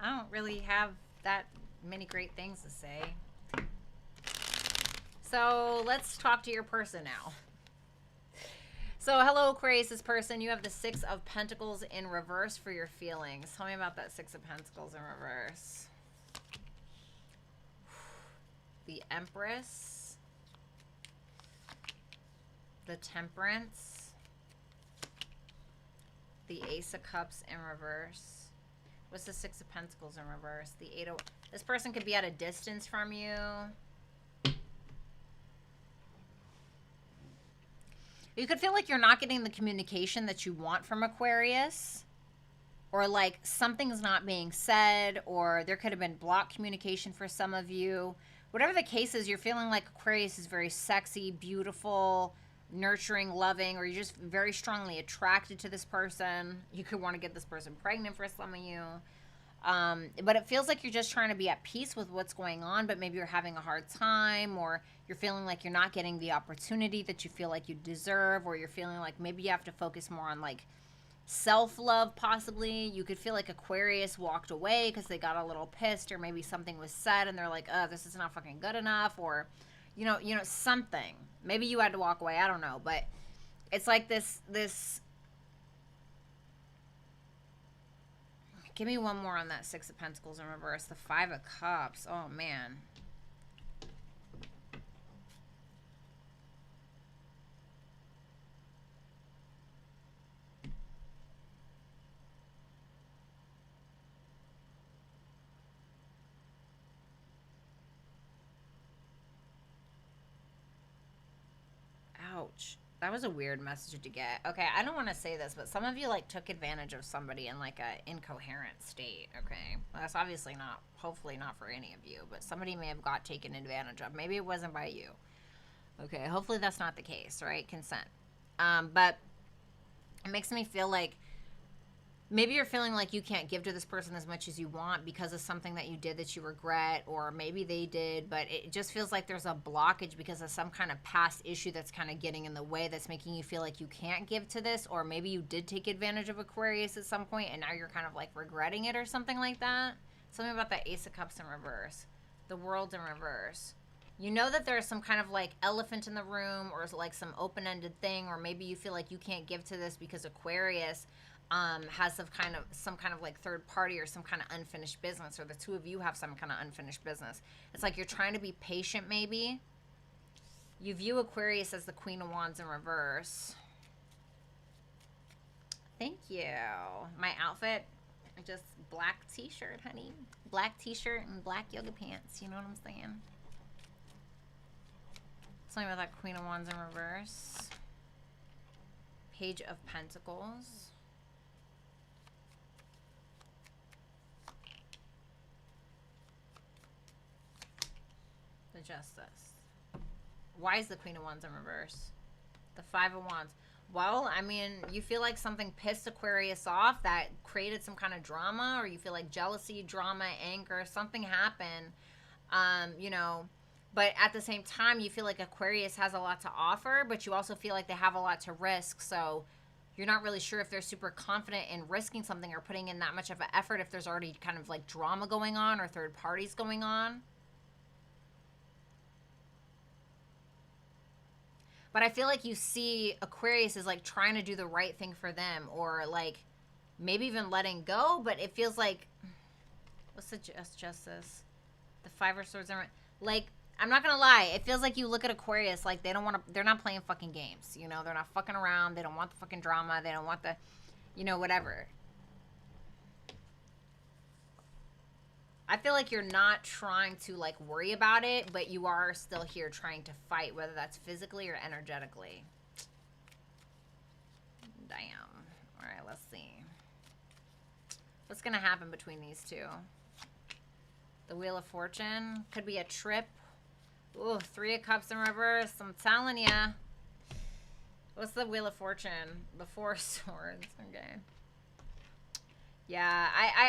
I don't really have that many great things to say. So let's talk to your person now. So hello, Aquarius person. You have the 6 of Pentacles in reverse for your feelings. Tell me about that 6 of Pentacles in reverse. The Empress. The Temperance. The Ace of Cups in reverse. What's the 6 of Pentacles in reverse? The 8 of... This person could be at a distance from you. You could feel like you're not getting the communication that you want from Aquarius. Or like something's not being said. Or there could have been blocked communication for some of you. Whatever the case is, you're feeling like Aquarius is very sexy, beautiful, nurturing, loving, or you're just very strongly attracted to this person. You could want to get this person pregnant for some of you. But it feels like you're just trying to be at peace with what's going on, but maybe you're having a hard time, or you're feeling like you're not getting the opportunity that you feel like you deserve, or you're feeling like maybe you have to focus more on like self-love possibly. You could feel like Aquarius walked away because they got a little pissed, or maybe something was said and they're like, oh, this is not fucking good enough, or you know, something. Maybe you had to walk away. I don't know. But it's like this. Give me one more on that 6 of Pentacles in reverse. The 5 of Cups. Oh, man. Ouch. That was a weird message to get. Okay, I don't want to say this, but some of you like took advantage of somebody in like a incoherent state. Okay, well, that's obviously not, hopefully not for any of you, but somebody may have got taken advantage of. Maybe it wasn't by you. Okay, hopefully that's not the case, right? Consent. But it makes me feel like maybe you're feeling like you can't give to this person as much as you want because of something that you did that you regret, or maybe they did, but it just feels like there's a blockage because of some kind of past issue that's kind of getting in the way, that's making you feel like you can't give to this, or maybe you did take advantage of Aquarius at some point and now you're kind of like regretting it or something like that. Something about that Ace of Cups in reverse. The World in reverse. You know that there's some kind of like elephant in the room, or like some open-ended thing, or maybe you feel like you can't give to this because Aquarius has some kind of like third party or some kind of unfinished business, or the two of you have some kind of unfinished business. It's like you're trying to be patient maybe. You view Aquarius as the Queen of Wands in reverse. Thank you. My outfit, just black t-shirt, honey. Black t-shirt and black yoga pants. You know what I'm saying? Something about that Queen of Wands in reverse. Page of Pentacles. The Justice. Why is the Queen of Wands in reverse? The Five of Wands. Well, I mean, you feel like something pissed Aquarius off that created some kind of drama, or you feel like jealousy, drama, anger, something happened, you know, but at the same time, you feel like Aquarius has a lot to offer, but you also feel like they have a lot to risk, so you're not really sure if they're super confident in risking something or putting in that much of an effort if there's already kind of like drama going on or third parties going on. But I feel like you see Aquarius is like trying to do the right thing for them, or like maybe even letting go. But it feels like, what's the Justice? The Five of Swords. Like, I'm not gonna lie, it feels like you look at Aquarius like they don't want to. They're not playing fucking games. You know, they're not fucking around. They don't want the fucking drama. They don't want the, you know, whatever. I feel like you're not trying to like worry about it, but you are still here trying to fight, whether that's physically or energetically. Damn. All right, let's see. What's going to happen between these two? The Wheel of Fortune. Could be a trip. Ooh, Three of Cups in reverse. I'm telling ya. What's the Wheel of Fortune? The Four of Swords. Okay. Yeah,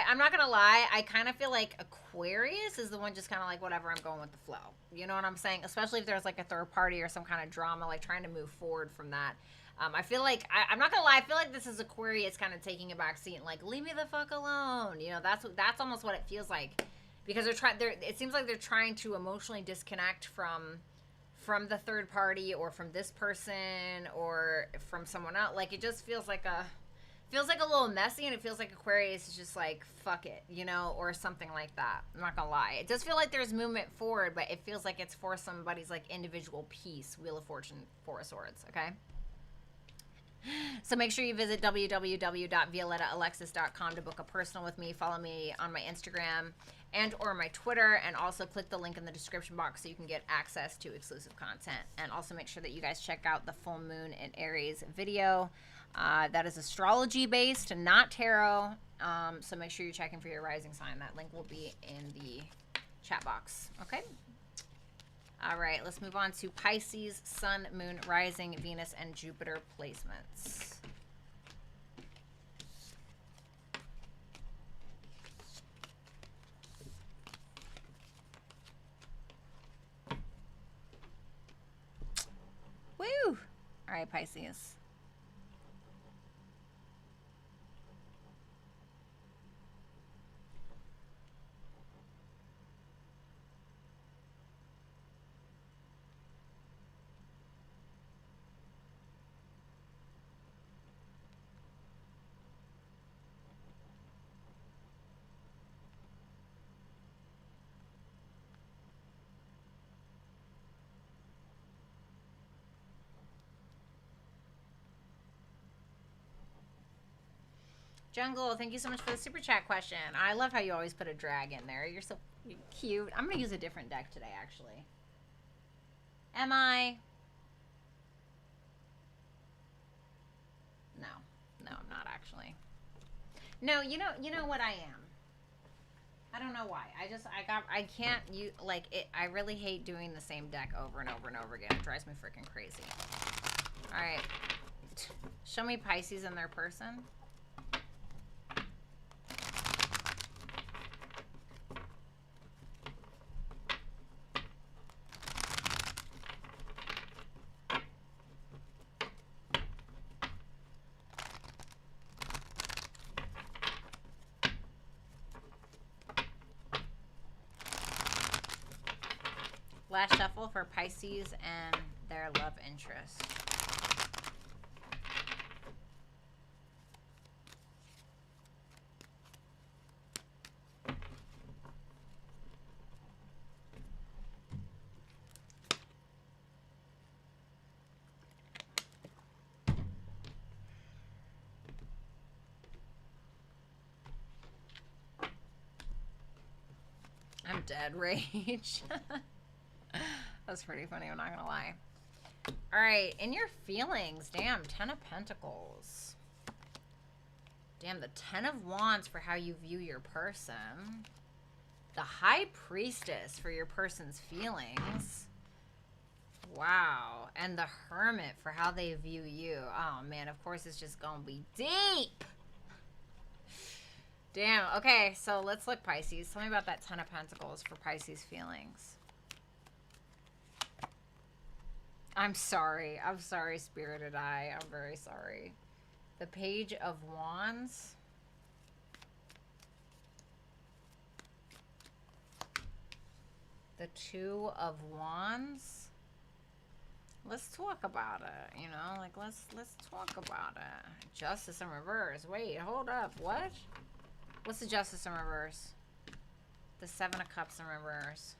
I'm not going to lie. I kind of feel like Aquarius is the one just kind of like, whatever, I'm going with the flow. You know what I'm saying? Especially if there's like a third party or some kind of drama, like trying to move forward from that. I feel like, I'm not going to lie, I feel like this is Aquarius kind of taking a back seat and like, leave me the fuck alone. You know, that's almost what it feels like. Because it seems like they're trying to emotionally disconnect from the third party or from this person or from someone else. Like, it just feels like a little messy, and it feels like Aquarius is just like, fuck it, you know, or something like that. I'm not gonna lie. It does feel like there's movement forward, but it feels like it's for somebody's like individual piece. Wheel of Fortune, Four of Swords, okay? So make sure you visit www.violettaalexis.com to book a personal with me. Follow me on my Instagram and or my Twitter, and also click the link in the description box so you can get access to exclusive content. And also make sure that you guys check out the full moon in Aries video. That is astrology based and not tarot. So make sure you're checking for your rising sign. That link will be in the chat box. Okay. All right, let's move on to Pisces, Sun, Moon, Rising, Venus, and Jupiter placements. Woo! All right, Pisces. Jungle, thank you so much for the super chat question. I love how you always put a drag in there. You're so cute. I'm going to use a different deck today, actually. Am I? No. No, I'm not actually. No, you know what I am. I don't know why. I can't, I really hate doing the same deck over and over and over again. It drives me freaking crazy. All right. Show me Pisces in their person. Last shuffle for Pisces and their love interest. dead rage. That's pretty funny, I'm not gonna lie. All right, in your feelings, damn, 10 of Pentacles. Damn, the 10 of Wands for how you view your person. The High Priestess for your person's feelings. Wow. And the Hermit for how they view you. Oh, man, of course it's just gonna be deep. Damn. Okay, so let's look, Pisces. Tell me about that 10 of Pentacles for Pisces feelings. I'm sorry. I'm sorry, Spirited Eye. I'm very sorry. The Page of Wands. The Two of Wands. Let's talk about it, you know? Like, let's talk about it. Justice in reverse. Wait, hold up. What? What's the Justice in reverse? The Seven of Cups in reverse.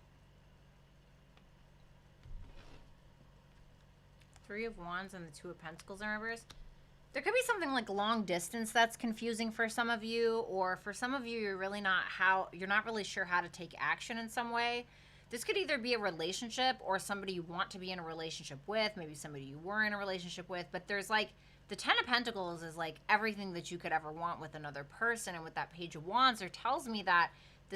Three of Wands and the Two of Pentacles in reverse. There could be something like long distance that's confusing for some of you, or for some of you, you're not really sure how to take action in some way. This could either be a relationship or somebody you want to be in a relationship with, maybe somebody you were in a relationship with, but there's like, the 10 of Pentacles is like everything that you could ever want with another person, and with that Page of Wands, this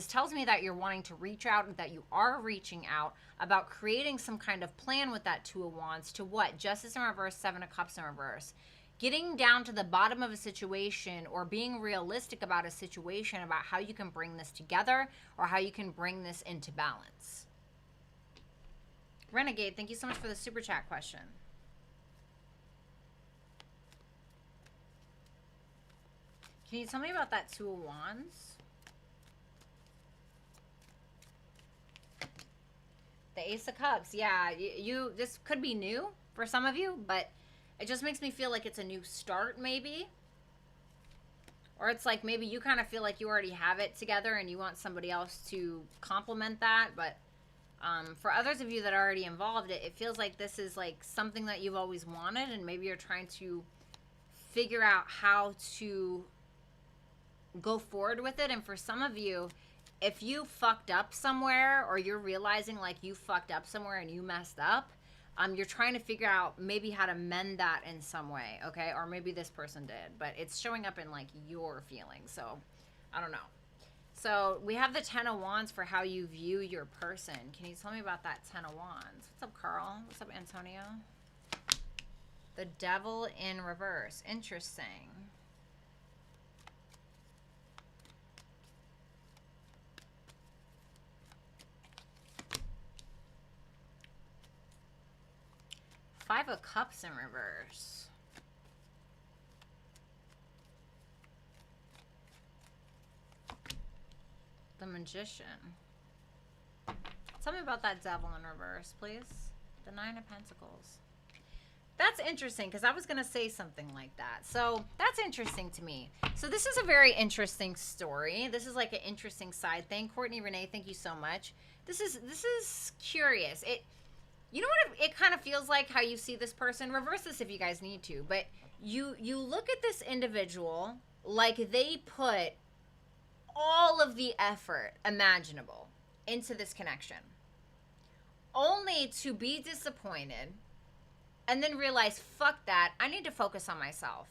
tells me that you're wanting to reach out, and that you are reaching out about creating some kind of plan with that Two of Wands to what? Justice in reverse, Seven of Cups in reverse. Getting down to the bottom of a situation, or being realistic about a situation, about how you can bring this together or how you can bring this into balance. Renegade, thank you so much for the super chat question. Can you tell me about that Two of Wands? The Ace of Cups. Yeah, this could be new for some of you, but it just makes me feel like it's a new start, maybe. Or it's like maybe you kind of feel like you already have it together and you want somebody else to complement that. But for others of you that are already involved, it feels like this is like something that you've always wanted, and maybe you're trying to figure out how to go forward with it. And for some of you, if you fucked up somewhere, or you're realizing like you fucked up somewhere and you messed up, you're trying to figure out maybe how to mend that in some way, okay? Or maybe this person did, but it's showing up in like your feelings, so I don't know. So we have the 10 of Wands for how you view your person. Can you tell me about that 10 of Wands? What's up, Carl? What's up, Antonio? The Devil in reverse. Interesting. Five of Cups in reverse. The Magician. Tell me about that Devil in reverse, please. The Nine of Pentacles. That's interesting, because I was going to say something like that. So that's interesting to me. So this is a very interesting story. This is like an interesting side thing. Courtney Renee, thank you so much. This is curious. You know what it kind of feels like, how you see this person? Reverse this if you guys need to. But you look at this individual like they put all of the effort imaginable into this connection, only to be disappointed and then realize, fuck that, I need to focus on myself.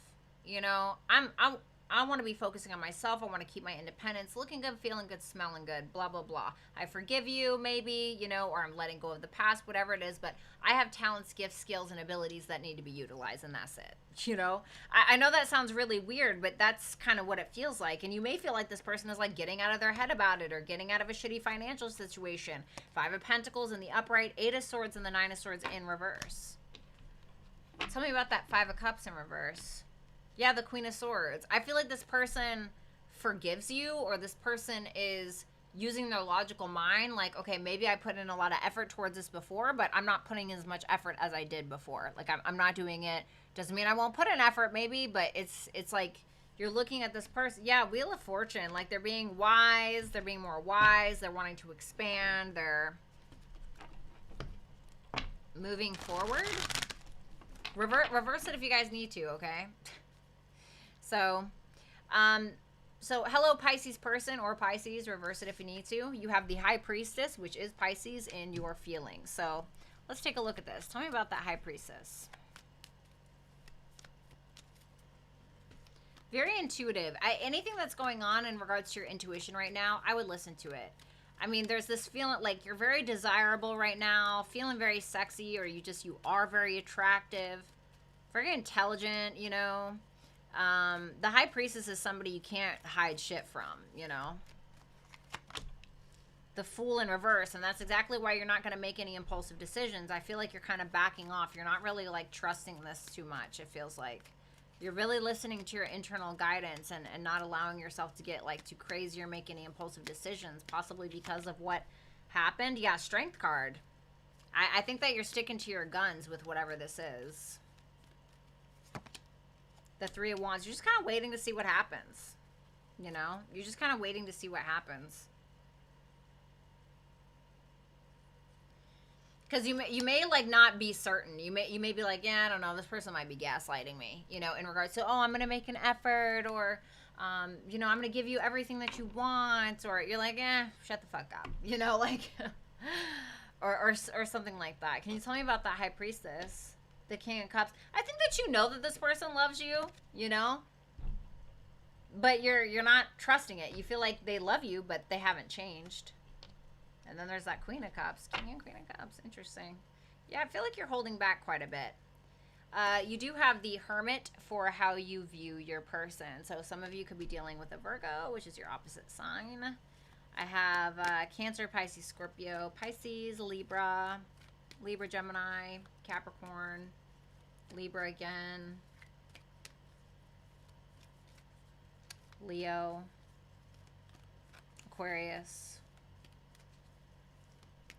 You know, I want to be focusing on myself. I want to keep my independence, looking good, feeling good, smelling good, blah, blah, blah. I forgive you, maybe, you know, or I'm letting go of the past, whatever it is, but I have talents, gifts, skills, and abilities that need to be utilized, and that's it, you know? I know that sounds really weird, but that's kind of what it feels like, and you may feel like this person is, like, getting out of their head about it, or getting out of a shitty financial situation. Five of Pentacles in the upright, Eight of Swords, and the Nine of Swords in reverse. Tell me about that Five of Cups in reverse. Yeah, the Queen of Swords. I feel like this person forgives you, or this person is using their logical mind. Like, okay, maybe I put in a lot of effort towards this before, but I'm not putting in as much effort as I did before. Like, I'm not doing it. Doesn't mean I won't put in effort, maybe, but it's like you're looking at this person. Yeah, Wheel of Fortune. Like, they're being wise. They're being more wise. They're wanting to expand. They're moving forward. Reverse it if you guys need to, okay? So So hello Pisces person, or Pisces, reverse it if you need to. You have the High Priestess, which is Pisces, in your feelings. So let's take a look at this. Tell me about that High Priestess. Very intuitive. Anything that's going on in regards to your intuition right now, I would listen to it. I mean, there's this feeling like you're very desirable right now, feeling very sexy, or you are very attractive, very intelligent, you know. The High Priestess is somebody you can't hide shit from, you know. The Fool in reverse, and that's exactly why you're not going to make any impulsive decisions. I feel like you're kind of backing off. You're not really, like, trusting this too much, it feels like. You're really listening to your internal guidance and not allowing yourself to get, like, too crazy or make any impulsive decisions, possibly because of what happened. Yeah, Strength card. I think that you're sticking to your guns with whatever this is. The Three of Wands. You're just kind of waiting to see what happens. You know? You're just kind of waiting to see what happens. Because you may like not be certain. You may be like, yeah, I don't know, this person might be gaslighting me, you know, in regards to, oh, I'm gonna make an effort, or you know, I'm gonna give you everything that you want, or you're like, shut the fuck up, you know, like or something like that. Can you tell me about that High Priestess? The King of Cups. I think that you know that this person loves you, you know, but you're not trusting it. You feel like they love you, but they haven't changed. And then there's that Queen of Cups. King and Queen of Cups. Interesting. Yeah, I feel like you're holding back quite a bit. You do have the Hermit for how you view your person. So some of you could be dealing with a Virgo, which is your opposite sign. I have Cancer, Pisces, Scorpio, Pisces, Libra, Gemini, Capricorn, Libra again, Leo, Aquarius.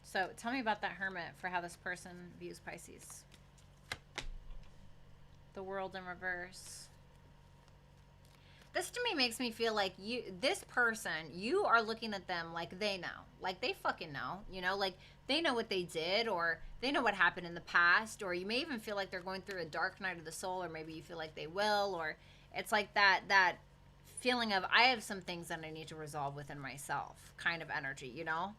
So tell me about that Hermit for how this person views Pisces. The World in reverse. This to me makes me feel like this person, you are looking at them like they know. Like they fucking know, you know, like they know what they did, or they know what happened in the past, or you may even feel like they're going through a dark night of the soul, or maybe you feel like they will, or it's like that feeling of, I have some things that I need to resolve within myself kind of energy, you know?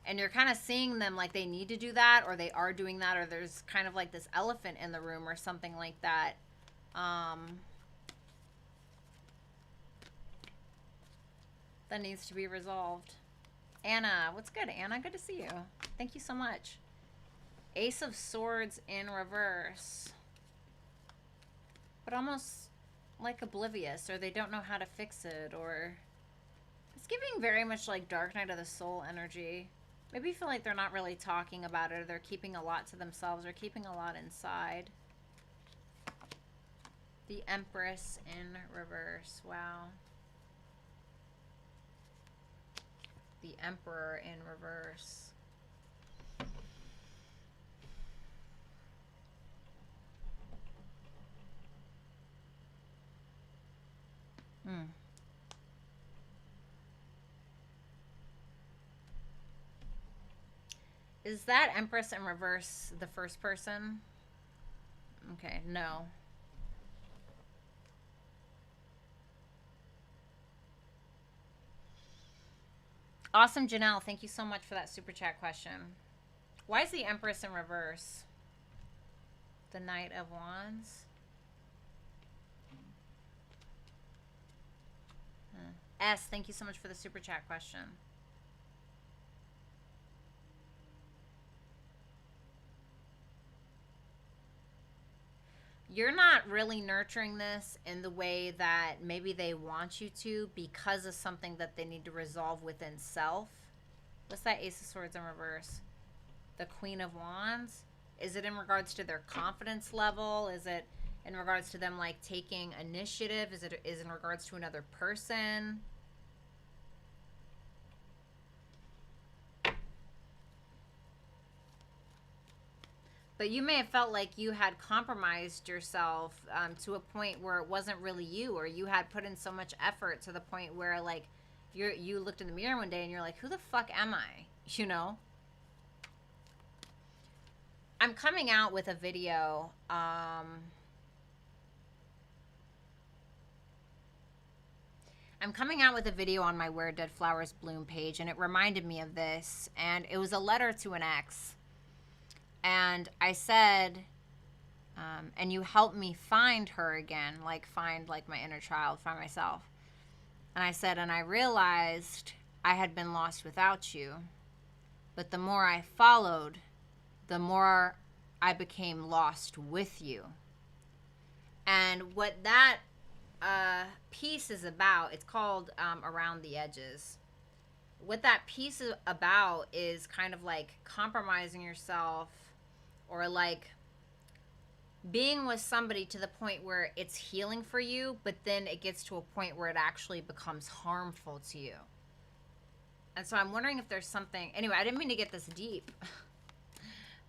And you're kind of seeing them like they need to do that, or they are doing that, or there's kind of like this elephant in the room or something like that. That needs to be resolved. Anna, what's good, Anna? Good to see you. Thank you so much. Ace of Swords in reverse. But almost like oblivious, or they don't know how to fix it, or it's giving very much like Dark Night of the Soul energy. Maybe you feel like they're not really talking about it, or they're keeping a lot to themselves, or keeping a lot inside. The Empress in reverse. Wow. The Emperor in reverse. Is that Empress in reverse the first person? Okay, no. Awesome, Janelle. Thank you so much for that super chat question. Why is the Empress in reverse? The Knight of Wands? S, thank you so much for the super chat question. You're not really nurturing this in the way that maybe they want you to, because of something that they need to resolve within self. What's that Ace of Swords in reverse? The Queen of Wands? Is it in regards to their confidence level? Is it in regards to them like taking initiative? Is it in regards to another person? But you may have felt like you had compromised yourself to a point where it wasn't really you, or you had put in so much effort to the point where like you looked in the mirror one day and you're like, who the fuck am I? You know? I'm coming out with a video. I'm I'm coming out with a video on my Where Dead Flowers Bloom page, and it reminded me of this. And it was a letter to an ex. And I said, and you helped me find her again, like find like my inner child, find myself. And I said, and I realized I had been lost without you. But the more I followed, the more I became lost with you. And what that piece is about, it's called Around the Edges. What that piece is about is kind of like compromising yourself, or like being with somebody to the point where it's healing for you, but then it gets to a point where it actually becomes harmful to you. And so I'm wondering if there's something, anyway, I didn't mean to get this deep,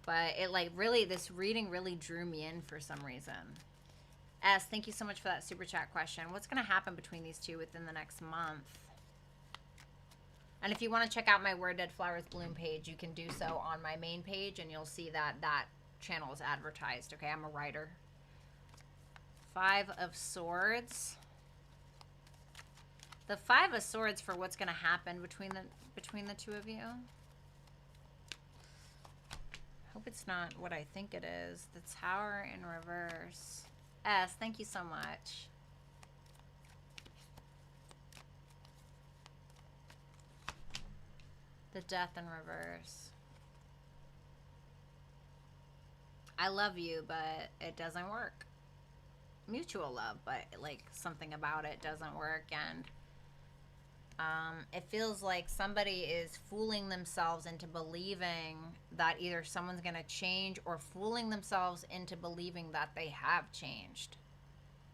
but it like really, this reading really drew me in for some reason. S, thank you so much for that super chat question. What's going to happen between these two within the next month? And if you want to check out my Where Dead Flowers Bloom page, you can do so on my main page, and you'll see that that channel is advertised. Okay, I'm a writer. 5 of Swords. The 5 of Swords for what's going to happen between the two of you. Hope it's not what I think it is. The Tower in reverse. S, thank you so much. The Death in reverse. I love you, but it doesn't work. Mutual love, but like something about it doesn't work, and it feels like somebody is fooling themselves into believing that either someone's going to change, or fooling themselves into believing that they have changed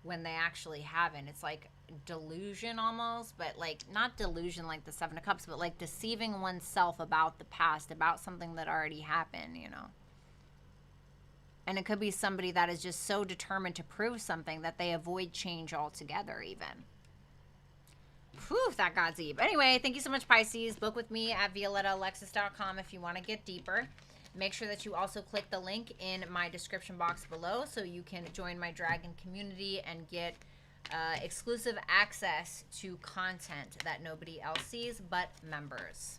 when they actually haven't. It's like delusion almost, but like not delusion like the 7 of Cups, but like deceiving oneself about the past, about something that already happened, you know. And it could be somebody that is just so determined to prove something that they avoid change altogether even. Whew, that got deep. Anyway, thank you so much, Pisces. Book with me at violettaalexis.com if you want to get deeper. Make sure that you also click the link in my description box below so you can join my dragon community and get exclusive access to content that nobody else sees but members.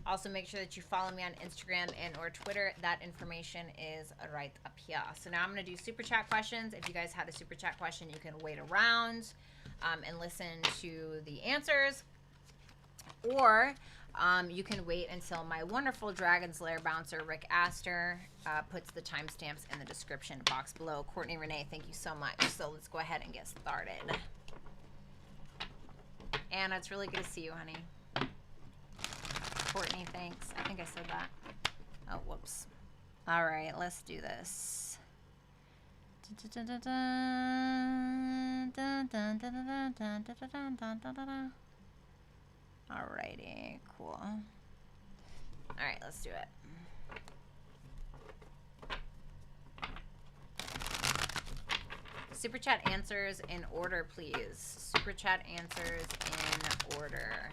Also, make sure that you follow me on Instagram and or Twitter. That information is right up here. So now I'm going to do super chat questions. If you guys had a super chat question, you can wait around and listen to the answers. Or you can wait until my wonderful Dragon's Lair bouncer, Rick Astor, puts the timestamps in the description box below. Courtney Renee, thank you so much. So let's go ahead and get started. Anna, it's really good to see you, honey. Courtney, thanks. I think I said that. Oh, whoops. All right, let's do this. Alrighty, cool. All right, let's do it. Super chat answers in order, please. Super chat answers in order.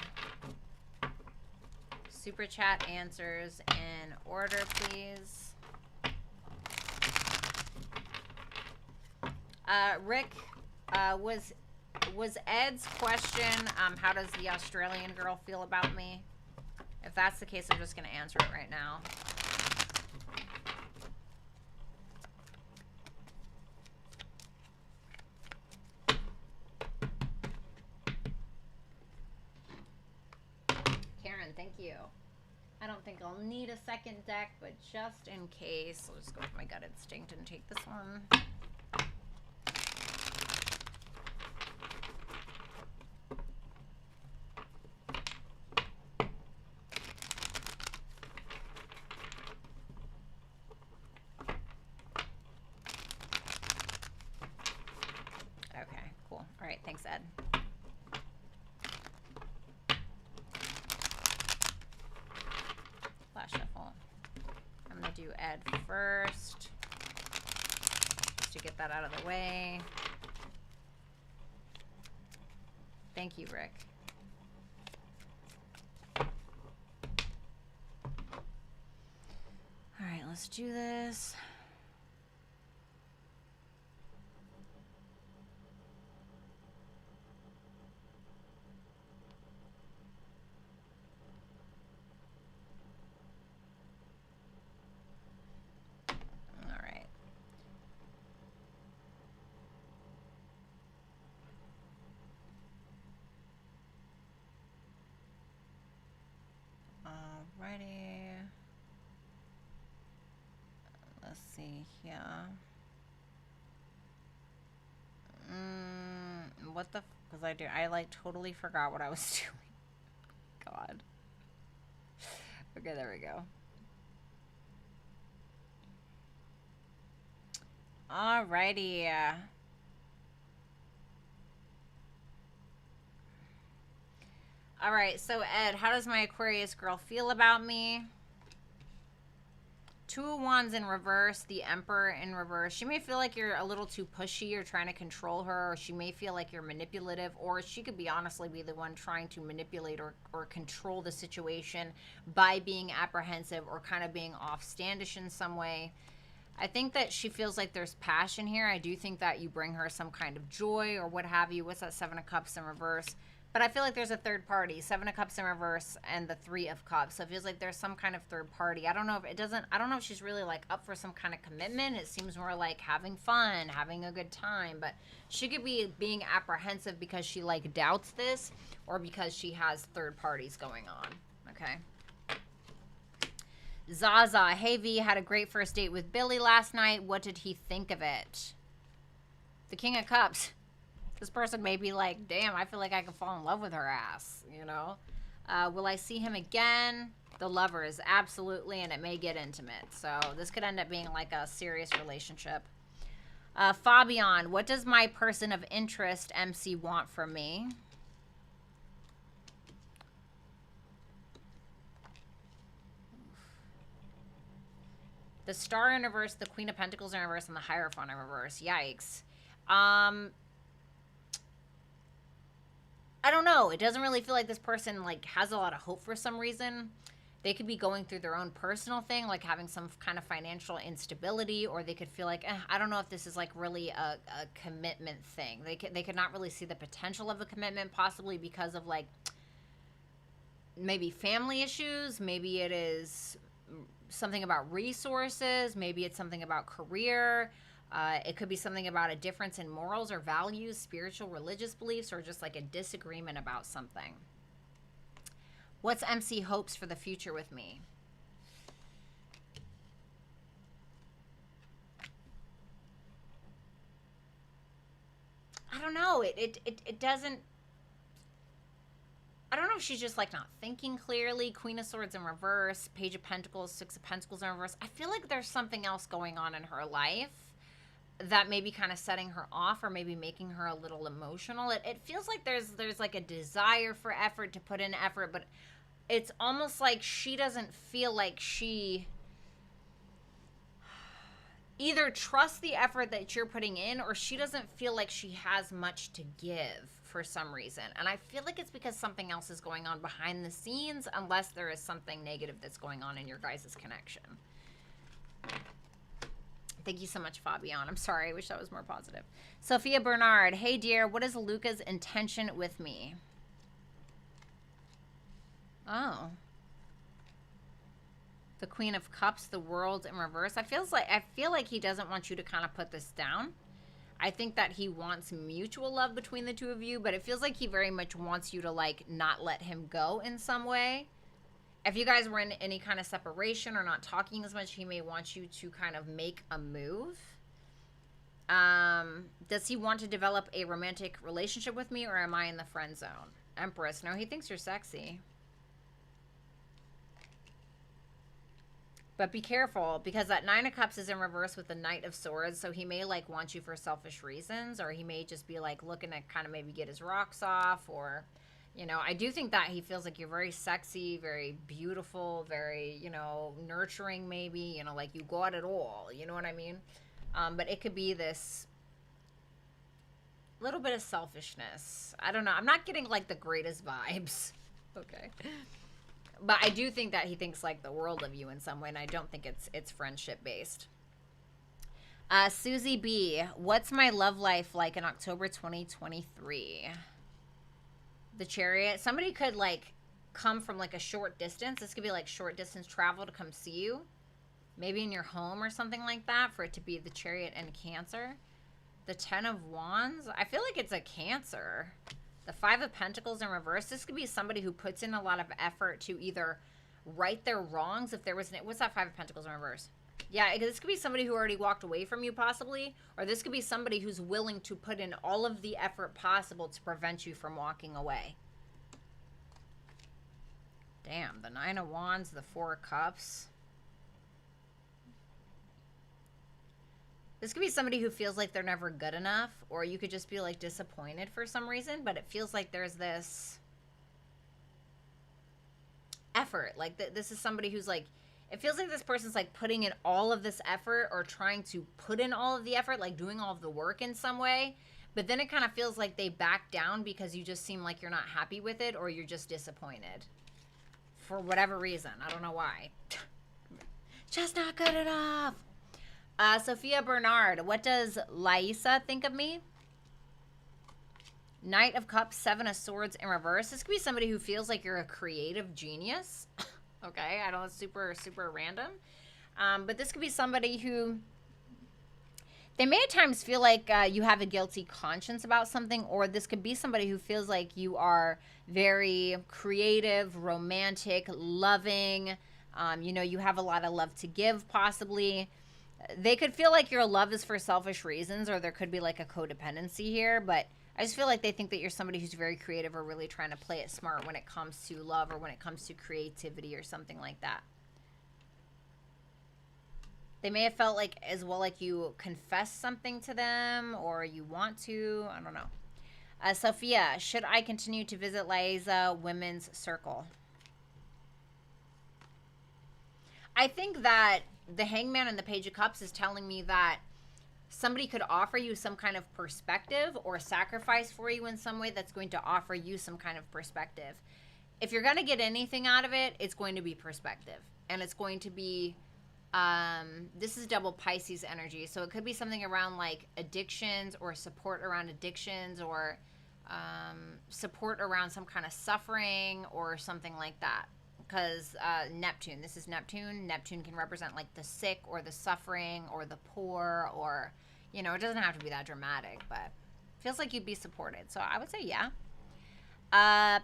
Super chat answers in order, please. Rick, was Ed's question, how does the Australian girl feel about me? If that's the case, I'm just going to answer it right now. Karen, thank you. I don't think I'll need a second deck, but just in case, I'll just go with my gut instinct and take this one. Okay, cool. All right, thanks, Ed. Shuffle. I'm going to do Ed first, just to get that out of the way. Thank you, Rick. All right, let's do this. see here. What the? Because I like totally forgot what I was doing. God. Okay, there we go. Alrighty. Alright, so Ed, how does my Aquarius girl feel about me? Two of Wands in reverse, the Emperor in reverse. She may feel like you're a little too pushy or trying to control her, or she may feel like you're manipulative, or she could be honestly be the one trying to manipulate or control the situation by being apprehensive or kind of being offstandish in some way. I think that she feels like there's passion here. I do think that you bring her some kind of joy or what have you. What's that? 7 of Cups in reverse. But I feel like there's a third party, 7 of Cups in reverse and the 3 of Cups. So it feels like there's some kind of third party. I don't know if she's really like up for some kind of commitment. It seems more like having fun, having a good time. But she could be being apprehensive because she like doubts this or because she has third parties going on. Okay. Zaza, hey V, had a great first date with Billy last night. What did he think of it? The King of Cups. This person may be like, damn, I feel like I could fall in love with her ass, you know? Will I see him again? The Lovers, absolutely, and it may get intimate. So this could end up being like a serious relationship. Fabian, what does my person of interest, MC, want from me? The Star in reverse, the Queen of Pentacles in reverse, and the Hierophant in reverse. Yikes. I don't know. It doesn't really feel like this person like has a lot of hope for some reason. They could be going through their own personal thing, like having some kind of financial instability, or they could feel like, I don't know if this is like really a commitment thing. They could not really see the potential of a commitment, possibly because of like maybe family issues. Maybe it is something about resources. Maybe it's something about career. It could be something about a difference in morals or values, spiritual, religious beliefs, or just like a disagreement about something. What's MC hopes for the future with me? I don't know. It doesn't... I don't know if she's just like not thinking clearly. Queen of Swords in reverse, Page of Pentacles, 6 of Pentacles in reverse. I feel like there's something else going on in her life that may be kind of setting her off or maybe making her a little emotional. It feels like there's like a desire for effort, to put in effort, but it's almost like she doesn't feel like she either trusts the effort that you're putting in, or she doesn't feel like she has much to give for some reason. And I feel like it's because something else is going on behind the scenes, unless there is something negative that's going on in your guys' connection. Thank you so much, Fabian. I'm sorry. I wish that was more positive. Sophia Bernard. Hey, dear. What is Luca's intention with me? Oh. The Queen of Cups, the World in reverse. I feel like he doesn't want you to kind of put this down. I think that he wants mutual love between the two of you, but it feels like he very much wants you to, like, not let him go in some way. If you guys were in any kind of separation or not talking as much, he may want you to kind of make a move. Does he want to develop a romantic relationship with me, or am I in the friend zone? Empress. No, he thinks you're sexy. But be careful, because that 9 of Cups is in reverse with the Knight of Swords, so he may, like, want you for selfish reasons, or he may just be, like, looking to kind of maybe get his rocks off, or... You know, I do think that he feels like you're very sexy, very beautiful, very, you know, nurturing maybe. You know, like you got it all. You know what I mean? But it could be this little bit of selfishness. I don't know. I'm not getting, like, the greatest vibes. Okay. But I do think that he thinks, like, the world of you in some way, and I don't think it's friendship-based. Susie B. What's my love life like in October 2023? The Chariot. Somebody could, like, come from, like, a short distance. This could be, like, short distance travel to come see you. Maybe in your home or something like that, for it to be the Chariot and Cancer. The 10 of Wands. I feel like it's a Cancer. The 5 of Pentacles in reverse. This could be somebody who puts in a lot of effort to either right their wrongs. If there was what's that 5 of Pentacles in reverse? Yeah, this could be somebody who already walked away from you possibly, or this could be somebody who's willing to put in all of the effort possible to prevent you from walking away. Damn, the Nine of Wands, the Four of Cups. This could be somebody who feels like they're never good enough, or you could just be like disappointed for some reason, but it feels like there's this effort. Like this is somebody who's like, it feels like this person's like putting in all of this effort or trying to put in all of the effort, like doing all of the work in some way. But then it kind of feels like they back down because you just seem like you're not happy with it, or you're just disappointed. For whatever reason. I don't know why. Just not good enough. Sophia Bernard, what does Laisa think of me? Knight of Cups, Seven of Swords in reverse. This could be somebody who feels like you're a creative genius. Okay, I know it's super, super random. But this could be somebody who, they may at times feel like you have a guilty conscience about something, or this could be somebody who feels like you are very creative, romantic, loving. You know, you have a lot of love to give, possibly. They could feel like your love is for selfish reasons, or there could be like a codependency here, but I just feel like they think that you're somebody who's very creative or really trying to play it smart when it comes to love or when it comes to creativity or something like that. They may have felt like as well like you confess something to them, or you want to. I don't know. Sophia, should I continue to visit Liza Women's Circle? I think that the Hangman and the Page of Cups is telling me that somebody could offer you some kind of perspective or sacrifice for you in some way that's going to offer you some kind of perspective. If you're going to get anything out of it, it's going to be perspective. And it's going to be, this is double Pisces energy. So it could be something around like addictions, or support around addictions, or support around some kind of suffering or something like that. Because Neptune, this is Neptune. Neptune can represent like the sick or the suffering or the poor, or, you know, it doesn't have to be that dramatic, but it feels like you'd be supported. So I would say yeah.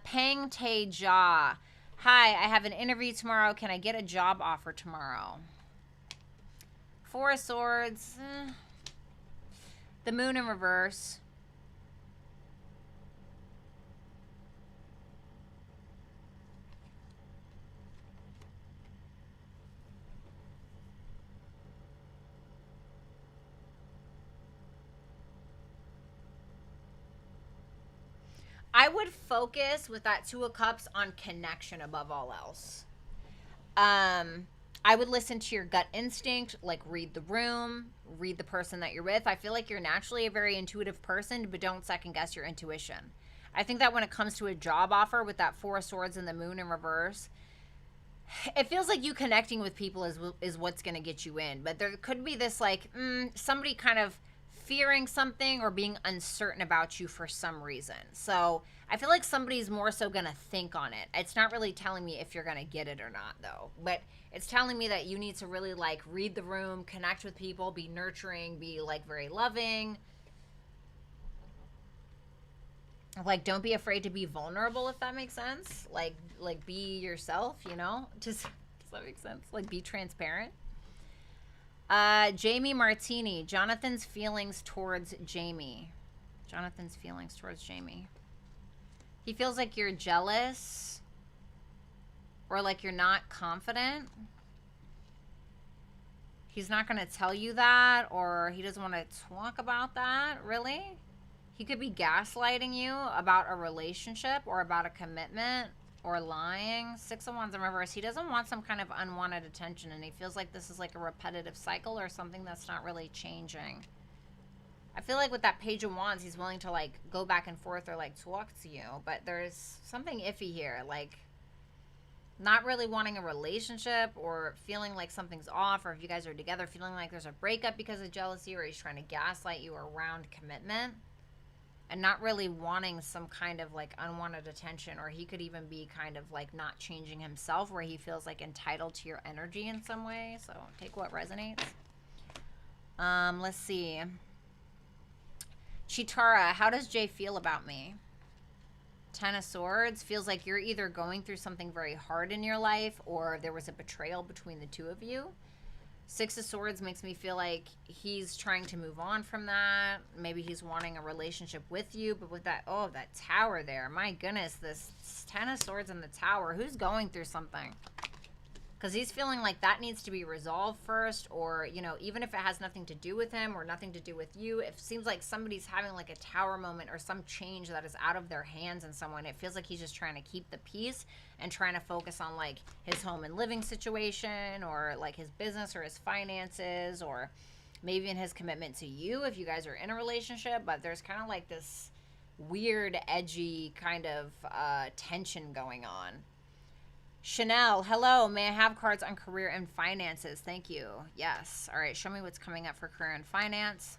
Peng Te Ja. Hi, I have an interview tomorrow. Can I get a job offer tomorrow? Four of Swords. The Moon in reverse. I would focus with that Two of Cups on connection above all else. I would listen to your gut instinct, like read the room, read the person that you're with. I feel like you're naturally a very intuitive person, but don't second guess your intuition. I think that when it comes to a job offer with that Four of Swords and the Moon in reverse, it feels like you connecting with people is what's going to get you in. But there could be this like, somebody kind of fearing something or being uncertain about you for some reason. So I feel like somebody's more so going to think on it. It's not really telling me if you're going to get it or not, though. But it's telling me that you need to really like read the room, connect with people, be nurturing, be like very loving. Like, don't be afraid to be vulnerable, if that makes sense. Like be yourself, you know? Does that make sense? Like, be transparent. Jamie Martini, Jonathan's feelings towards Jamie. Jonathan's feelings towards Jamie. He feels like you're jealous, or like you're not confident. He's not going to tell you that, or he doesn't want to talk about that, really. He could be gaslighting you about a relationship or about a commitment, or lying. Six of Wands in reverse. He doesn't want some kind of unwanted attention, and he feels like this is like a repetitive cycle or something that's not really changing. I feel like with that Page of Wands, he's willing to like go back and forth or like talk to you, but there's something iffy here, like not really wanting a relationship, or feeling like something's off, or if you guys are together, feeling like there's a breakup because of jealousy, or he's trying to gaslight you around commitment. And not really wanting some kind of like unwanted attention, or he could even be kind of like not changing himself, where he feels like entitled to your energy in some way. So take what resonates. Let's see. Chitara, how does Jay feel about me? Ten of Swords. Feels like you're either going through something very hard in your life, or there was a betrayal between the two of you. Six of Swords makes me feel like he's trying to move on from that. Maybe he's wanting a relationship with you, but with that, oh, that Tower there. My goodness, this Ten of Swords in the Tower. Who's going through something? Because he's feeling like that needs to be resolved first, or, you know, even if it has nothing to do with him or nothing to do with you, it seems like somebody's having like a Tower moment or some change that is out of their hands in someone. It feels like he's just trying to keep the peace and trying to focus on like his home and living situation, or like his business or his finances, or maybe in his commitment to you if you guys are in a relationship. But there's kind of like this weird, edgy kind of tension going on. Chanel, hello. May I have cards on career and finances? Thank you. Yes. All right. Show me what's coming up for career and finance.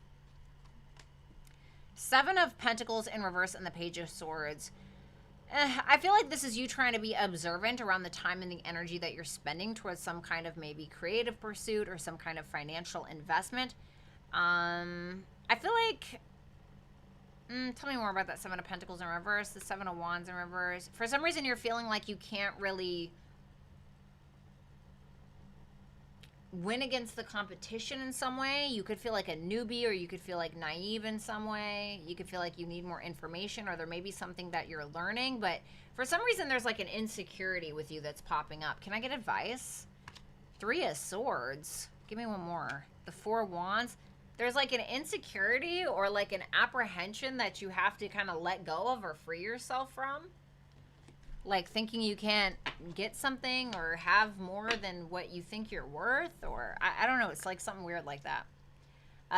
Seven of Pentacles in reverse and the Page of Swords. I feel like this is you trying to be observant around the time and the energy that you're spending towards some kind of maybe creative pursuit or some kind of financial investment. I feel like... tell me more about that Seven of Pentacles in reverse, the Seven of Wands in reverse. For some reason, you're feeling like you can't really win against the competition in some way. You could feel like a newbie, or you could feel like naive in some way. You could feel like you need more information, or there may be something that you're learning. But for some reason, there's like an insecurity with you that's popping up. Can I get advice? Three of Swords. Give me one more. The Four of Wands. There's like an insecurity or like an apprehension that you have to kind of let go of or free yourself from. Like thinking you can't get something or have more than what you think you're worth, or I don't know. It's like something weird like that.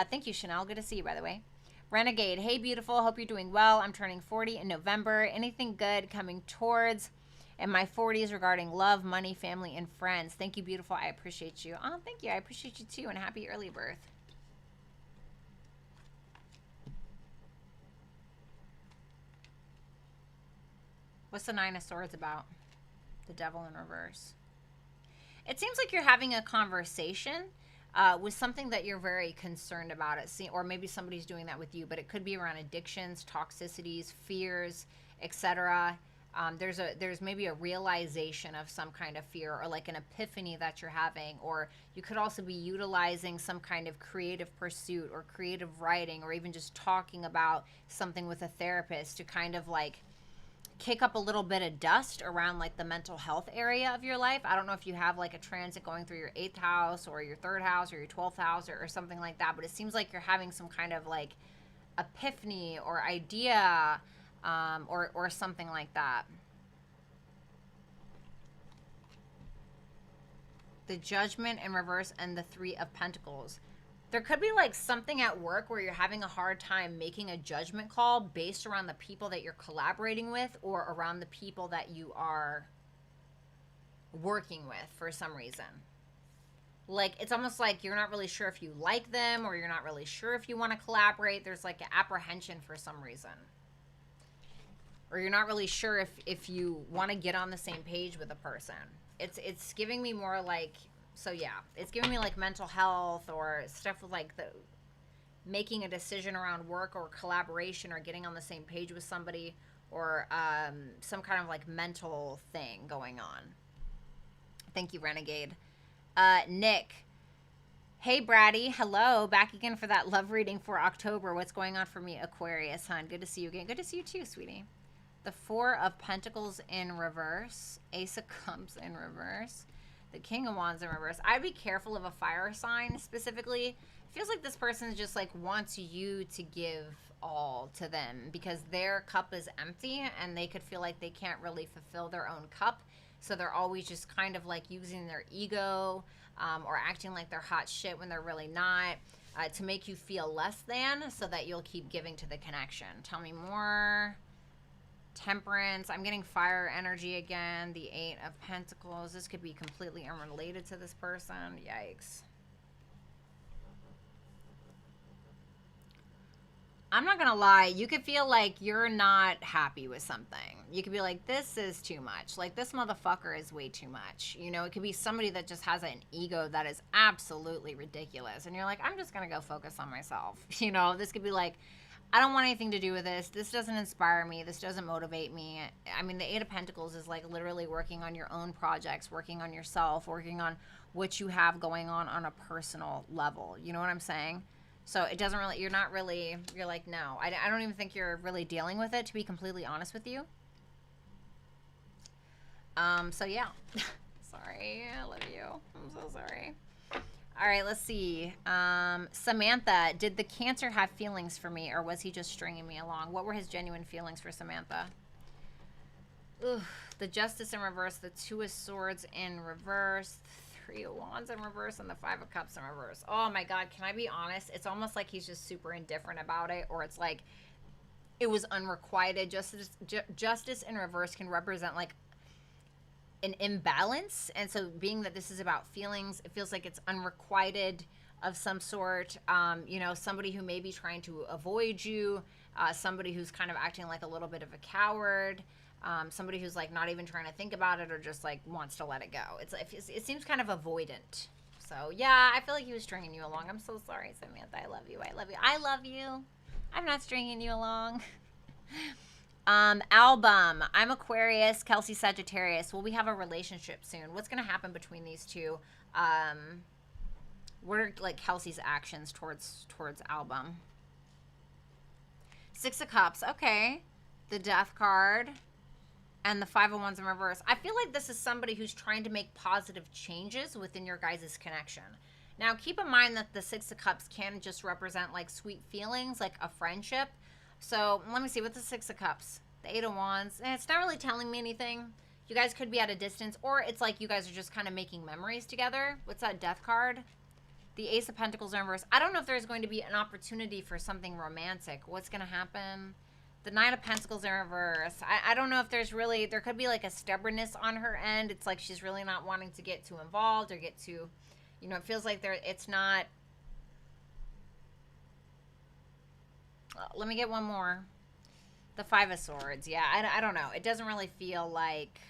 Thank you, Chanel. Good to see you, by the way. Renegade. Hey, beautiful. Hope you're doing well. I'm turning 40 in November. Anything good coming towards in my 40s regarding love, money, family, and friends? Thank you, beautiful. I appreciate you. Oh, thank you. I appreciate you too, and happy early birth. What's the Nine of Swords about? The Devil in reverse. It seems like you're having a conversation with something that you're very concerned about, or maybe somebody's doing that with you, but it could be around addictions, toxicities, fears, etc. There's maybe a realization of some kind of fear, or like an epiphany that you're having, or you could also be utilizing some kind of creative pursuit or creative writing, or even just talking about something with a therapist to kind of like kick up a little bit of dust around like the mental health area of your life. I don't know if you have like a transit going through your 8th house or your 3rd house or your 12th house or something like that, but it seems like you're having some kind of like epiphany or idea or something like that. The Judgment in reverse and the Three of Pentacles. There could be like something at work where you're having a hard time making a judgment call based around the people that you're collaborating with, or around the people that you are working with for some reason. Like, it's almost like you're not really sure if you like them, or you're not really sure if you want to collaborate. There's like an apprehension for some reason. Or you're not really sure if you want to get on the same page with a person. It's giving me more like... So yeah, it's giving me like mental health or stuff with like the making a decision around work or collaboration or getting on the same page with somebody, or some kind of like mental thing going on. Thank you, Renegade. Nick. Hey, Braddy. Hello. Back again for that love reading for October. What's going on for me, Aquarius, hon? Good to see you again. Good to see you too, sweetie. The Four of Pentacles in reverse. Ace of Cups in reverse. The King of Wands in reverse. I'd be careful of a fire sign specifically. It feels like this person just like wants you to give all to them because their cup is empty and they could feel like they can't really fulfill their own cup. So they're always just kind of like using their ego or acting like they're hot shit when they're really not, to make you feel less than, so that you'll keep giving to the connection. Tell me more. Temperance. I'm getting fire energy again. The Eight of Pentacles. This could be completely unrelated to this person. Yikes. I'm not gonna lie, you could feel like you're not happy with something. You could be like, this is too much. Like, this motherfucker is way too much. You know, it could be somebody that just has an ego that is absolutely ridiculous. And you're like, I'm just gonna go focus on myself. You know, this could be like, I don't want anything to do with this. This doesn't inspire me. This doesn't motivate me. I mean, the Eight of Pentacles is like literally working on your own projects, working on yourself, working on what you have going on a personal level. You know what I'm saying? So it doesn't really, you're not really, you're like, no. I don't even think you're really dealing with it, to be completely honest with you. So yeah. Sorry. I love you. I'm so sorry. All right, let's see. Samantha, did the Cancer have feelings for me, or was he just stringing me along? What were his genuine feelings for Samantha? Ugh, the Justice in reverse, the Two of Swords in reverse, Three of Wands in reverse, and the Five of Cups in reverse. Oh my God, can I be honest? It's almost like he's just super indifferent about it, or it's like it was unrequited. Justice in reverse can represent like an imbalance, and so being that this is about feelings, it feels like it's unrequited of some sort. You know, somebody who may be trying to avoid you, somebody who's kind of acting like a little bit of a coward, somebody who's like not even trying to think about it or just like wants to let it go. It seems kind of avoidant. So yeah, I feel like he was stringing you along. I'm so sorry, Samantha. I love you. I love you. I love you. I'm not stringing you along. Album. I'm Aquarius, Kelsey Sagittarius. Will we have a relationship soon? What's going to happen between these two? What are like Kelsey's actions towards Album? Six of Cups. Okay. The Death card and the Five of Wands in reverse. I feel like this is somebody who's trying to make positive changes within your guys' connection. Now, keep in mind that the Six of Cups can just represent like sweet feelings, like a friendship. So let me see, what's the Six of Cups? The Eight of Wands. It's not really telling me anything. You guys could be at a distance, or it's like you guys are just kind of making memories together. What's that Death card? The Ace of Pentacles in reverse. I don't know if there's going to be an opportunity for something romantic. What's going to happen? The Nine of Pentacles in reverse. I don't know if there's really, there could be like a stubbornness on her end. It's like she's really not wanting to get too involved or get too, you know, it feels like it's not. Let me get one more. The Five of Swords. Yeah, I don't know. It doesn't really feel like...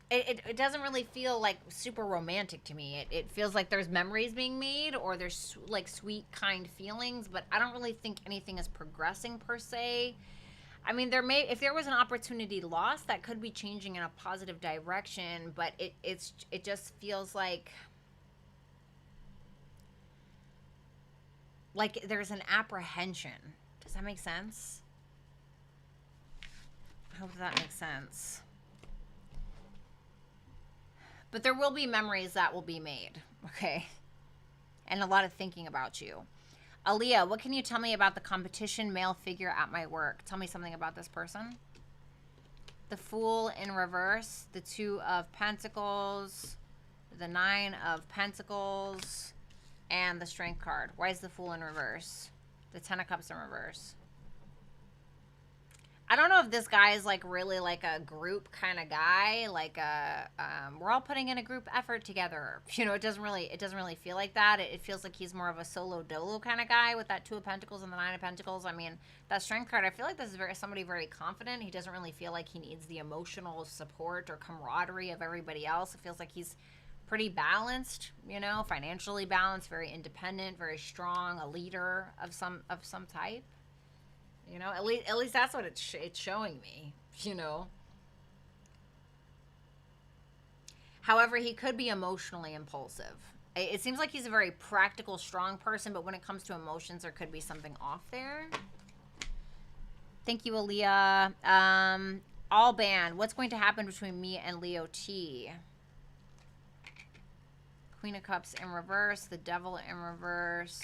It doesn't really feel like super romantic to me. It feels like there's memories being made, or there's like sweet, kind feelings, but I don't really think anything is progressing per se. I mean, if there was an opportunity lost, that could be changing in a positive direction, but it just feels like there's an apprehension. Does that make sense? I hope that makes sense. But there will be memories that will be made, okay? And a lot of thinking about you. Aaliyah, what can you tell me about the competition male figure at my work? Tell me something about this person. The Fool in reverse, the Two of Pentacles, the Nine of Pentacles, and the Strength card. Why is the Fool in reverse? The Ten of Cups in reverse. I don't know if this guy is like really like a group kind of guy, like we're all putting in a group effort together. You know, it doesn't really feel like that. It feels like he's more of a solo dolo kind of guy with that Two of Pentacles and the Nine of Pentacles. I mean, that Strength card, I feel like this is somebody very confident. He doesn't really feel like he needs the emotional support or camaraderie of everybody else. It feels like he's pretty balanced, you know, financially balanced, very independent, very strong, a leader of some type. You know, at least that's what it's showing me, you know. However, he could be emotionally impulsive. It seems like he's a very practical, strong person, but when it comes to emotions, there could be something off there. Thank you, Aaliyah. All band. What's going to happen between me and Leo T? Queen of Cups in reverse. The Devil in reverse.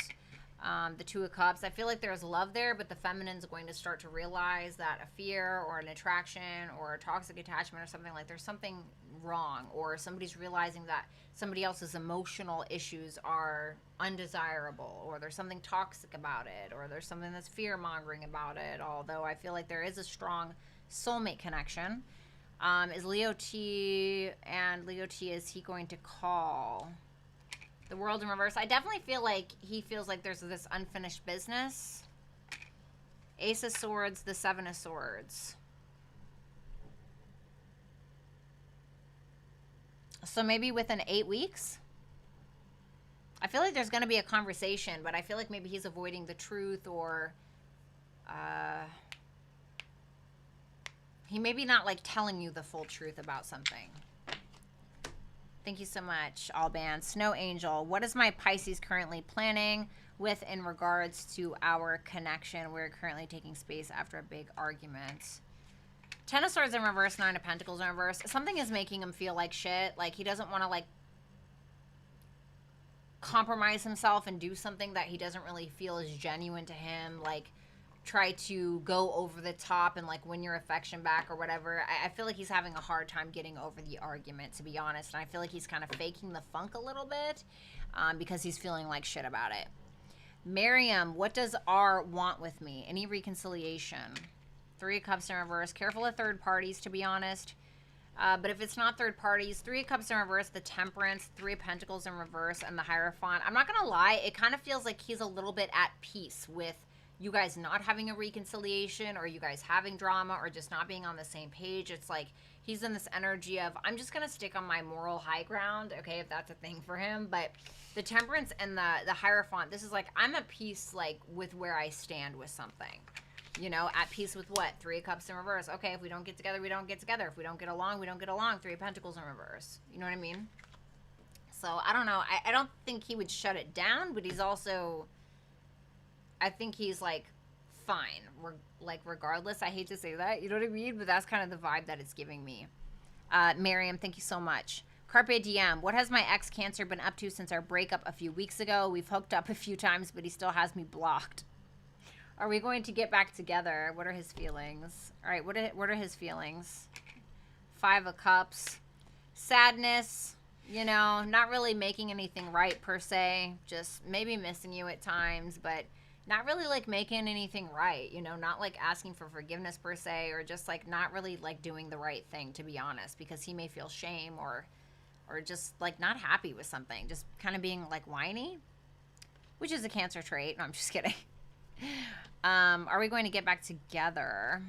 The Two of Cups. I feel like there's love there, but the feminine's going to start to realize that a fear or an attraction or a toxic attachment or something, like there's something wrong, or somebody's realizing that somebody else's emotional issues are undesirable, or there's something toxic about it, or there's something that's fear-mongering about it, although I feel like there is a strong soulmate connection. Is Leo T, is he going to call? The World in reverse. I definitely feel like he feels like there's this unfinished business. Ace of Swords, the Seven of Swords. So maybe within 8 weeks. I feel like there's going to be a conversation, but I feel like maybe he's avoiding the truth, or he maybe not like telling you the full truth about something. Thank you so much, Alban. Snow Angel, what is my Pisces currently planning with in regards to our connection? We're currently taking space after a big argument. 10 of Swords in reverse, 9 of Pentacles in reverse. Something is making him feel like shit. Like he doesn't want to like compromise himself and do something that he doesn't really feel is genuine to him. Like try to go over the top and like win your affection back or whatever. I feel like he's having a hard time getting over the argument, to be honest. And I feel like he's kind of faking the funk a little bit because he's feeling like shit about it. Miriam, what does R want with me? Any reconciliation? 3 of Cups in reverse. Careful of third parties, to be honest. But if it's not third parties, 3 of Cups in reverse, the Temperance, 3 of Pentacles in reverse, and the Hierophant. I'm not going to lie. It kind of feels like he's a little bit at peace with you guys not having a reconciliation, or you guys having drama, or just not being on the same page. It's like he's in this energy of, I'm just going to stick on my moral high ground, okay, if that's a thing for him. But the Temperance and the Hierophant, this is like, I'm at peace, like, with where I stand with something. You know, at peace with what? 3 of Cups in reverse. Okay, if we don't get together, we don't get together. If we don't get along, we don't get along. 3 of Pentacles in reverse. You know what I mean? So, I don't know. I don't think he would shut it down, but he's also... I think he's, like, fine. Like, regardless. I hate to say that. You know what I mean? But that's kind of the vibe that it's giving me. Miriam, thank you so much. Carpe Diem. What has my ex-Cancer been up to since our breakup a few weeks ago? We've hooked up a few times, but he still has me blocked. Are we going to get back together? What are his feelings? All right, what are his feelings? 5 of Cups. Sadness. You know, not really making anything right, per se. Just maybe missing you at times, but... not really, like, making anything right, you know, not, like, asking for forgiveness, per se, or just, like, not really, like, doing the right thing, to be honest, because he may feel shame or just, like, not happy with something, just kind of being, like, whiny, which is a Cancer trait. No, I'm just kidding. Are we going to get back together?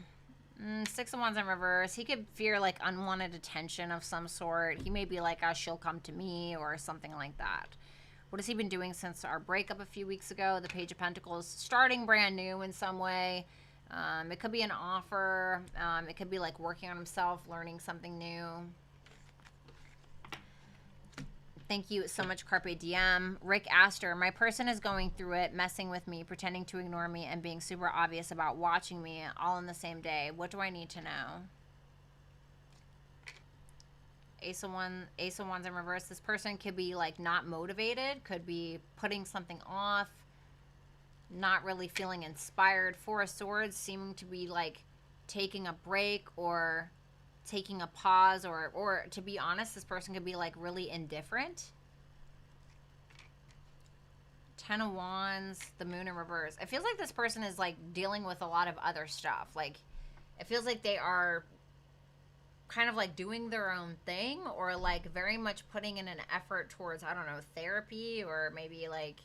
6 of Wands in reverse. He could fear, like, unwanted attention of some sort. He may be like, oh, she'll come to me, or something like that. What has he been doing since our breakup a few weeks ago? The Page of Pentacles, starting brand new in some way. It could be an offer. It could be like working on himself, learning something new. Thank you so much, Carpe Diem. Rick Astor, my person is going through it, messing with me, pretending to ignore me, and being super obvious about watching me all in the same day. What do I need to know? Ace of Wands in reverse. This person could be like not motivated, could be putting something off, not really feeling inspired. 4 of Swords, seeming to be like taking a break or taking a pause, or to be honest, this person could be like really indifferent. 10 of Wands, the Moon in reverse. It feels like this person is like dealing with a lot of other stuff. Like it feels like they are kind of like doing their own thing, or like very much putting in an effort towards, I don't know, therapy, or maybe like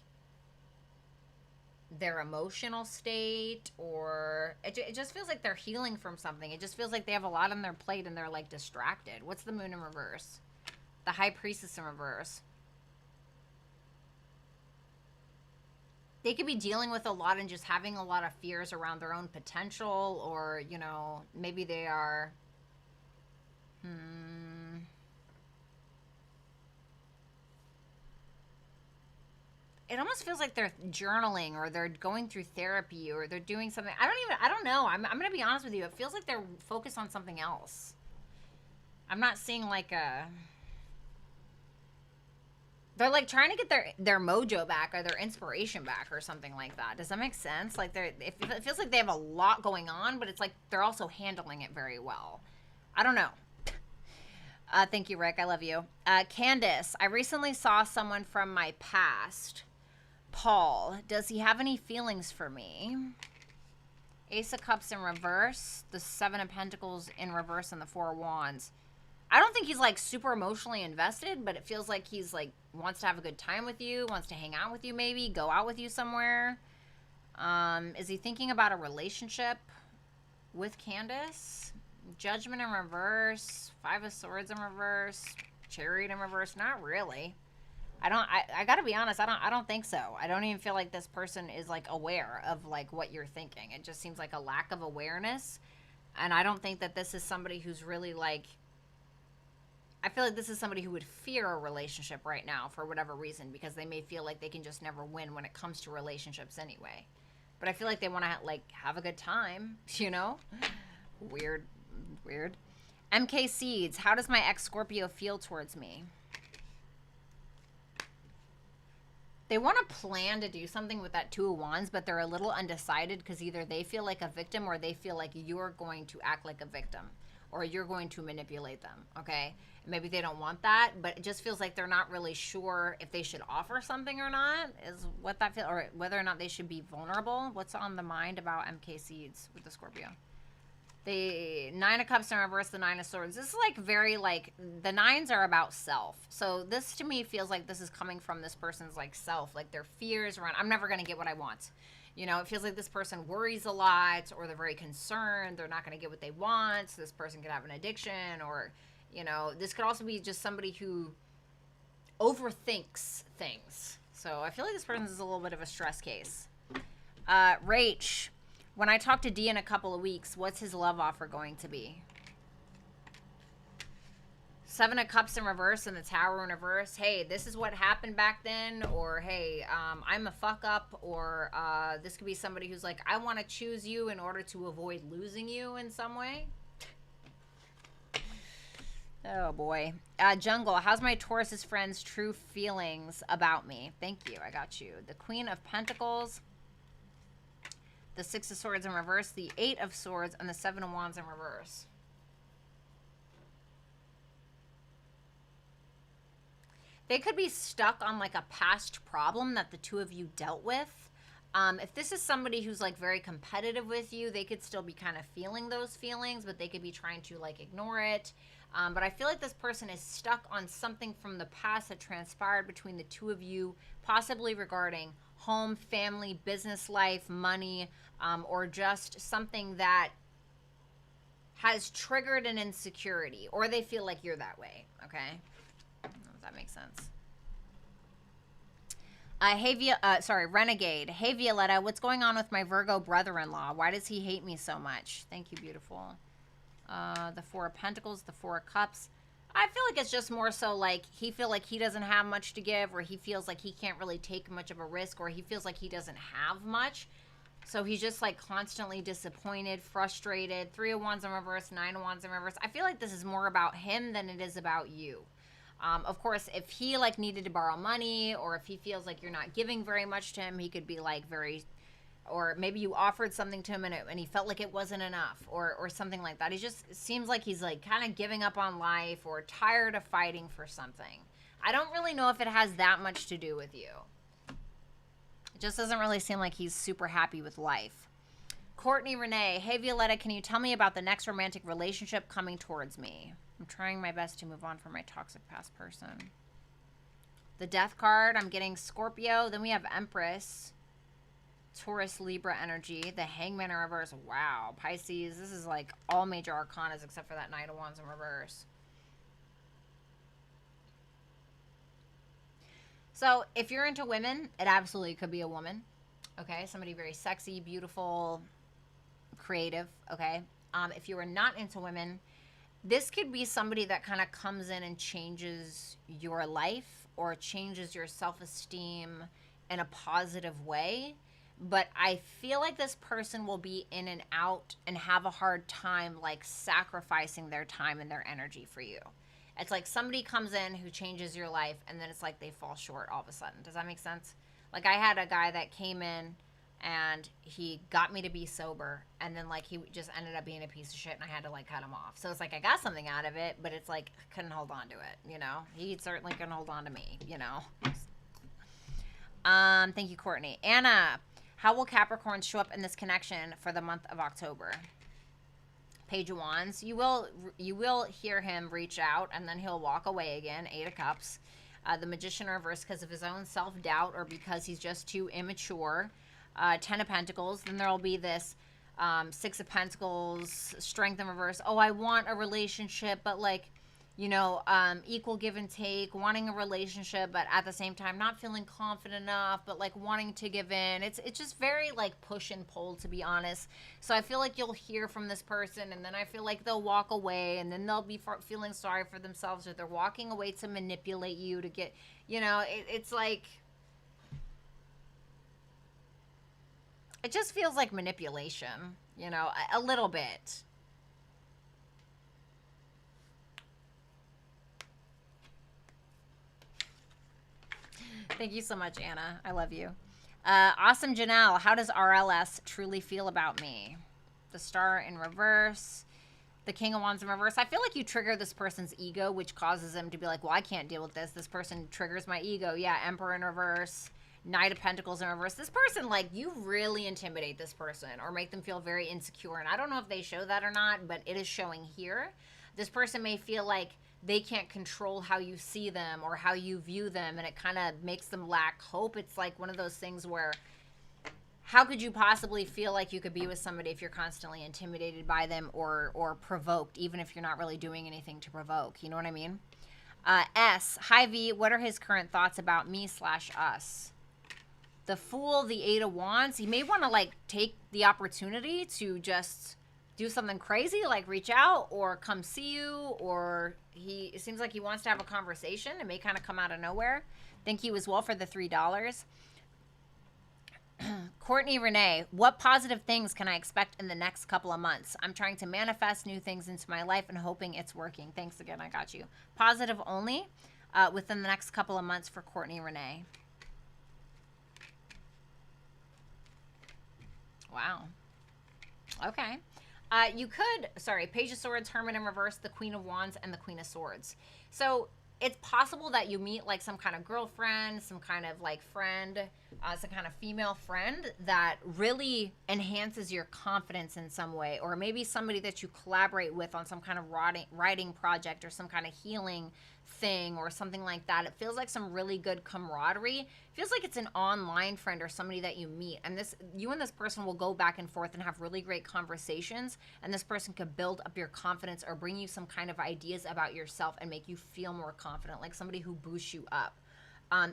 their emotional state, or it just feels like they're healing from something. It just feels like they have a lot on their plate and they're like distracted. What's the Moon in reverse? The High Priestess in reverse. They could be dealing with a lot and just having a lot of fears around their own potential, or, you know, maybe they are it almost feels like they're journaling, or they're going through therapy, or they're doing something. I don't know. I'm going to be honest with you. It feels like they're focused on something else. I'm not seeing like they're like trying to get their mojo back, or their inspiration back, or something like that. Does that make sense? Like it feels like they have a lot going on, but it's like they're also handling it very well. I don't know. Thank you, Rick. I love you. Candace, I recently saw someone from my past. Paul, does he have any feelings for me? Ace of Cups in reverse. The 7 of Pentacles in reverse, and the 4 of Wands. I don't think he's like super emotionally invested, but it feels like he's like wants to have a good time with you, wants to hang out with you, maybe go out with you somewhere. Is he thinking about a relationship with Candace? Judgment in reverse, 5 of Swords in reverse, Chariot in reverse. Not really. I gotta be honest, I don't think so. I don't even feel like this person is like aware of like what you're thinking. It just seems like a lack of awareness. And I don't think that this is somebody who's really like, I feel like this is somebody who would fear a relationship right now for whatever reason, because they may feel like they can just never win when it comes to relationships anyway. But I feel like they want to like have a good time, you know? Weird, weird. MK Seeds, how does my ex Scorpio feel towards me? They want to plan to do something with that Two of Wands, but they're a little undecided because either they feel like a victim or they feel like you're going to act like a victim or you're going to manipulate them, okay? Maybe they don't want that, but it just feels like they're not really sure if they should offer something or not, is what that feels, or whether or not they should be vulnerable. What's on the mind about MK Seeds with the Scorpio? The Nine of Cups in reverse, the Nine of Swords. This is like very like, the nines are about self. So this to me feels like this is coming from this person's like self, like their fears around, I'm never going to get what I want. You know, it feels like this person worries a lot, or they're very concerned they're not going to get what they want. So this person could have an addiction, or, you know, this could also be just somebody who overthinks things. So I feel like this person is a little bit of a stress case. Rach, when I talk to D in a couple of weeks, what's his love offer going to be? Seven of Cups in reverse and the Tower in reverse. Hey, this is what happened back then. Or, hey, I'm a fuck up. Or this could be somebody who's like, I want to choose you in order to avoid losing you in some way. Oh, boy. Jungle, how's my Taurus's friend's true feelings about me? Thank you. I got you. The Queen of Pentacles, the Six of Swords in reverse, the Eight of Swords, and the Seven of Wands in reverse. They could be stuck on like a past problem that the two of you dealt with. If this is somebody who's like very competitive with you, they could still be kind of feeling those feelings, but they could be trying to like ignore it. But I feel like this person is stuck on something from the past that transpired between the two of you, possibly regarding home, family, business life, money, or just something that has triggered an insecurity, or they feel like you're that way, okay? I don't know if that makes sense. Renegade. Hey, Violetta, what's going on with my Virgo brother-in-law? Why does he hate me so much? Thank you, beautiful. The Four of Pentacles, the Four of Cups. I feel like it's just more so like he feels like he doesn't have much to give, or he feels like he can't really take much of a risk, or he feels like he doesn't have much. So he's just like constantly disappointed, frustrated. Three of Wands in reverse, Nine of Wands in reverse. I feel like this is more about him than it is about you. Of course, if he like needed to borrow money, or if he feels like you're not giving very much to him, he could be like very, or maybe you offered something to him and he felt like it wasn't enough, or something like that. He just seems like he's like kind of giving up on life, or tired of fighting for something. I don't really know if it has that much to do with you. It just doesn't really seem like he's super happy with life. Courtney Renee, hey Violetta, can you tell me about the next romantic relationship coming towards me? I'm trying my best to move on from my toxic past person. The Death card, I'm getting Scorpio. Then we have Empress, Taurus, Libra energy. The Hangman in reverse. Wow. Pisces. This is like all major arcanas except for that Knight of Wands in reverse. So if you're into women, it absolutely could be a woman. Okay. Somebody very sexy, beautiful, creative. Okay. If you are not into women, this could be somebody that kind of comes in and changes your life or changes your self-esteem in a positive way. But I feel like this person will be in and out and have a hard time like sacrificing their time and their energy for you. It's like somebody comes in who changes your life and then it's like they fall short all of a sudden. Does that make sense? Like I had a guy that came in and he got me to be sober, and then like he just ended up being a piece of shit and I had to like cut him off. So it's like I got something out of it, but it's like I couldn't hold on to it, you know? He certainly couldn't hold on to me, you know? Thank you, Courtney. Anna, how will Capricorn show up in this connection for the month of October? Page of Wands. You will hear him reach out and then he'll walk away again. Eight of Cups. The Magician in reverse because of his own self-doubt or because he's just too immature. Ten of Pentacles. Then there'll be this Six of Pentacles, Strength in reverse. Oh, I want a relationship, but like, you know, equal give and take, wanting a relationship, but at the same time not feeling confident enough, but like wanting to give in. It's just very like push and pull, to be honest. So I feel like you'll hear from this person, and then I feel like they'll walk away, and then they'll be feeling sorry for themselves, or they're walking away to manipulate you to get, you know, it's like, it just feels like manipulation, you know, a little bit. Thank you so much, Anna. I love you. Awesome Janelle, how does RLS truly feel about me? The Star in reverse. The King of Wands in reverse. I feel like you trigger this person's ego, which causes them to be like, well, I can't deal with this. This person triggers my ego. Yeah, Emperor in reverse. Knight of Pentacles in reverse. This person, like, you really intimidate this person or make them feel very insecure. And I don't know if they show that or not, but it is showing here. This person may feel like they can't control how you see them or how you view them, and it kind of makes them lack hope. It's like one of those things where, how could you possibly feel like you could be with somebody if you're constantly intimidated by them or provoked, even if you're not really doing anything to provoke? You know what I mean? S. Hi, V. What are his current thoughts about me/us? The Fool, the Eight of Wands. He may want to, like, take the opportunity to just do something crazy, like reach out or come see you, or it seems like he wants to have a conversation. It may kind of come out of nowhere. Thank you as well for the $3. Courtney Renee, what positive things can I expect in the next couple of months? I'm trying to manifest new things into my life and hoping it's working. Thanks again. I got you. Positive only within the next couple of months for Courtney Renee. Wow. Okay. You could, Page of Swords, Hermit in reverse, the Queen of Wands, and the Queen of Swords. So it's possible that you meet like some kind of girlfriend, some kind of like friend, some kind of female friend that really enhances your confidence in some way, or maybe somebody that you collaborate with on some kind of writing project or some kind of healing thing or something like that. It feels like some really good camaraderie. It feels like it's an online friend or somebody that you meet, and you and this person will go back and forth and have really great conversations, and this person could build up your confidence or bring you some kind of ideas about yourself and make you feel more confident, like somebody who boosts you up.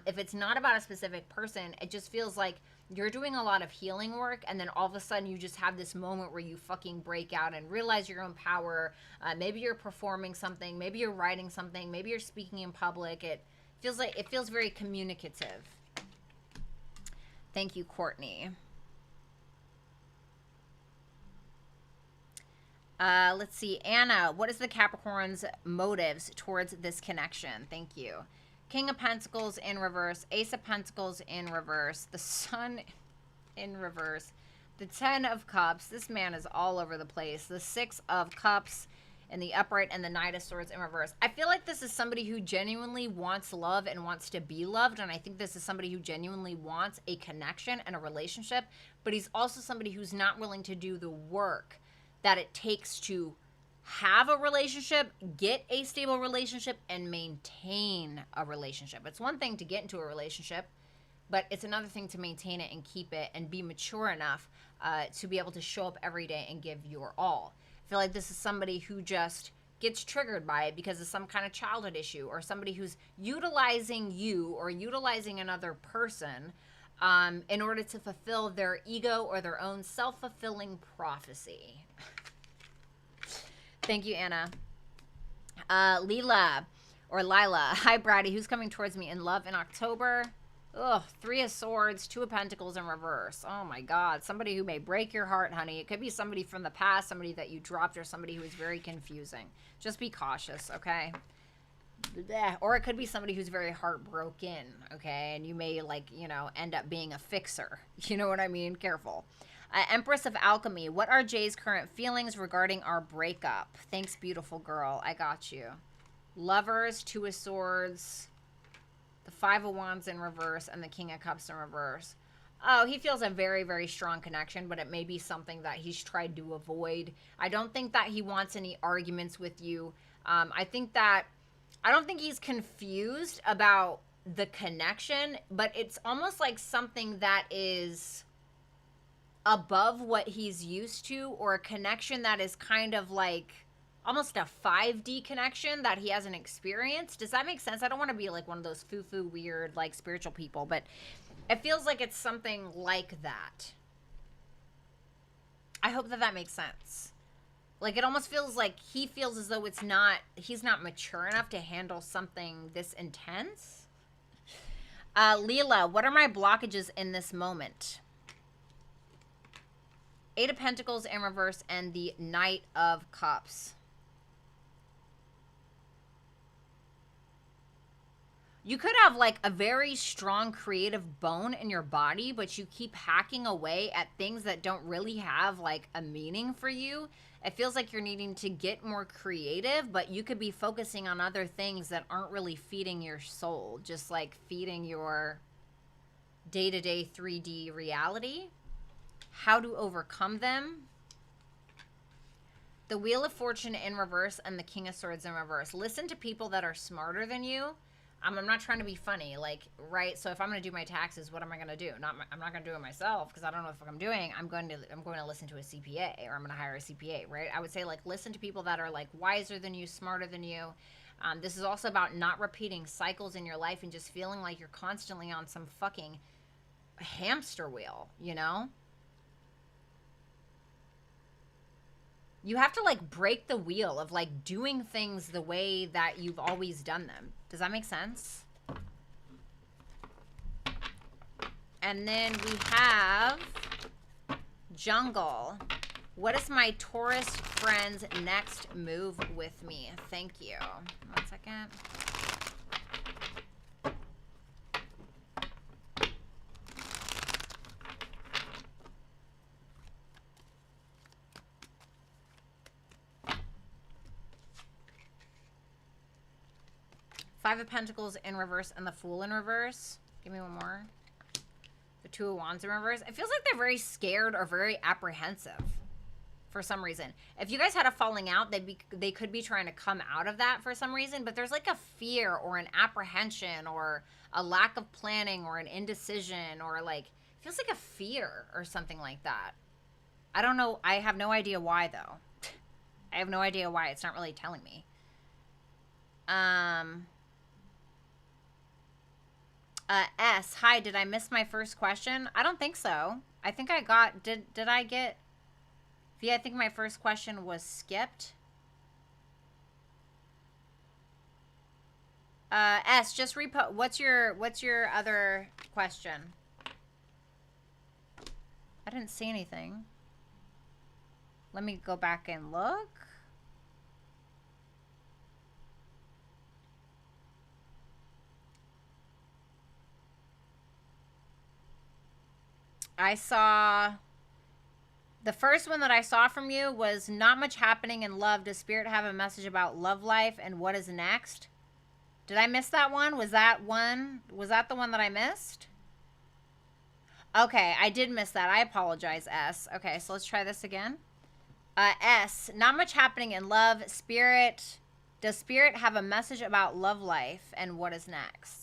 If it's not about a specific person, it just feels like you're doing a lot of healing work, and then all of a sudden you just have this moment where you fucking break out and realize your own power. Maybe you're performing something, maybe you're writing something, maybe you're speaking in public. It feels very communicative. Thank you, Courtney. Let's see, Anna, what is the Capricorn's motives towards this connection? Thank you. King of Pentacles in reverse, Ace of Pentacles in reverse, the Sun in reverse, the 10 of Cups. This man is all over the place. The 6 of Cups in the upright, and the Knight of Swords in reverse. I feel like this is somebody who genuinely wants love and wants to be loved, and I think this is somebody who genuinely wants a connection and a relationship, but he's also somebody who's not willing to do the work that it takes to have a relationship, get a stable relationship, and maintain a relationship. It's one thing to get into a relationship, but it's another thing to maintain it and keep it and be mature enough to be able to show up every day and give your all. I feel like this is somebody who just gets triggered by it because of some kind of childhood issue, or somebody who's utilizing you or utilizing another person in order to fulfill their ego or their own self-fulfilling prophecy. Thank you, Anna. Lila. Hi, Brady. Who's coming towards me in love in October? Ugh, 3 of Swords, 2 of Pentacles in reverse. Oh, my God. Somebody who may break your heart, honey. It could be somebody from the past, somebody that you dropped, or somebody who is very confusing. Just be cautious, okay? Or it could be somebody who's very heartbroken, okay? And you may, like, you know, end up being a fixer. You know what I mean? Careful. Empress of Alchemy, what are Jay's current feelings regarding our breakup? Thanks, beautiful girl. I got you. Lovers, 2 of Swords, the 5 of Wands in reverse, and the King of Cups in reverse. Oh, he feels a very, very strong connection, but it may be something that he's tried to avoid. I don't think that he wants any arguments with you. I don't think he's confused about the connection, but it's almost like something that is above what he's used to, or a connection that is kind of like almost a 5D connection that he hasn't experienced. Does that make sense? I don't want to be like one of those foo-foo weird like spiritual people, but it feels like it's something like that. I hope that that makes sense. Like, it almost feels like he feels as though he's not mature enough to handle something this intense. Leela, what are my blockages in this moment? 8 of Pentacles in reverse and the Knight of Cups. You could have like a very strong creative bone in your body, but you keep hacking away at things that don't really have like a meaning for you. It feels like you're needing to get more creative, but you could be focusing on other things that aren't really feeding your soul, just like feeding your day-to-day 3D reality. How to overcome them. The Wheel of Fortune in reverse and the King of Swords in reverse. Listen to people that are smarter than you. I'm not trying to be funny, like, right? So if I'm going to do my taxes, what am I going to do? I'm not going to do it myself because I don't know what I'm doing. I'm going to listen to a CPA, or I'm going to hire a CPA, right? I would say, like, listen to people that are like wiser than you, smarter than you. This is also about not repeating cycles in your life and just feeling like you're constantly on some fucking hamster wheel, you know? You have to like break the wheel of like doing things the way that you've always done them. Does that make sense? And then we have Jungle. What is my Taurus friend's next move with me? Thank you. 1 second. Five of Pentacles in reverse and the Fool in reverse. Give me one more. The Two of Wands in reverse. It feels like they're very scared or very apprehensive for some reason. If you guys had a falling out, they could be trying to come out of that for some reason, but there's like a fear or an apprehension or a lack of planning or an indecision or like, it feels like a fear or something like that. I don't know. I have no idea why though. I have no idea why. It's not really telling me. S, hi, did I miss my first question? I don't think so. I think I got, did I get, yeah, I think my first question was skipped. S, just what's your other question? I didn't see anything. Let me go back and look. I saw, the first one that I saw from you was not much happening in love. Does Spirit have a message about love life and what is next? Did I miss that one? Was that the one that I missed? Okay, I did miss that. I apologize, S. Okay, so let's try this again. S, not much happening in love. Spirit, does Spirit have a message about love life and what is next?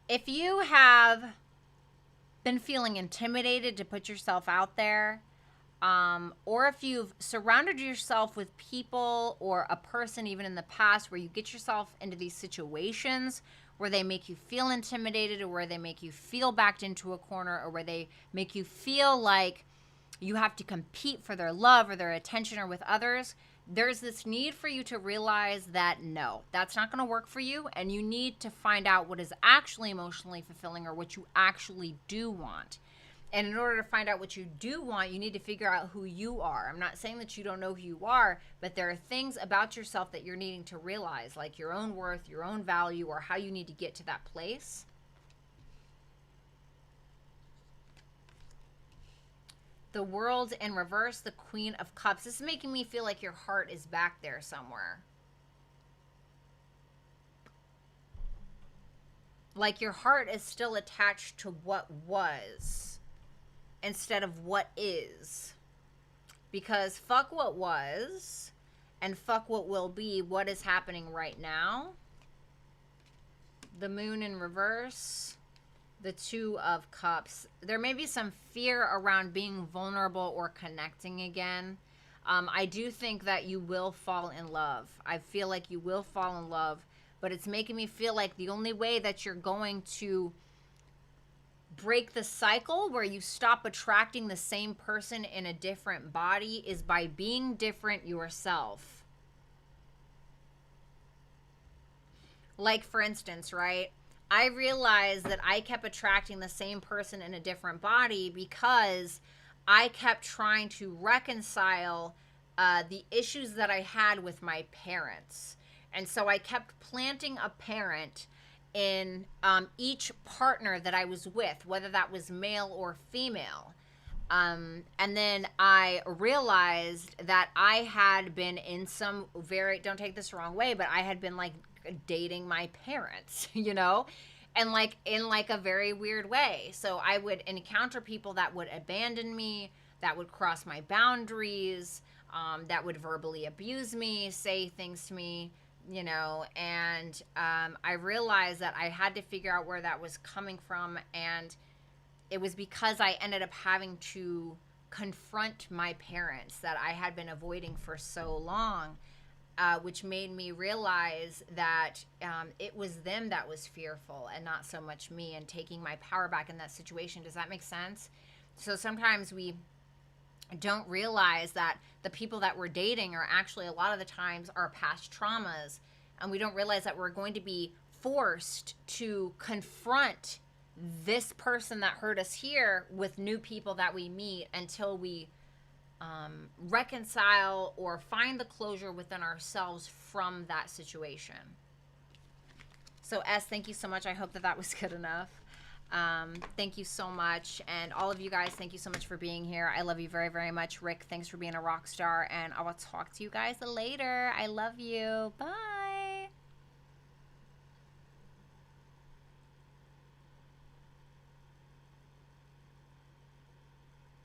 If you have been feeling intimidated to put yourself out there, or if you've surrounded yourself with people or a person even in the past where you get yourself into these situations where they make you feel intimidated or where they make you feel backed into a corner or where they make you feel like you have to compete for their love or their attention or with others, there's this need for you to realize that no, that's not going to work for you, and you need to find out what is actually emotionally fulfilling or what you actually do want. And in order to find out what you do want, you need to figure out who you are. I'm not saying that you don't know who you are, but there are things about yourself that you're needing to realize, like your own worth, your own value, or how you need to get to that place. The World in reverse, the Queen of Cups. This is making me feel like your heart is back there somewhere. Like your heart is still attached to what was instead of what is. Because fuck what was and fuck what will be. What is happening right now The Moon in reverse. The Two of Cups. There may be some fear around being vulnerable or connecting again. I do think that you will fall in love. I feel like you will fall in love, but it's making me feel like the only way that you're going to break the cycle where you stop attracting the same person in a different body is by being different yourself. Like, for instance, right? I realized that I kept attracting the same person in a different body because I kept trying to reconcile the issues that I had with my parents. And so I kept planting a parent in each partner that I was with, whether that was male or female. And then I realized that I had been in some very, don't take this the wrong way, but I had been like dating my parents, you know, and like in like a very weird way. So I would encounter people that would abandon me, that would cross my boundaries, that would verbally abuse me, say things to me, you know, and I realized that I had to figure out where that was coming from, and it was because I ended up having to confront my parents that I had been avoiding for so long, which made me realize that it was them that was fearful and not so much me, and taking my power back in that situation. Does that make sense? So sometimes we don't realize that the people that we're dating are actually a lot of the times our past traumas, and we don't realize that we're going to be forced to confront this person that hurt us here with new people that we meet until we reconcile or find the closure within ourselves from that situation. So S, thank you so much. I hope that that was good enough. Thank you so much. And all of you guys, thank you so much for being here. I love you very, very much. Rick, thanks for being a rock star. And I will talk to you guys later. I love you. Bye.